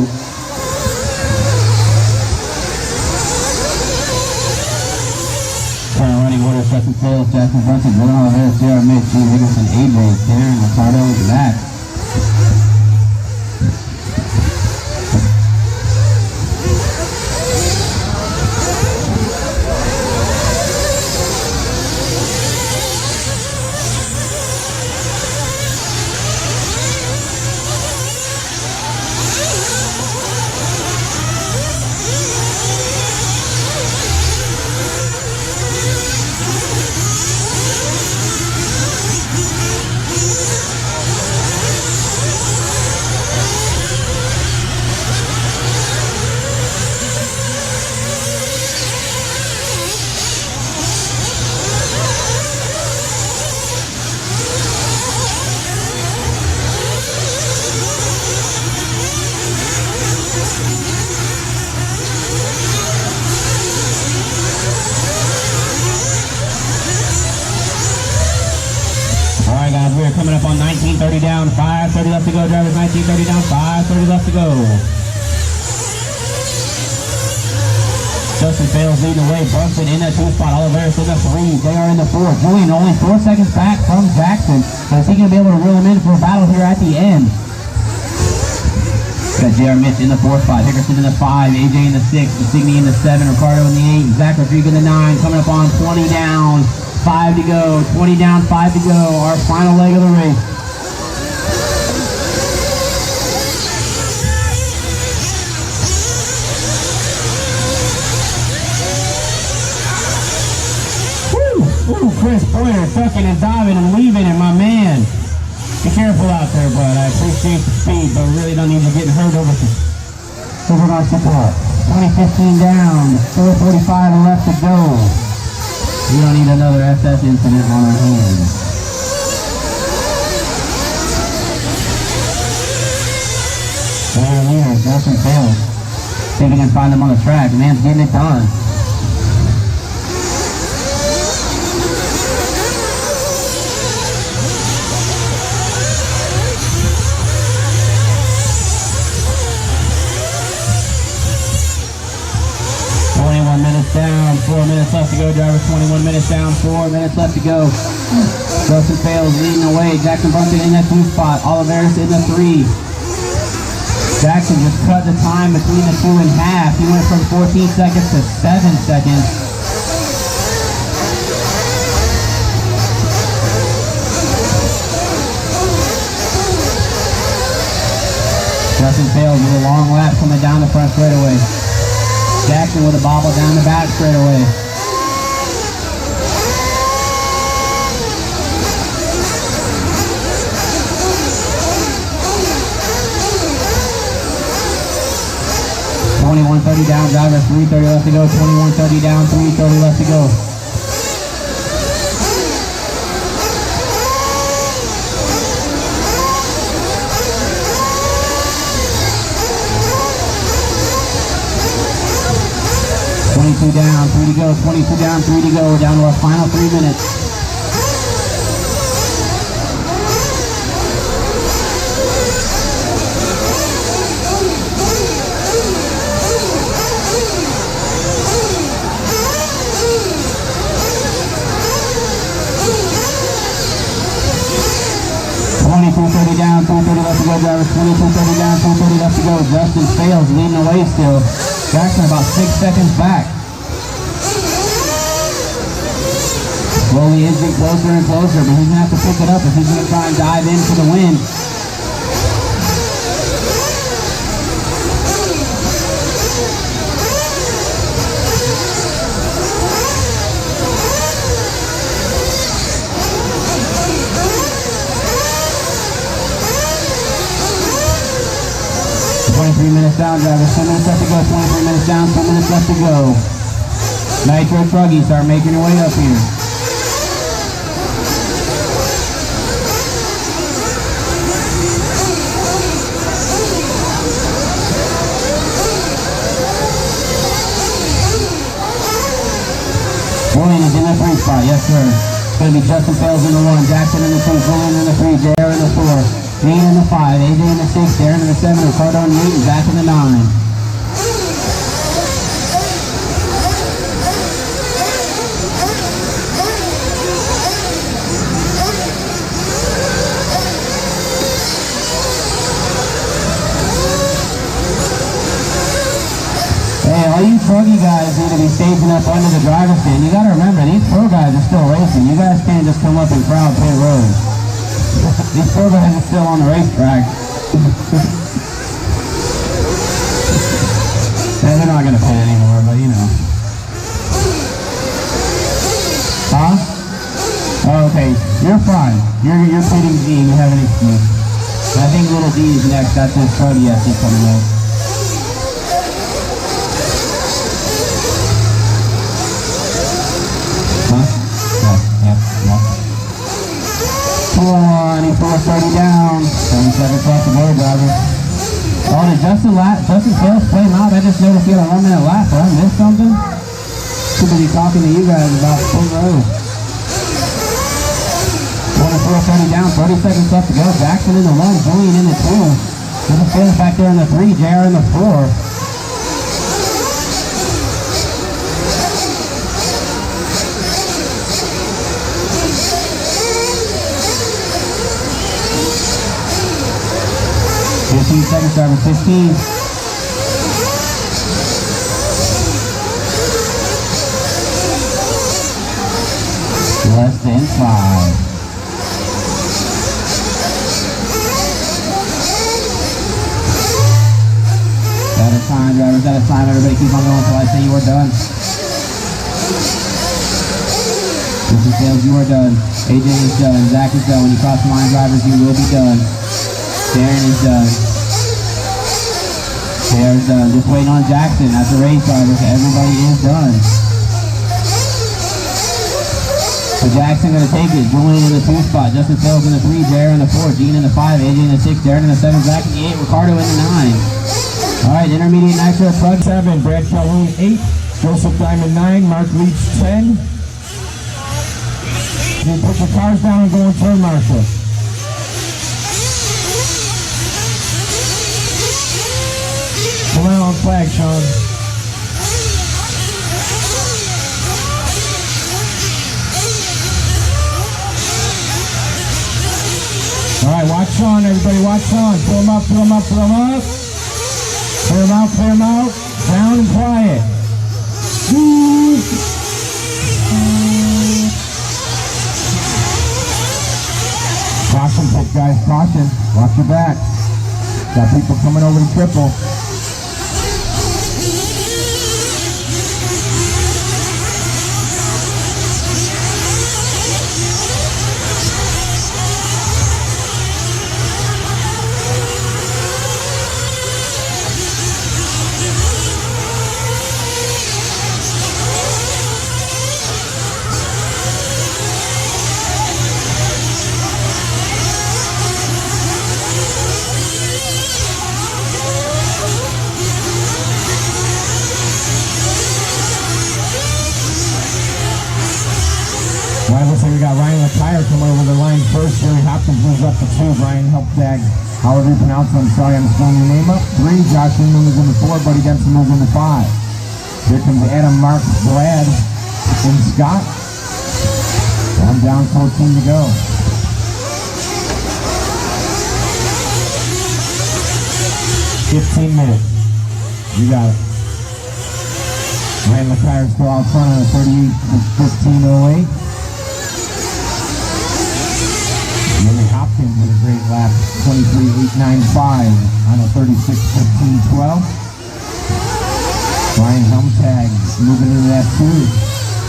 Current running order, Justin Sales, Jackson Brunson, Julian Oliveira, JR Mitch, Gene Hickerson, AJ, Darren, Ricardo, Zach. Coming up on 19:30 down, 5:30 left to go. Drivers 19:30 down, 5:30 left to go. Justin Fails leading the way. Brunson in that 2 spot. Oliveira in the 3. They are in the 4. Julian only 4 seconds back from Jackson. So is he going to be able to reel him in for a battle here at the end? Got JR Mitch in the 4 spot. Hickerson in the 5. AJ in the 6. Insignia in the 7. Ricardo in the 8. Zach Rodriguez in the 9. Coming up on 20 down. 5 to go, 20 down, 5 to go, our final leg of the race. Woo, Chris Boyer sucking and diving and weaving, and my man. Be careful out there, bud. I appreciate the speed, but really don't need you getting hurt over our support. 2015 down, 4:45 left to go. We don't need another SS incident on our hands. Leader, Justin Fails. See if we can find him on the track. The man's getting it done. Down, 4 minutes left to go. Driver 21 minutes down, 4 minutes left to go. Justin Fails leading the way. Jackson Brunson in that 2 spot. Oliveira in the 3. Jackson just cut the time between the 2 in half. He went from 14 seconds to 7 seconds. Justin Fails with a long lap coming down the front straightaway. Jackson with a bobble down the back straightaway. $21.30 down, driver 3:30 left to go. $21.30 down, 3:30 left to go. $22 down, 3 to go, 22 down, 3 to go. We're down to our final 3 minutes. to go, drivers. 22:30 down, 2:30 left to go. Justin fails, leading the way still. Jackson about 6 seconds back. Slowly inching closer and closer, but he's going to have to pick it up if he's going to try and dive in for the win. Minutes down, drivers. 2 minutes left to go. 23 minutes down. 2 minutes left to go. Nitro Truggy, start making your way up here. Julian is in the 3 spot. Yes, sir. It's going to be Justin Fails in the 1, Jackson in the 2, Julian in the 3, JR in the 4. Dean in the 5, AJ in the 6, Darren in the 7, Ricardo and Newton back in the 9. Hey, all you Truggy guys need to be staging up under the driver's stand. You got to remember, these pro guys are still racing. You guys can't just come up and crowd pit road. These pro guys are still on the racetrack. Yeah, they're not going to pit anymore, but you know. Huh? Oh, okay, you're fine. You're pitting D, you have an excuse. I think little D is next. That's his Truggy I see coming out. Huh? Yeah. 24:30 down. 7 seconds left to go, drivers. Oh, did Justin Fails play him out? I just noticed he had a 1 minute lap. Did I miss something? Too busy talking to you guys about pit road. 24:30 down. 30 seconds left to go. Jackson in the 1, Julian in the 2. There's a Fails back there in the 3, JR in the 4. Seconds, driver 15. Less than 5. Out of time, drivers, out of time. Everybody keep on going until I say you are done. Mr. Sales, you are done. AJ is done. Zach is done. When you cross the line, drivers, you will be done. Darren is done. JR's done. Just waiting on Jackson. That's the race driver. Everybody is done. So Jackson going to take it. Julian in the 2 spot. Justin Fails in the 3. JR in the 4. Dean in the 5. AJ in the 6. Darren in the 7. Zach in the 8. Ricardo in the 9. All right, intermediate Nitro Truggy 7. Brad Calhoun 8. Joseph Diamond 9. Mark Leach 10. You put the cars down and go in turn, Marshall. Come on flag, Sean. All right, watch Sean, everybody, watch Sean. Pull him up, pull him up, pull him up. Clear him out, clear him out. Down and quiet. Caution pit, guys, caution. Watch your back. Got people coming over the triple. Right, looks like we got Ryan Latire coming over the line first. Jerry Hopkins moves up to 2. Brian Helptag, however you pronounce it, I'm sorry, I'm spelling your name up. 3, Josh Inman is in the 4. Buddy Dempsey moves in the 5. Here comes Adam, Mark, Brad, and Scott. One down, 14 to go. 15 minutes. You got it. Ryan LeTire still out front on a 38-15.08. Jimmy Hopkins with a great lap, 23.895 on a 36-15.12. Brian Helmtag moving into that 2.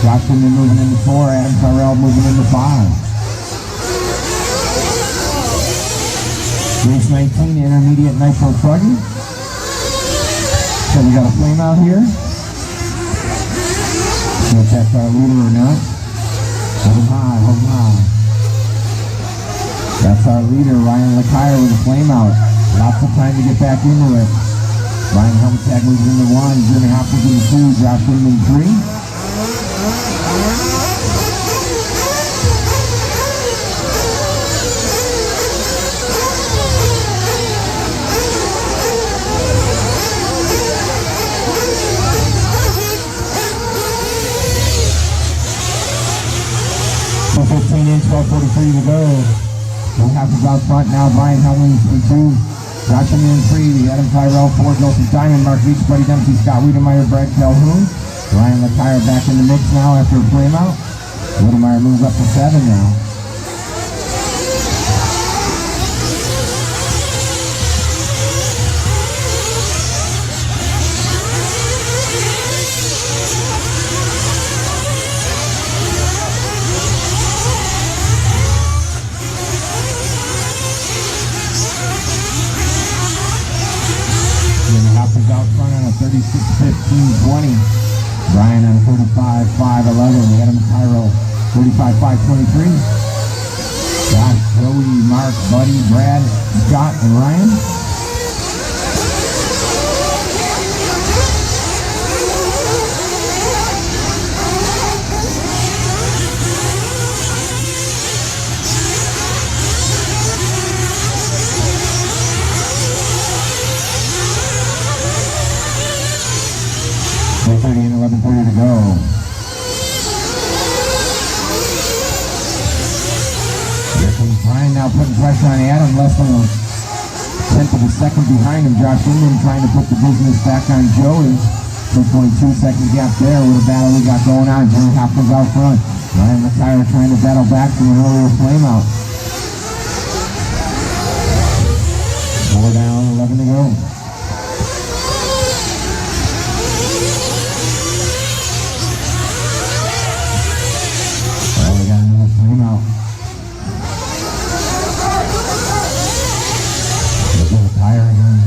Josh Inman moving into 4. Adam Tyrell moving into 5. Race 19, intermediate Nitro Truggy. So we got a flame out here. See if that's our leader or not. Hold him high, hold him high. That's our leader, Ryan LeTire with a flame out. Lots of time to get back into it. Ryan Helmtag moves into 1, Jimmy Hopkins into 2, Josh Inman 3. So 15 in, 12:43 to go. One half is out front now. Brian Helmings in 2. Josh Inman in 3. Adam Tyrell 4. Joseph Diamond, Mark Leach, Buddy Dempsey, Scott Wiedemeyer, Brad Calhoun. Ryan LeTire back in the mix now after a flame out. Wiedemeyer moves up to 7 now. Hopkins out front on a 36-15-20. Brian on a 35-5-11. Adam Tyrell 35-5-23. Josh, Joey, Mark, Buddy, Brad, Scott, and Ryan. And 11:30 to go. Here comes Brian now putting pressure on Adam, less than a tenth of a second behind him. Josh Inman trying to put the business back on Joey. 2.2-second gap there with a battle we got going on. Jimmy Hopkins out front. Ryan LeTire trying to battle back from an earlier flame out. 4 down, 11 to go. Flame out. There's a tire again.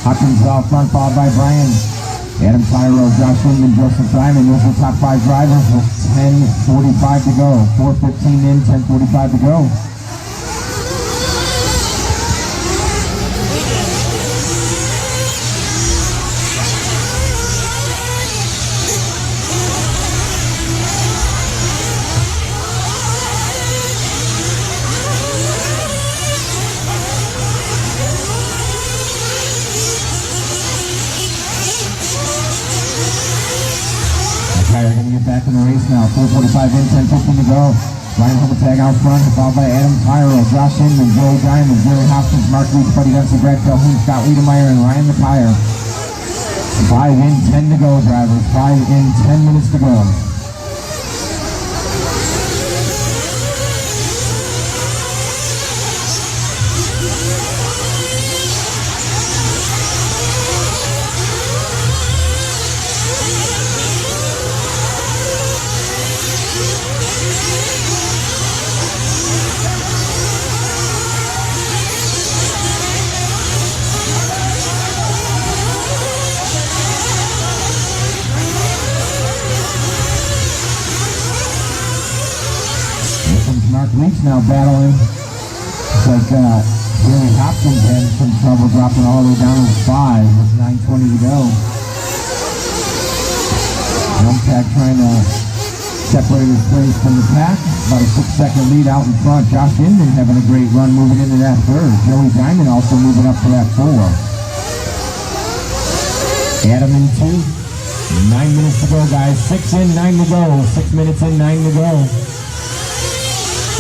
Hopkins out front, followed by Brian. Adam Tyrell, Josh Inman, Joseph Diamond. Those are the top 5 drivers with 10:45 to go. 4:15 in, 10:45 to go. They're going to get back in the race now. 4:45 in, 10:15 to go. Ryan Helmtag out front, followed by Adam Tyrell, Josh Inman, Joey Diamond, Jerry Hopkins, Mark Leach, Buddy Dempsey, Brad Calhoun, Scott Wiedemeyer, and Ryan LeTire. 5 in, 10 to go, drivers. 5 in, 10 minutes to go. Mark Leach now battling. It's like Jerry Hopkins had some trouble dropping all the way down to 5 with 9:20 to go. Helmtag trying to separate his place from the pack. About a 6-second lead out in front. Josh Inman having a great run moving into that 3rd. Joey Diamond also moving up to that 4. Adam in 2. 9 minutes to go, guys. 6 in, 9 to go. 6 minutes in, 9 to go.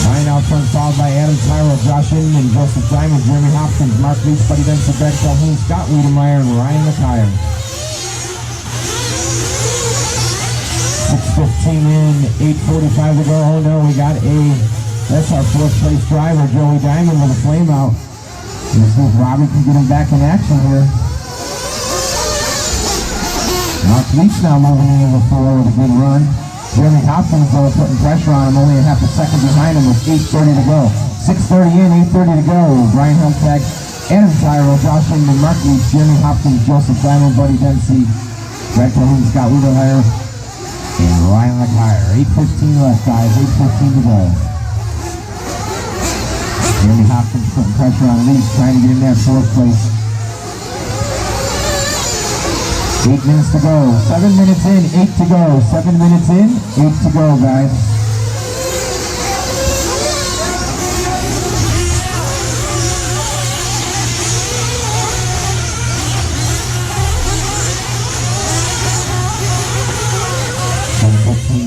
Ryan out front, followed by Adam Tyrell, Josh Inman, Joseph Diamond, Jeremy Hopkins, Mark Leach, Buddy Dempsey, Greg Calhoun, Scott Wiedemeyer, and Ryan McIyer. 6:15 in, 8:45 to go. Oh no, we got that's our fourth place driver, Joey Diamond, with a flame out. Let's see if Robbie can get him back in action here. Mark Leach now moving into the floor with a good run. Jeremy Hopkins, though, putting pressure on him, only a half a second behind him with 8:30 to go. 6:30 in, 8:30 to go. Brian Helmtag, Adam Tyrell, Josh Inman, Mark Leach, Jeremy Hopkins, Joseph Diamond, Buddy Dempsey, Greg Calhoun, Scott Wiedemeyer, and Ryan McIyer. 8:15 left, guys. 8:15 to go. Jeremy Hopkins putting pressure on Leach, trying to get in that fourth place. 8 minutes to go. 7 minutes in, 8 to go. 7 minutes in, 8 to go, guys.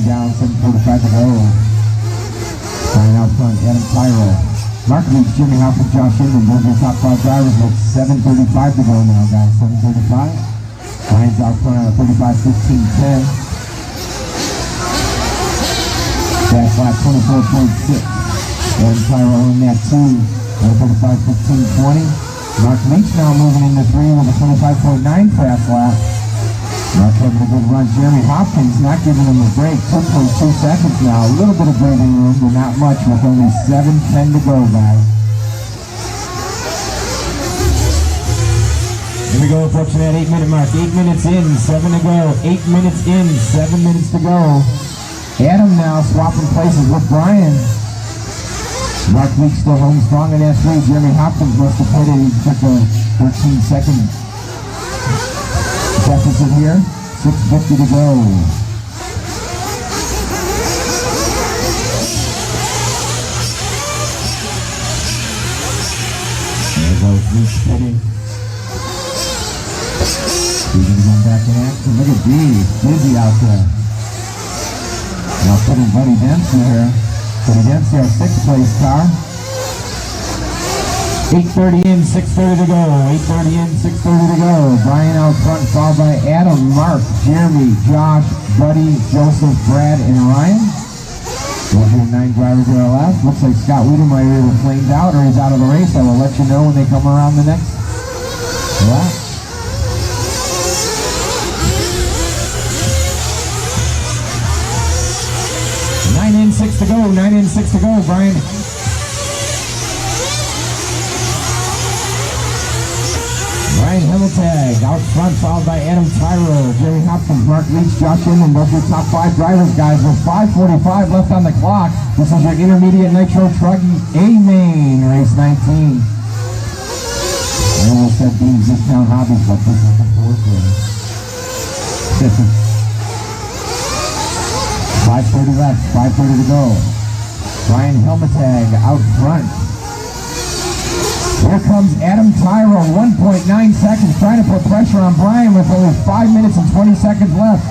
Down, 7:45 to go. Starting out front, Adam Tyrell. Mark Leach, Jimmy Hopkins, Josh Inman, those are your top 5 drivers with 7:35 to go now, guys. 7:35. Ryan's out front on a 35-15-10. Fast lap 24.6. Adam Tyrell in that 2 on a 35-15-20. Mark Leach now moving into 3 with a 25.9 fast lap. Mark having a good run. Jeremy Hopkins not giving him a break. 2.2 seconds now. A little bit of breathing room, but not much with only 7:10 to go, guys. Here we go, approaching that 8-minute mark. 8 minutes in, 7 to go. 8 minutes in, 7 minutes to go. Adam now swapping places with Brian. Mark Leach still home strong in that 3. Jeremy Hopkins must have put it. He took a 13-second deficit here. 6:50 to go. There goes Leach pitting. He's going to go back in action. Look at D. Busy out there. Now putting Buddy Dempsey here. Buddy Dempsey, our 6th place car. 8:30 in, 6:30 to go. 8:30 in, 6:30 to go. Brian out front, followed by Adam, Mark, Jeremy, Josh, Buddy, Joseph, Brad, and Ryan. Those are 9 drivers that are left. Looks like Scott Wiedemeyer either flamed out or he's out of the race. I will let you know when they come around the next lap. 9 in, 6 to go. 9 in, 6 to go, Brian. Ryan Helmtag out front, followed by Adam Tyrell, Jerry Hopkins, Mark Leach, Josh Inman. Those are your top 5 drivers, guys. With 5:45 left on the clock, this is your intermediate Nitro Ebuggy A-Main, race 19. I almost said these discount hobbies, but this is the 4th race. 5:30 left, 5:30 to go. Ryan Helmtag out front. Here comes Adam Tyrell, 1.9 seconds, trying to put pressure on Brian with only 5 minutes and 20 seconds left.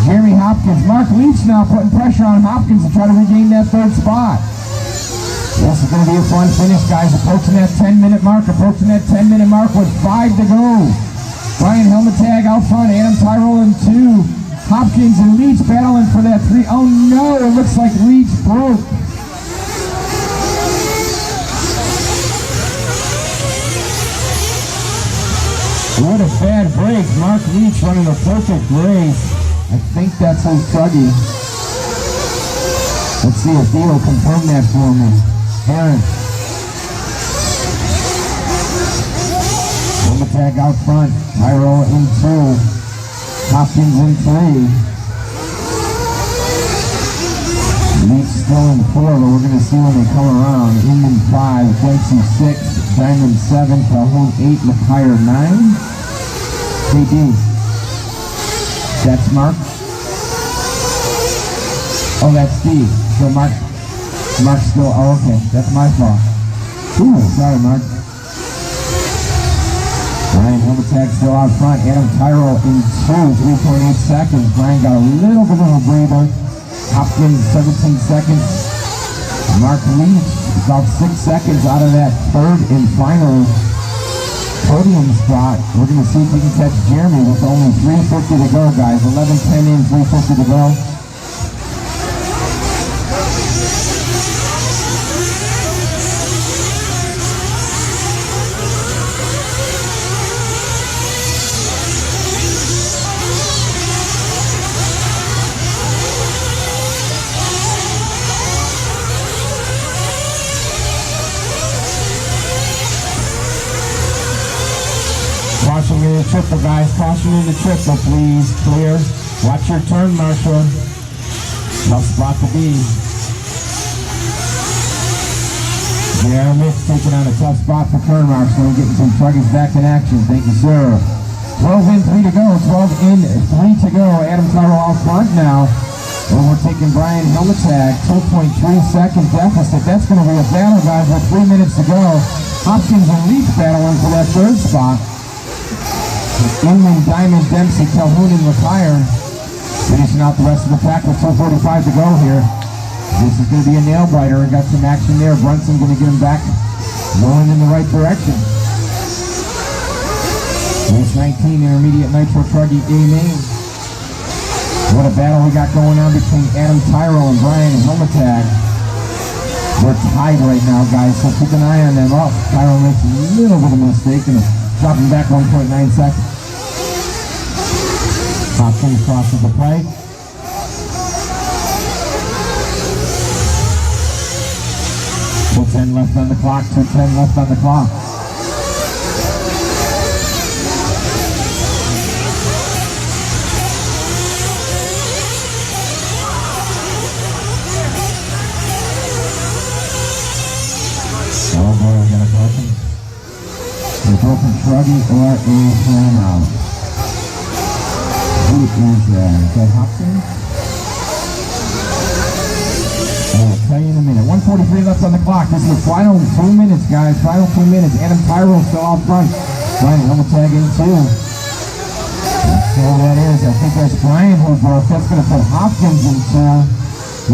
Jeremy Hopkins, Mark Leach now putting pressure on Hopkins to try to regain that 3rd spot. This is going to be a fun finish, guys. Approaching that 10-minute mark, with 5 to go. Ryan Helmtag out front, Adam Tyrell in 2. Hopkins and Leach battling for that 3. Oh no, it looks like Leach broke. What a bad break. Mark Leach running a perfect race. I think that's E-Truggy. Let's see if Theo confirm that for me. Aaron. Helmtag out front. Tyrell in 2. Hopkins in 3. Leach still in 4, but we're going to see when they come around. Inman 5, Dempsey 6, Diamond 7, Calhoun 8, McIyer 9. KD. That's Mark. Oh, that's Steve. So Mark's still, oh, okay. That's my fault. Ooh, sorry, Mark. Ryan Helmtag still out front. Adam Tyrell in 2, 3.8 seconds. Brian got a little bit of a breather. Hopkins 17 seconds. Mark Leach about 6 seconds out of that third and final podium spot. We're going to see if we can catch Jeremy with only 3:50 to go, guys. 11:10 in, 3:50 to go. Caution in the triple, guys. Caution in the triple, please. Clear. Watch your turn, Marshall. Tough spot to be. Jeremy taking on a tough spot for turn, Marshall. Getting some Truggies back in action. Thank you, sir. 12 in, 3 to go. 12 in, 3 to go. Adam Tyrell out front now. Overtaking Brian Helmetag. 2.3 second deficit. That's going to be a battle, guys, with 3 minutes to go. Hopkins and Leach battling for that third spot. Inman, Diamond, Dempsey, Calhoun, and Retire finishing out the rest of the pack with 2:45 to go here. This is going to be a nail biter. We got some action there. Brunson going to get him back going in the right direction. Race 19, intermediate Nitro Truggy A-Main. What a battle we got going on between Adam Tyrell and Brian Helmetag. We're tied right now, guys, so keep an eye on them up. Tyrell makes a little bit of a mistake and dropping back 1.9 seconds. Hopkins crosses the pipe. .10 left on the clock, 2:10 left on the clock. Oh boy, we got a broken. A broken Truggy or a fan out. Who is that? Is that Hopkins? I'll tell you in a minute. 1:43 left on the clock. This is the final 2 minutes, guys. Final 2 minutes. Adam Tyrell still out front. Brian Helmetag in too. So that is. I think that's Brian who broke. That's going to put Hopkins in two.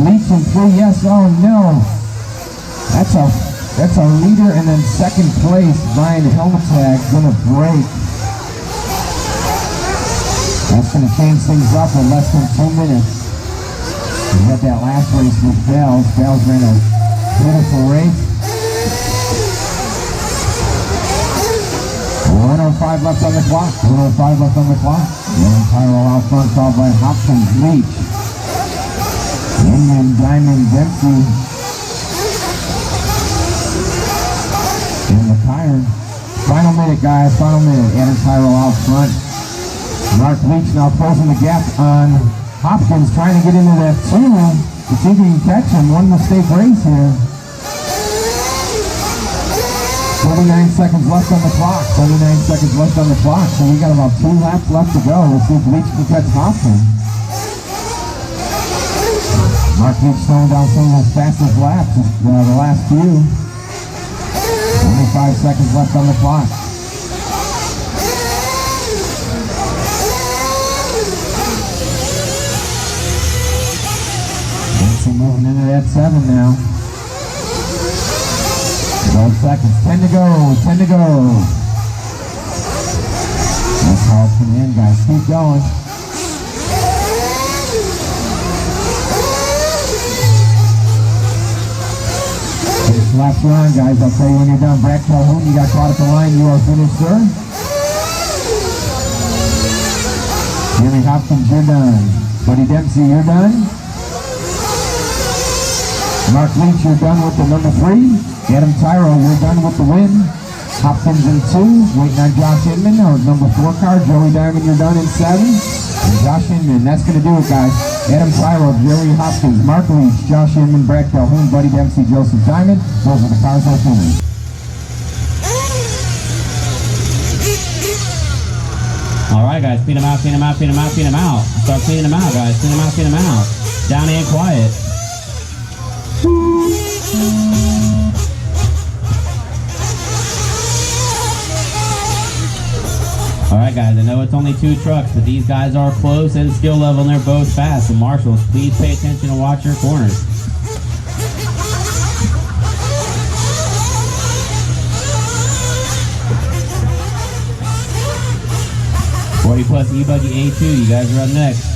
Leach in 3. Yes. Oh no. That's a leader, and then second place, Brian Helmetag, gonna break. That's gonna change things up in less than 2 minutes. We had that last race with Bells. Bells ran a beautiful race. 1:05 left on the clock. 1:05 left on the clock. Young Tyrell out front, followed by Hopkins, Leach, Inman, Diamond, Dempsey. In the tire. Final minute, guys. Final minute. Adam Tyrell out front. Mark Leach now closing the gap on Hopkins, trying to get into that 2 to see if he can catch him. One mistake race here. 29 seconds left on the clock. 29 seconds left on the clock. So we got about 2 laps left to go. We'll see if Leach can catch Hopkins. Mark Leach slowing down some of his fastest laps, the last few. 25 seconds left on the clock. Dempsey moving into that 7 now. 12 seconds. 10 to go. 10 to go. That's how it's going to end, guys. Keep going. Laps are on, guys. I'll tell you when you're done. Brad Calhoun, you got caught at the line. You are finished, sir. Jimmy Hopkins, you're done. Buddy Dempsey, you're done. Mark Leach, you're done with the number 3. Adam Tyrell, you're done with the win. Hopkins in 2. Waiting on Josh Inman, our number 4 car. Joey Diamond, you're done in 7. And Josh Inman, that's going to do it, guys. Adam Tyrell, Jerry Hopkins, Mark Leach, Josh Inman, Brad Calhoun, Buddy Dempsey, Joseph Diamond. Those are the cars that finish. All right, guys, clean them out, clean them out, clean them out, clean them out. Start cleaning them out, guys. Clean them out, clean them out. Down and quiet. Alright guys, I know it's only 2 trucks, but these guys are close in skill level and they're both fast. So marshals, please pay attention and watch your corners. 40 plus E-Buggy A2, you guys are up next.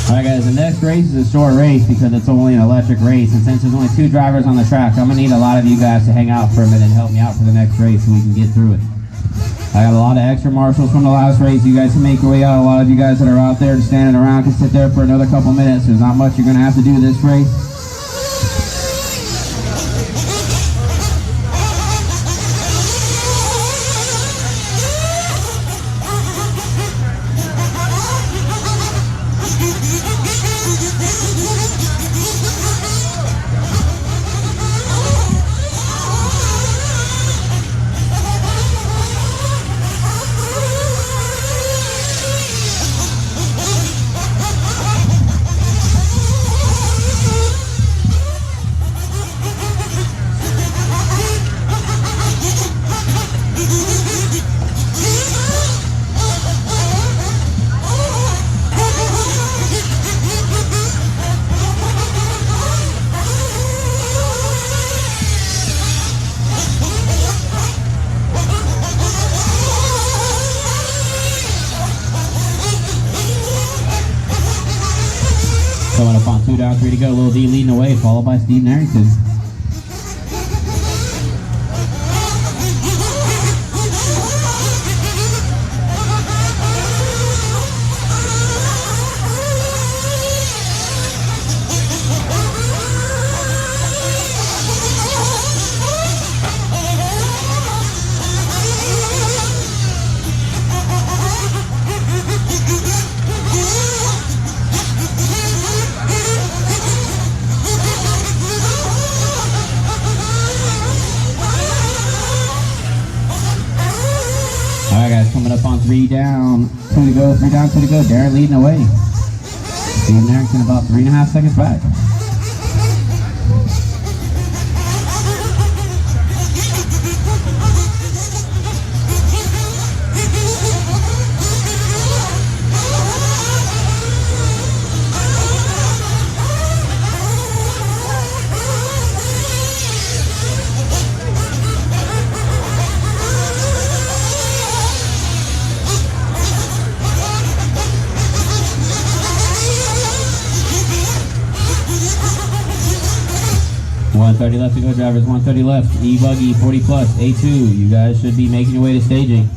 Alright guys, the next race is a short race because it's only an electric race, and since there's only 2 drivers on the track, I'm going to need a lot of you guys to hang out for a minute and help me out for the next race so we can get through it. I got a lot of extra marshals from the last race. You guys can make your way out. A lot of you guys that are out there and standing around can sit there for another couple minutes. There's not much you're going to have to do this race. Coming up on 2 down, 3 to go. Lil D leading the way, followed by Steve Narrington. Alright guys, coming up on 3 down, 2 to go, 3 down, 2 to go. Darren leading the way. Steve Narrington about 3.5 seconds back. .130 left to go, drivers. 130 left. E-Buggy 40 plus A2. You guys should be making your way to staging.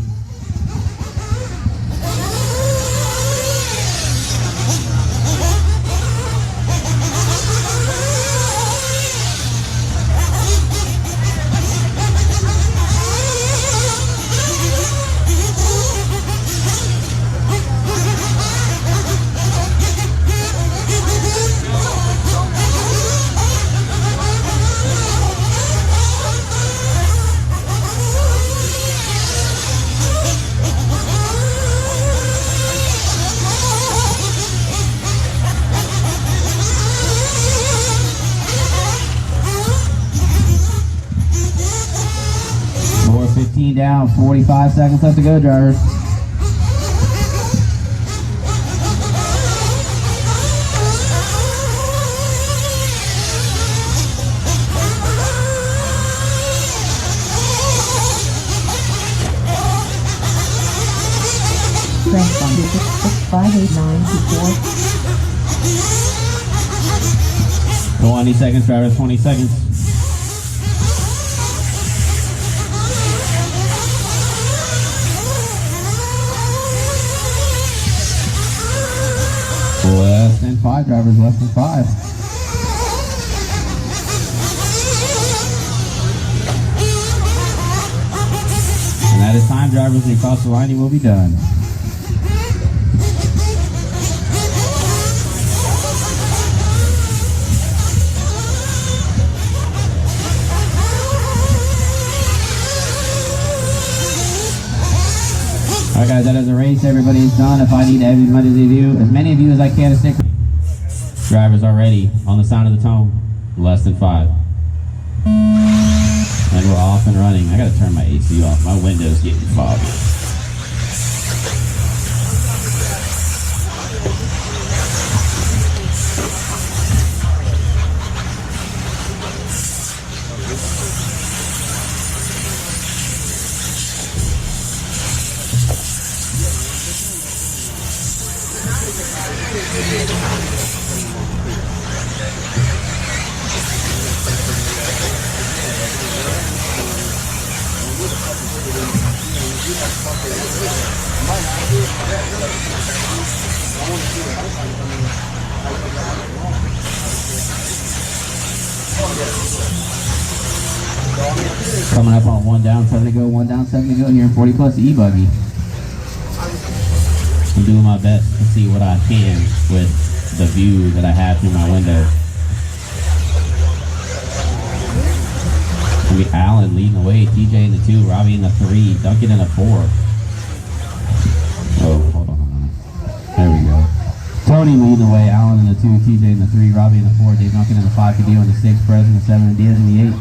Down, 45 seconds left to go, drivers. Press on 65894. 20 seconds, drivers, 20 seconds. Less than 5, drivers, less than 5. And that is time, drivers. When you cross the line, you will be done. Alright guys, that is a race. Everybody's done. If I need as many of you as I can to stick. Drivers already on the sound of the tone. Less than 5. And we're off and running. I gotta turn my AC off. My window's getting foggy. Coming up on 1 down, 7 to go, 1 down, 7 to go here in 40 plus E-Buggy. I'm doing my best to see what I can with the view that I have through my window. Gonna be Alan leading the way, TJ in the 2, Robbie in the 3, Duncan in the 4. Oh, hold on. There we go. Tony leading the way, Alan in the 2, TJ in the 3, Robbie in the 4, Dave Duncan in the 5, Cadillo in the 6, Perez in the 7, and Diaz in the 8.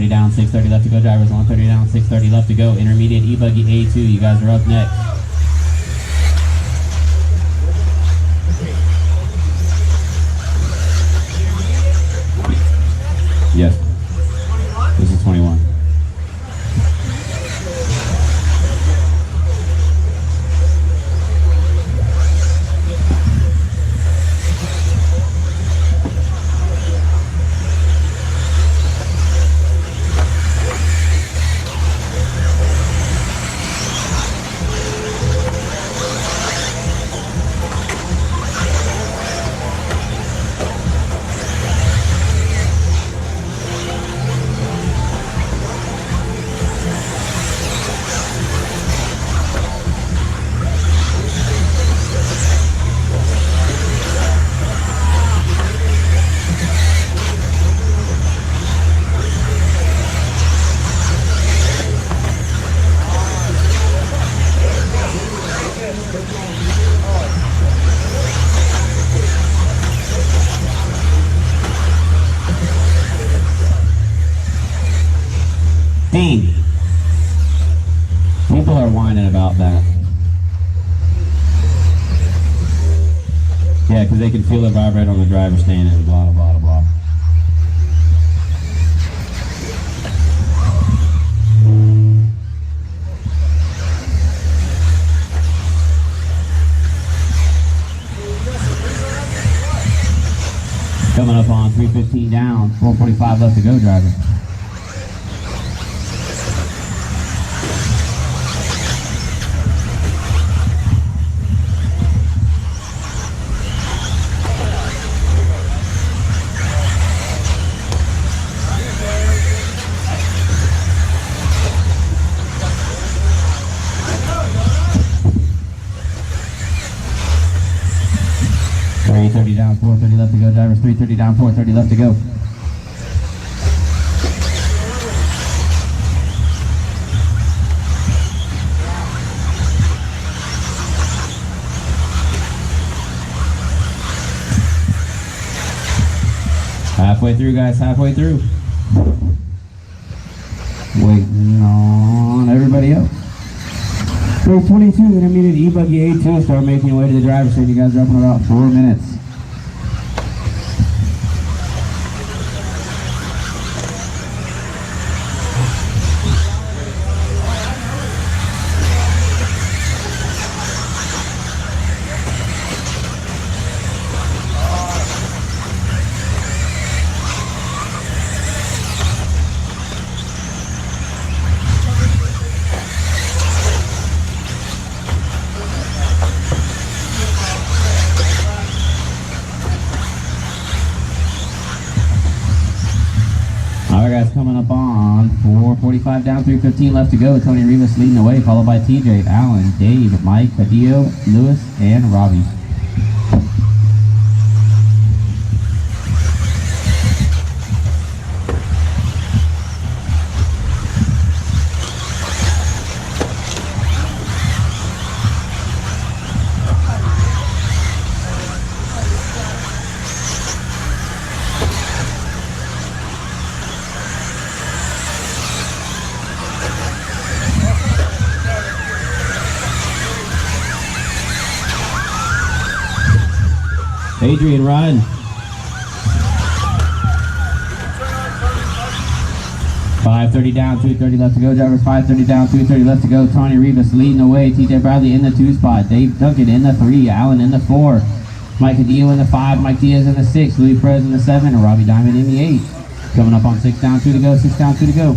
Down, 6:30 left to go, drivers. 130 down, 6:30 left to go. Intermediate E-Buggy A2. You guys are up next. Yes. This is 21. People are whining about that. Yeah, because they can feel it vibrate on the driver's stand and blah, blah, blah, blah. Coming up on 3:15 down, 4:45 left to go, driver. Down, 4:30 left to go, drivers. 3:30 down, 4:30 left to go. Halfway through, guys, halfway through. Waiting on everybody else. Race 22, intermediate E-Buggy A2. Start making your way to the driver's seat. You guys are up in about 4 minutes. Coming up on 4:45 down, 3:15 left to go. Tony Rivas leading the way, followed by TJ, Alan, Dave, Mike, Cadillo, Lewis, and Robbie. Adrian, run. 5:30 down, 2:30 left to go. Drivers 5:30 down, 2:30 left to go. Tony Rivas leading the way. TJ Bradley in the 2 spot. Dave Duncan in the 3. Allen in the 4. Mike Cadillo in the 5. Mike Diaz in the 6. Louis Perez in the 7. And Robbie Diamond in the 8. Coming up on 6 down, 2 to go. 6 down, 2 to go.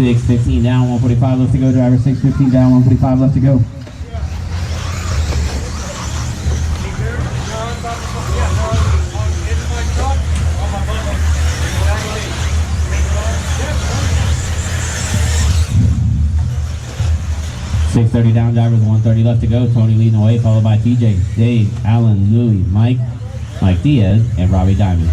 Six 15 down, 145 left to go. Driver 6:15 down, 145 left to go. .630 down, drivers 130 left to go. Tony leading the way, followed by TJ, Dave, Allen, Louie, Mike Diaz, and Robbie Diamond.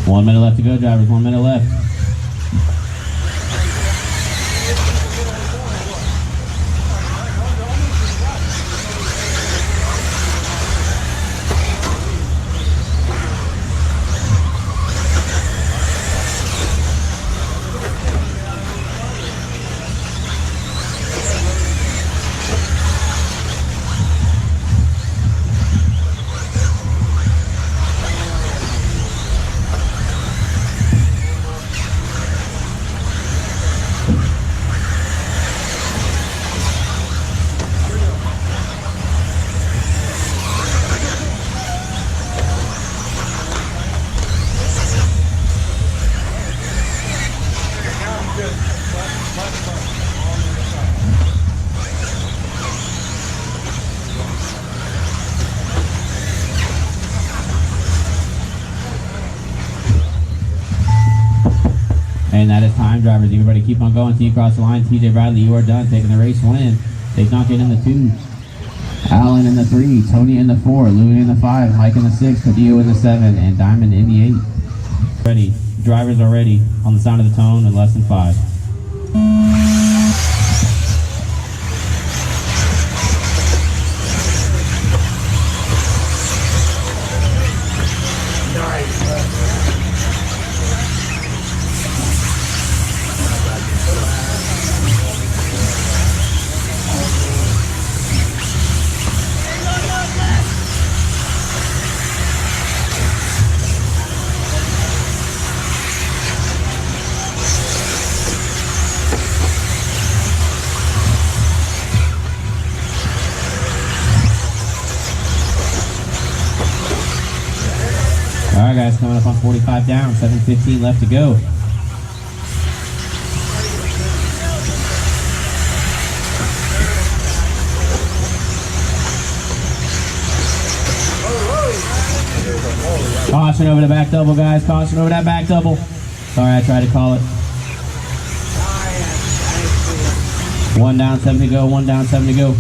One minute left to go, drivers. 1 minute left. And that is time, drivers. Everybody keep on going until you cross the line. TJ Bradley, you are done. Taking the race win. Dave Duncan in the 2. Allen in the 3. Tony in the 4. Louie in the 5. Mike in the 6. Cadillo in the 7. And Diamond in the 8. Ready. Drivers are ready on the sound of the tone in less than 5. Alright guys, coming up on 45 down, 7:15 left to go. Caution over the back double, guys. Caution over that back double. Sorry, I tried to call it. 1 down, 7 to go. 1 down, 7 to go.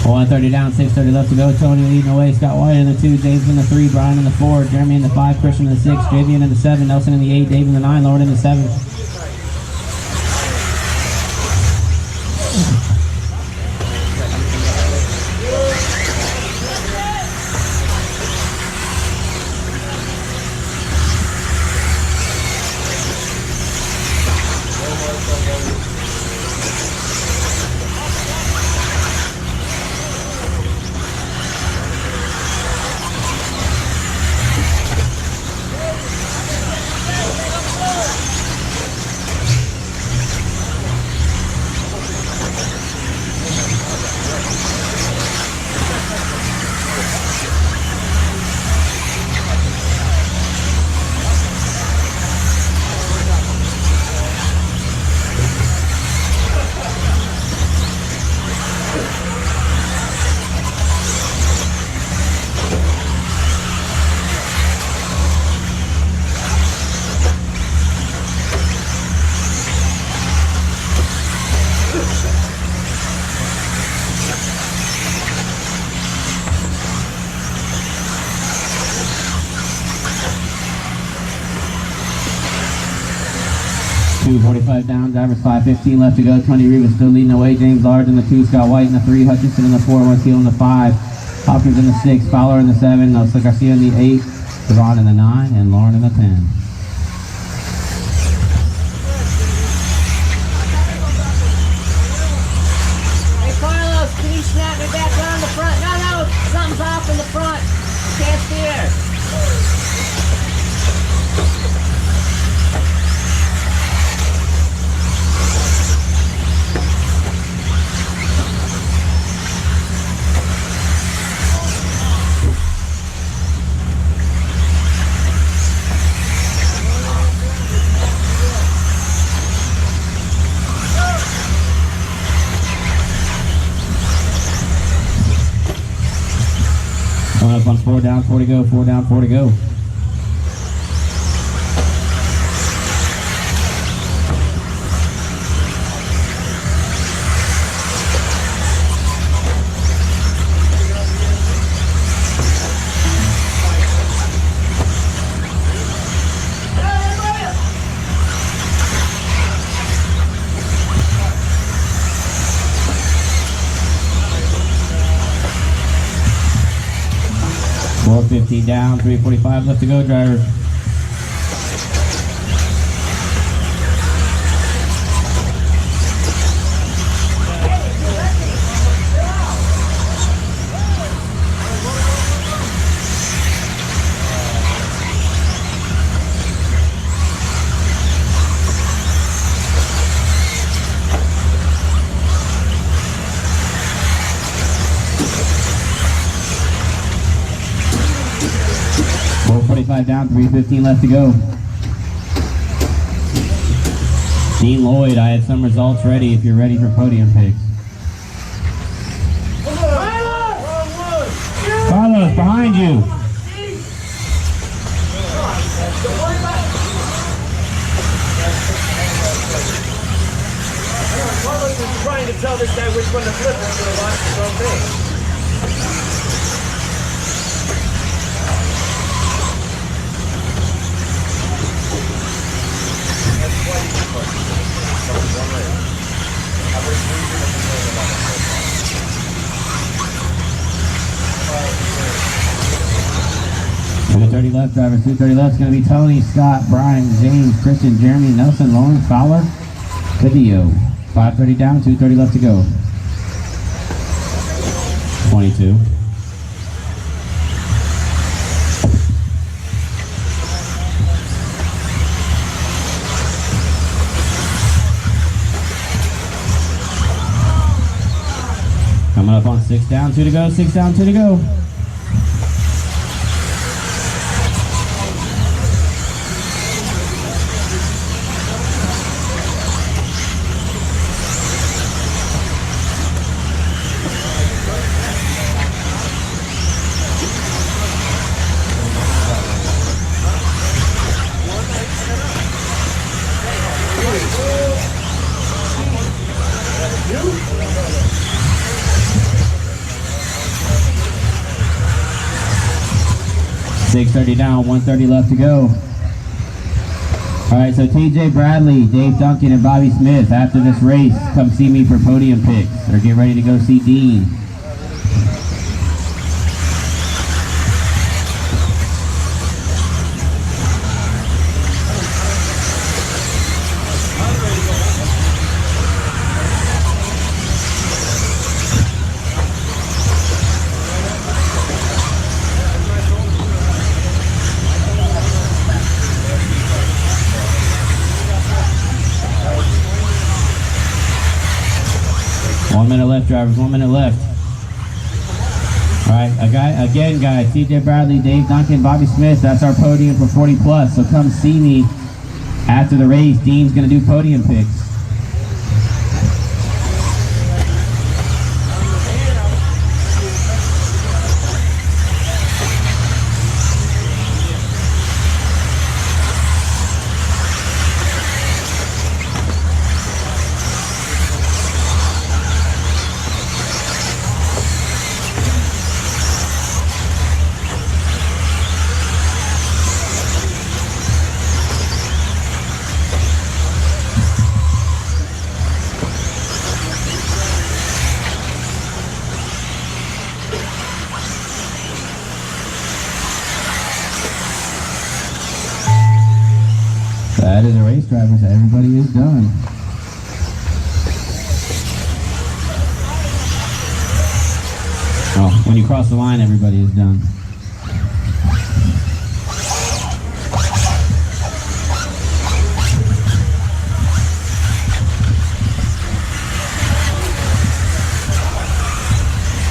One 30 down, 6:30 left to go. Tony leading the way. Scott White in the 2, James in the 3, Brian in the 4, Jeremy in the 5, Christian in the 6, Javian in the 7, Nelson in the 8, Dave in the 9, Lauren in the 7. .245 down, drivers 5:15 left to go. 20 Rivas still leading the way. James Large in the 2, Scott White in the 3, Hutchinson in the 4, Westfield in the 5, Hopkins in the 6, Fowler in the 7, Nelson Garcia in the 8, Devon in the 9, and Lauren in the 10. Hey Carlos, can you snap me back around the front? No, something's off in the front. Can't steer. Coming up on 4 down, 4 to go, 4 down, 4 to go. .415 down, 3:45 left to go, driver. .445 down, 3:15 left to go. Dean Lloyd, I had some results ready if you're ready for podium picks. Carlos, behind you. Carlos is trying to tell this guy which one to flip into the watch his own thing. .230 left, drivers. 230 left is going to be Tony, Scott, Brian, James, Christian, Jeremy, Nelson, Lauren, Fowler, Cadillo. 5:30 down, 2:30 left to go. 22. Coming up on 6 down, 2 to go, 6 down, 2 to go. .630 down, 1:30 left to go. All right, so TJ Bradley, Dave Duncan, and Bobby Smith, after this race, come see me for podium picks, or get ready to go see Dean. Drivers, 1 minute left. All right, again, guys, TJ Bradley, Dave Duncan, Bobby Smith, that's our podium for 40 plus. So come see me after the race. Dean's going to do podium picks. That is a race, drivers. Everybody is done. Oh, when you cross the line, everybody is done.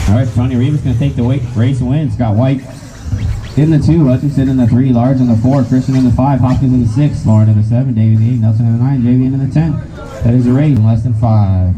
All right, Tony Reeves going to take the race win. Scott White in the 2, Hutchinson in the 3, Large in the 4, Christian in the 5, Hopkins in the 6, Lauren in the 7, David in the 8, Nelson in the 9, JV in the 10. That is a race in less than 5.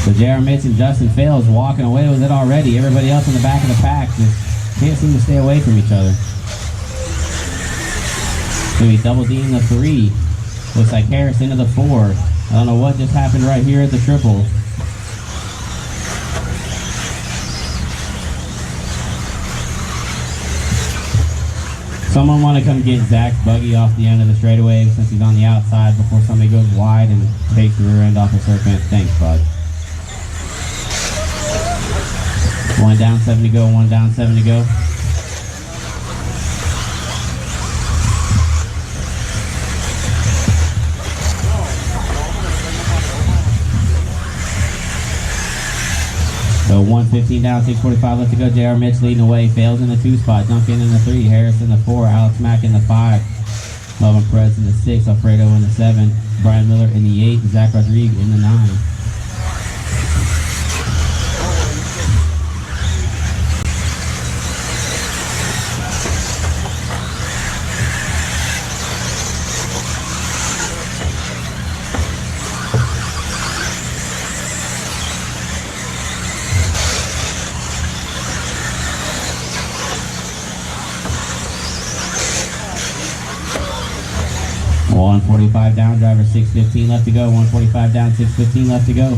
So J.R. Mitch and Justin Fails walking away with it already. Everybody else in the back of the pack just can't seem to stay away from each other. Maybe Double D in the 3. Looks like Harris into the 4. I don't know what just happened right here at the triple. Someone want to come get Zach Buggy off the end of the straightaway since he's on the outside before somebody goes wide and takes the rear end off the serpent. Thanks, bud. 1 down, 7 to go, 1 down, 7 to go. So 1:15 down, 6:45 left to go. J.R. Mitch leading away, Fails in the 2 spot, Duncan in the 3, Harris in the 4, Alex Mack in the 5, Melvin Perez in the 6, Alfredo in the 7, Brian Miller in the 8, Zach Rodriguez in the 9. Well, 1:45 down, driver 6:15 left to go. 1:45 down, 6:15 left to go.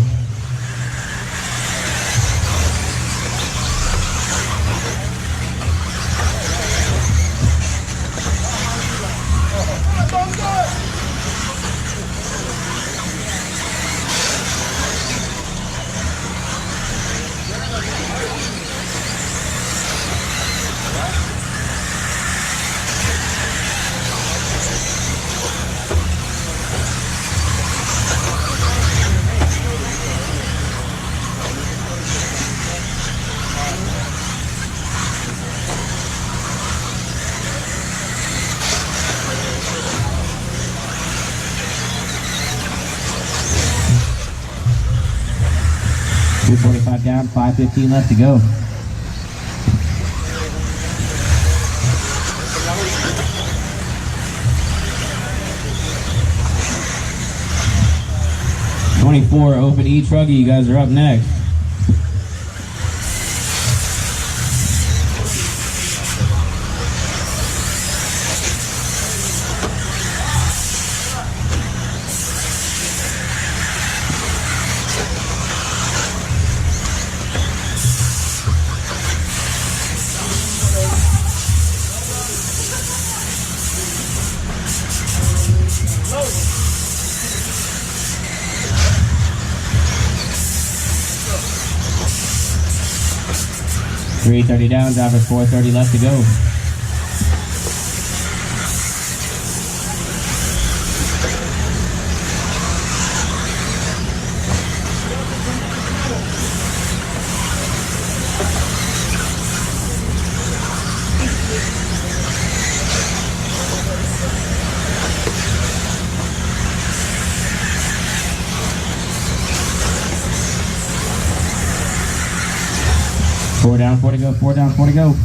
.245 down, 5:15 left to go. '24 Open E-Truggy, you guys are up next. .330 down, drivers 4:30 left to go. Four down, 4 to go, 4 down, 4 to go.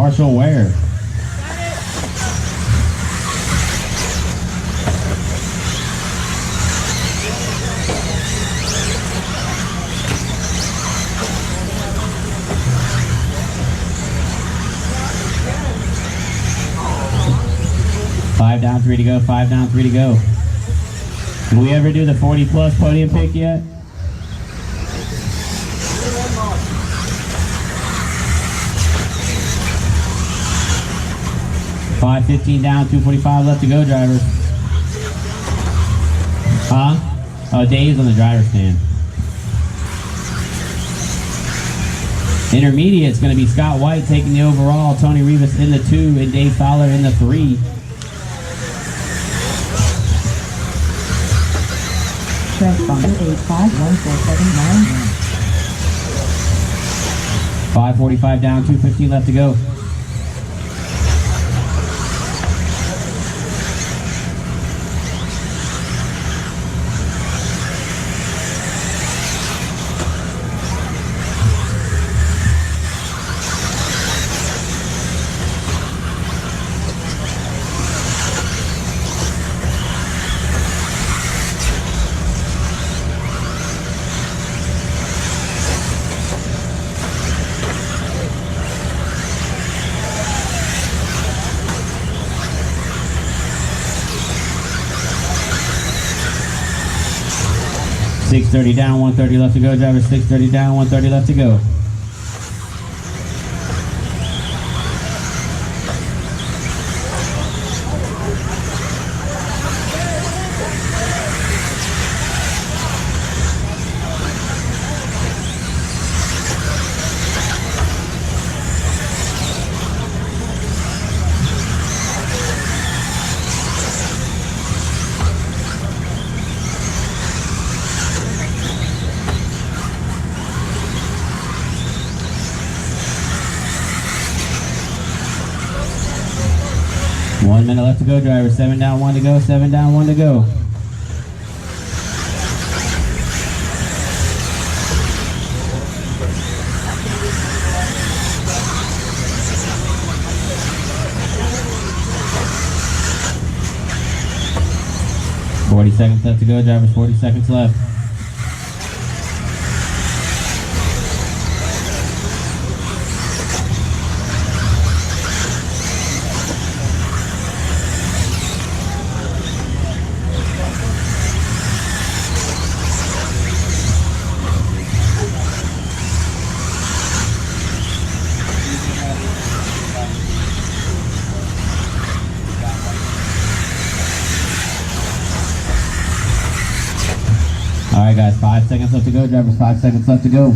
Marshall Ware. Five down, 3 to go, 5 down, 3 to go. Did we ever do the 40 plus podium pick yet? Five, 15 down, 245 left to go, drivers. Huh? Oh, Dave's on the driver's stand. Intermediate's going to be Scott White taking the overall, Tony Rivas in the 2, and Dave Fowler in the 3. Transponder 851479. 545 down, 215 left to go. .630 down, 130 left to go, driver. 630 down, 130 left to go. One minute left to go, driver. 7 down, 1 to go. 7 down, 1 to go. .40 seconds left to go, drivers. 40 seconds left. Alright guys, 5 seconds left to go, drivers. 5 seconds left to go.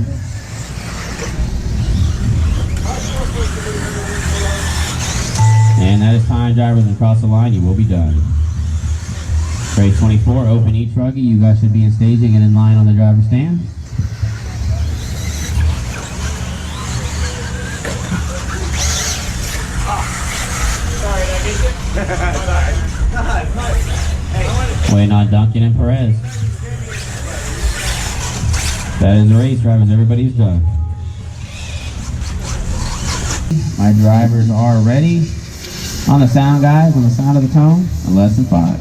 And that is time, drivers, and cross the line, you will be done. Race 24, open E-Truggy. You guys should be in staging and in line on the driver's stand. Waiting on Duncan and Perez. That is the race, drivers. Everybody's done. My drivers are ready. On the sound, guys. On the sound of the tone. In less than 5.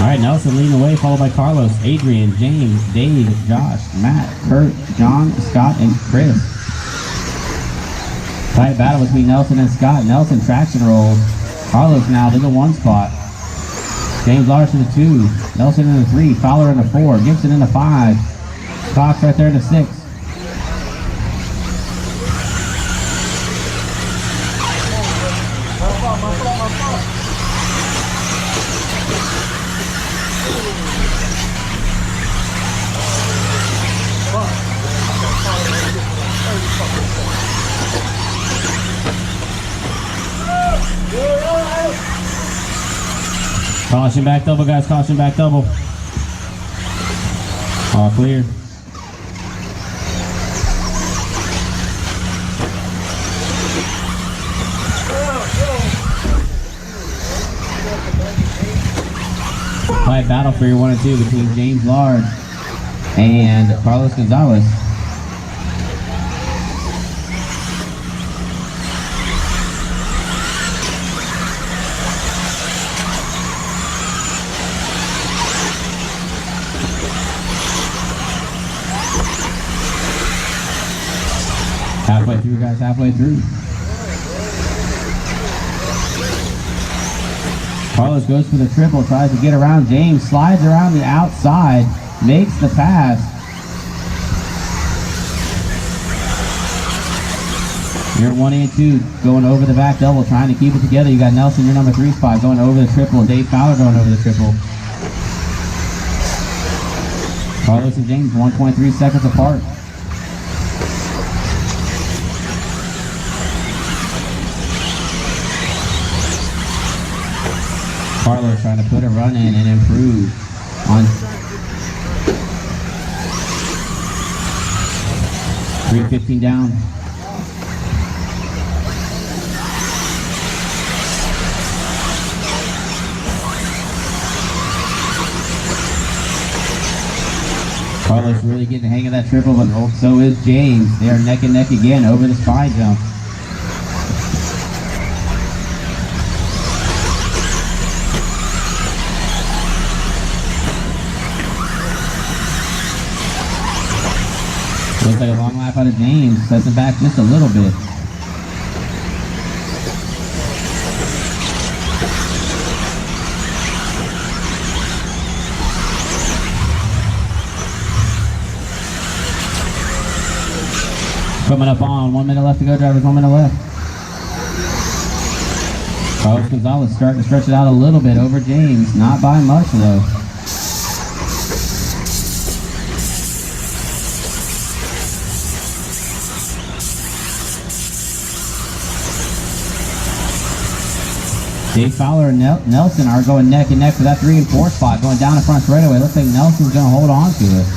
Alright, Nelson leading away, followed by Carlos, Adrian, James, Dave, Josh, Matt, Kurt, John, Scott, and Chris. Tight battle between Nelson and Scott. Nelson traction rolls. Carlos now to the 1 spot. James Larson to 2. Nelson in the 3. Fowler in the 4. Gibson in the 5. Cox right there in the 6. Caution back double, guys. Caution back double. All clear. Tight battle for your 1 and 2 between James Lard and Carlos Gonzalez. Halfway through, guys, halfway through. Carlos goes for the triple, tries to get around James, slides around the outside, makes the pass. You're 1 and 2 going over the back double, trying to keep it together. You got Nelson, your number 3 spot, going over the triple. Dave Fowler going over the triple. Carlos and James 1.3 seconds apart. Carlos trying to put a run in and improve on 3:15 down. Carlos really getting the hang of that triple, but so is James. They are neck and neck again over the spine jump. Looks like a long lap out of James. Sets him back just a little bit. Coming up on 1 minute left to go, drivers. 1 minute left. Carlos Gonzalez starting to stretch it out a little bit over James. Not by much though. Dave Fowler and Nelson are going neck and neck for that 3 and 4 spot, going down the front straightaway. Looks like Nelson's going to hold on to it.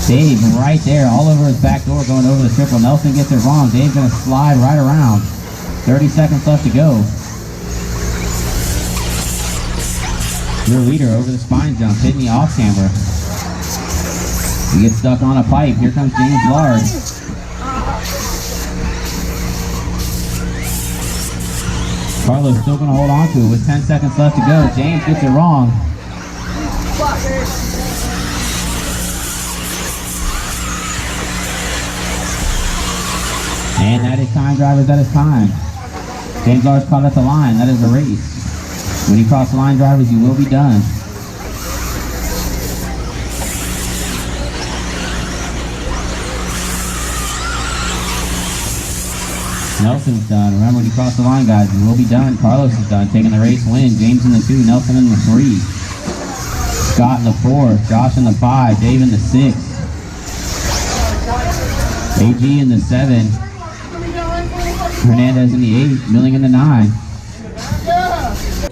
Dave right there, all over his back door, going over the triple. Nelson gets it wrong. Dave's going to slide right around. 30 seconds left to go. Your leader over the spine jump, hitting the off camber. He gets stuck on a pipe. Here comes James Lard. Carlos still going to hold on to it with 10 seconds left to go. James gets it wrong. And that is time, drivers. That is time. James Lard's caught at the line. That is a race. When you cross the line, drivers, you will be done. Nelson's done. Remember, when you cross the line, guys, you will be done. Carlos is done, taking the race win. James in the 2, Nelson in the 3. Scott in the 4, Josh in the 5, Dave in the 6. AG in the 7. Hernandez in the 8, Milling in the 9.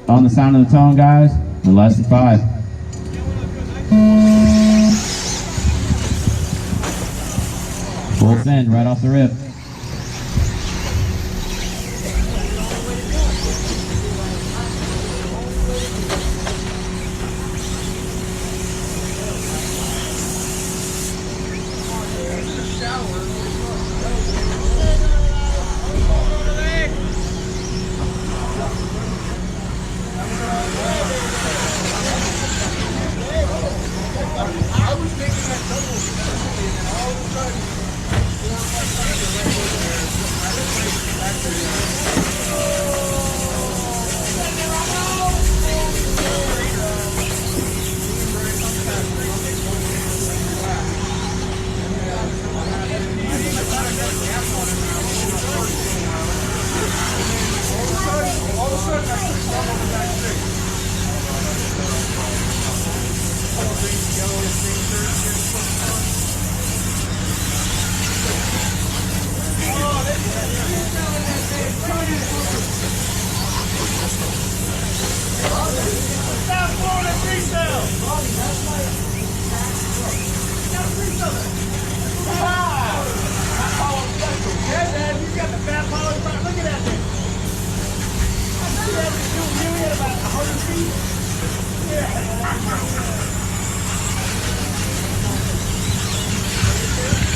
On the sound of the tone, guys, we're less than 5. Full send right off the rip.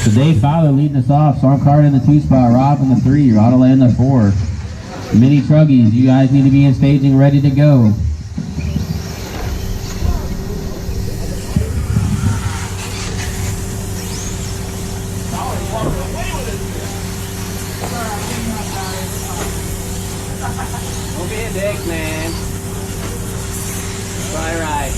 So Dave Fowler leading us off. Shortcourse in the 2 spot, Rob in the 3, Rodolay in the 4. Mini Truggies, you guys need to be in staging ready to go. Don't be a dick, man. Try right.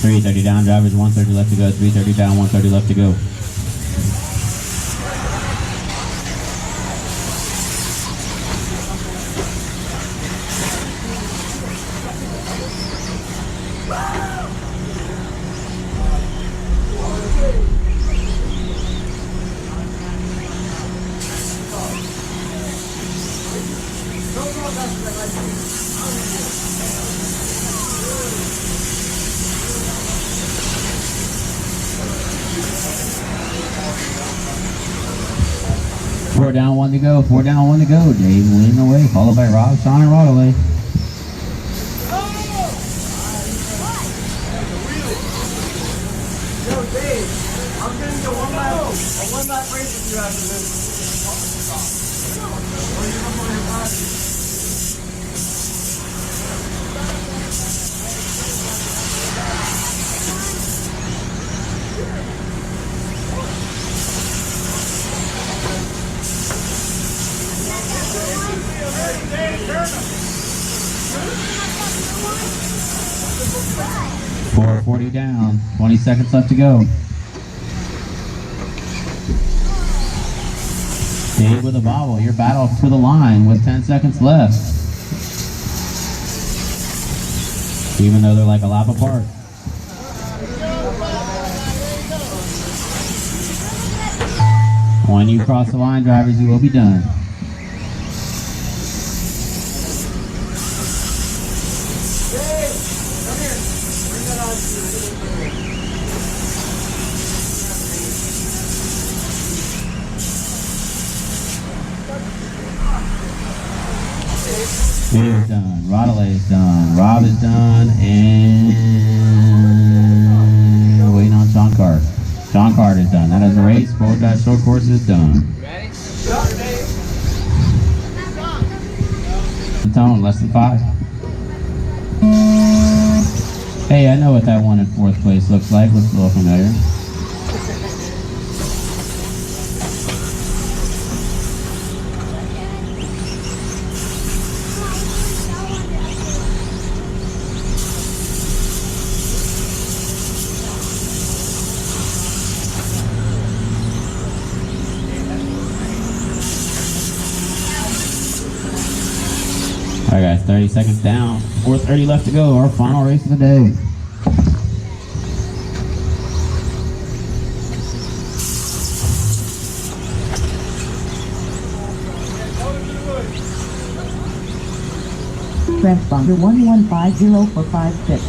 .330 down, drivers 130 left to go, 330 down, 130 left to go. Four down, one to go. 4 down, 1 to go. Dave leading away, followed by Rob, Sean, and Rodolay. Yo, Dave, I'm getting to one lap race with you after this. Four 40 down, 20 seconds left to go. Dave with a bobble, your battle to the line with 10 seconds left. Even though they're like a lap apart. When you cross the line, drivers, you will be done. Dave's done, Rodolay is done, Rob is done, and we're waiting on Shortcourse. Shortcourse is done. That is the race. Shortcourse is done. Ready? Tone, less than 5. Hey, I know what that one in 4th place looks like. Looks a little familiar. Alright guys, 30 seconds down. 4:30 left to go. Our final race of the day. Transponder 1150456.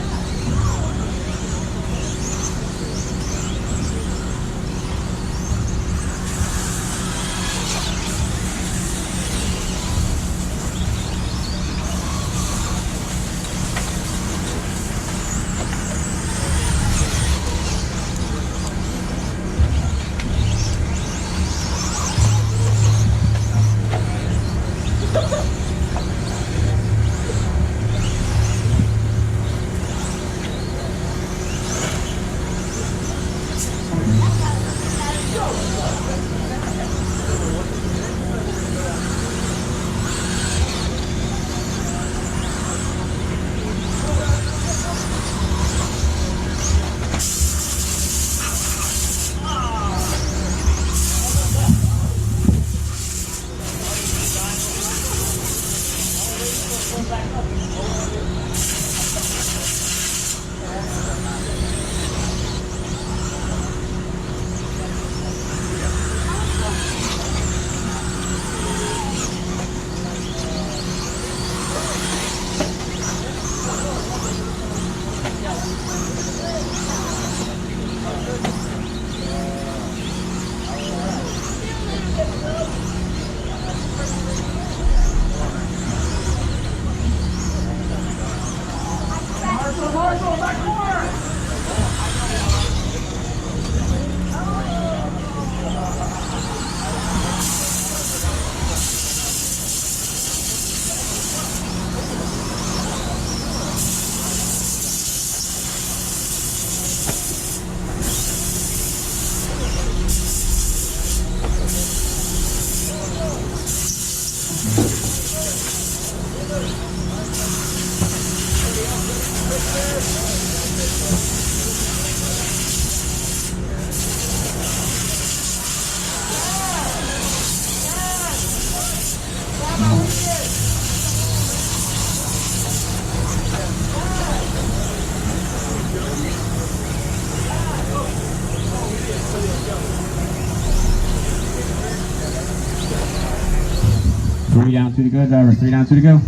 Three down, 2 to go, drivers. 3 down, 2 to go.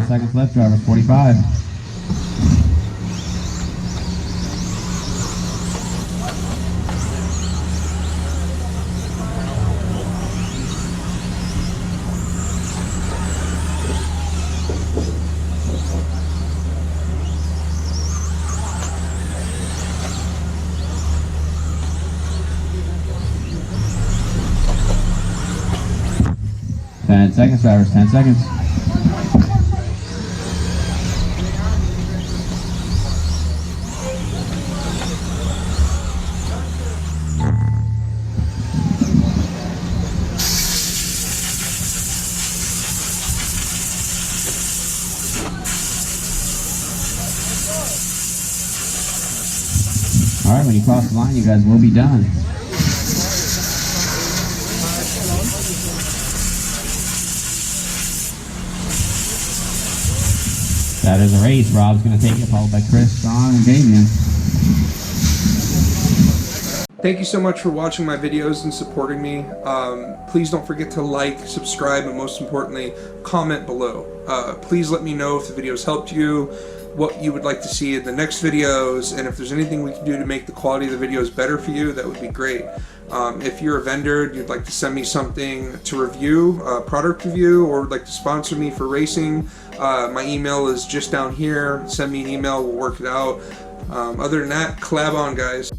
Seconds left, driver 45. Seconds, drivers, 10 seconds. All right, when you cross the line, you guys will be done. That is a race. Rob's going to take it, followed by Chris, Sean, and Damian. Thank you so much for watching my videos and supporting me. Please don't forget to like, subscribe, and most importantly, comment below. Please let me know if the videos helped you, what you would like to see in the next videos, and if there's anything we can do to make the quality of the videos better for you, that would be great. If you're a vendor and you'd like to send me something to review, a product review, or would like to sponsor me for racing, my email is just down here. Send me an email, we'll work it out. Other than that, collab on, guys.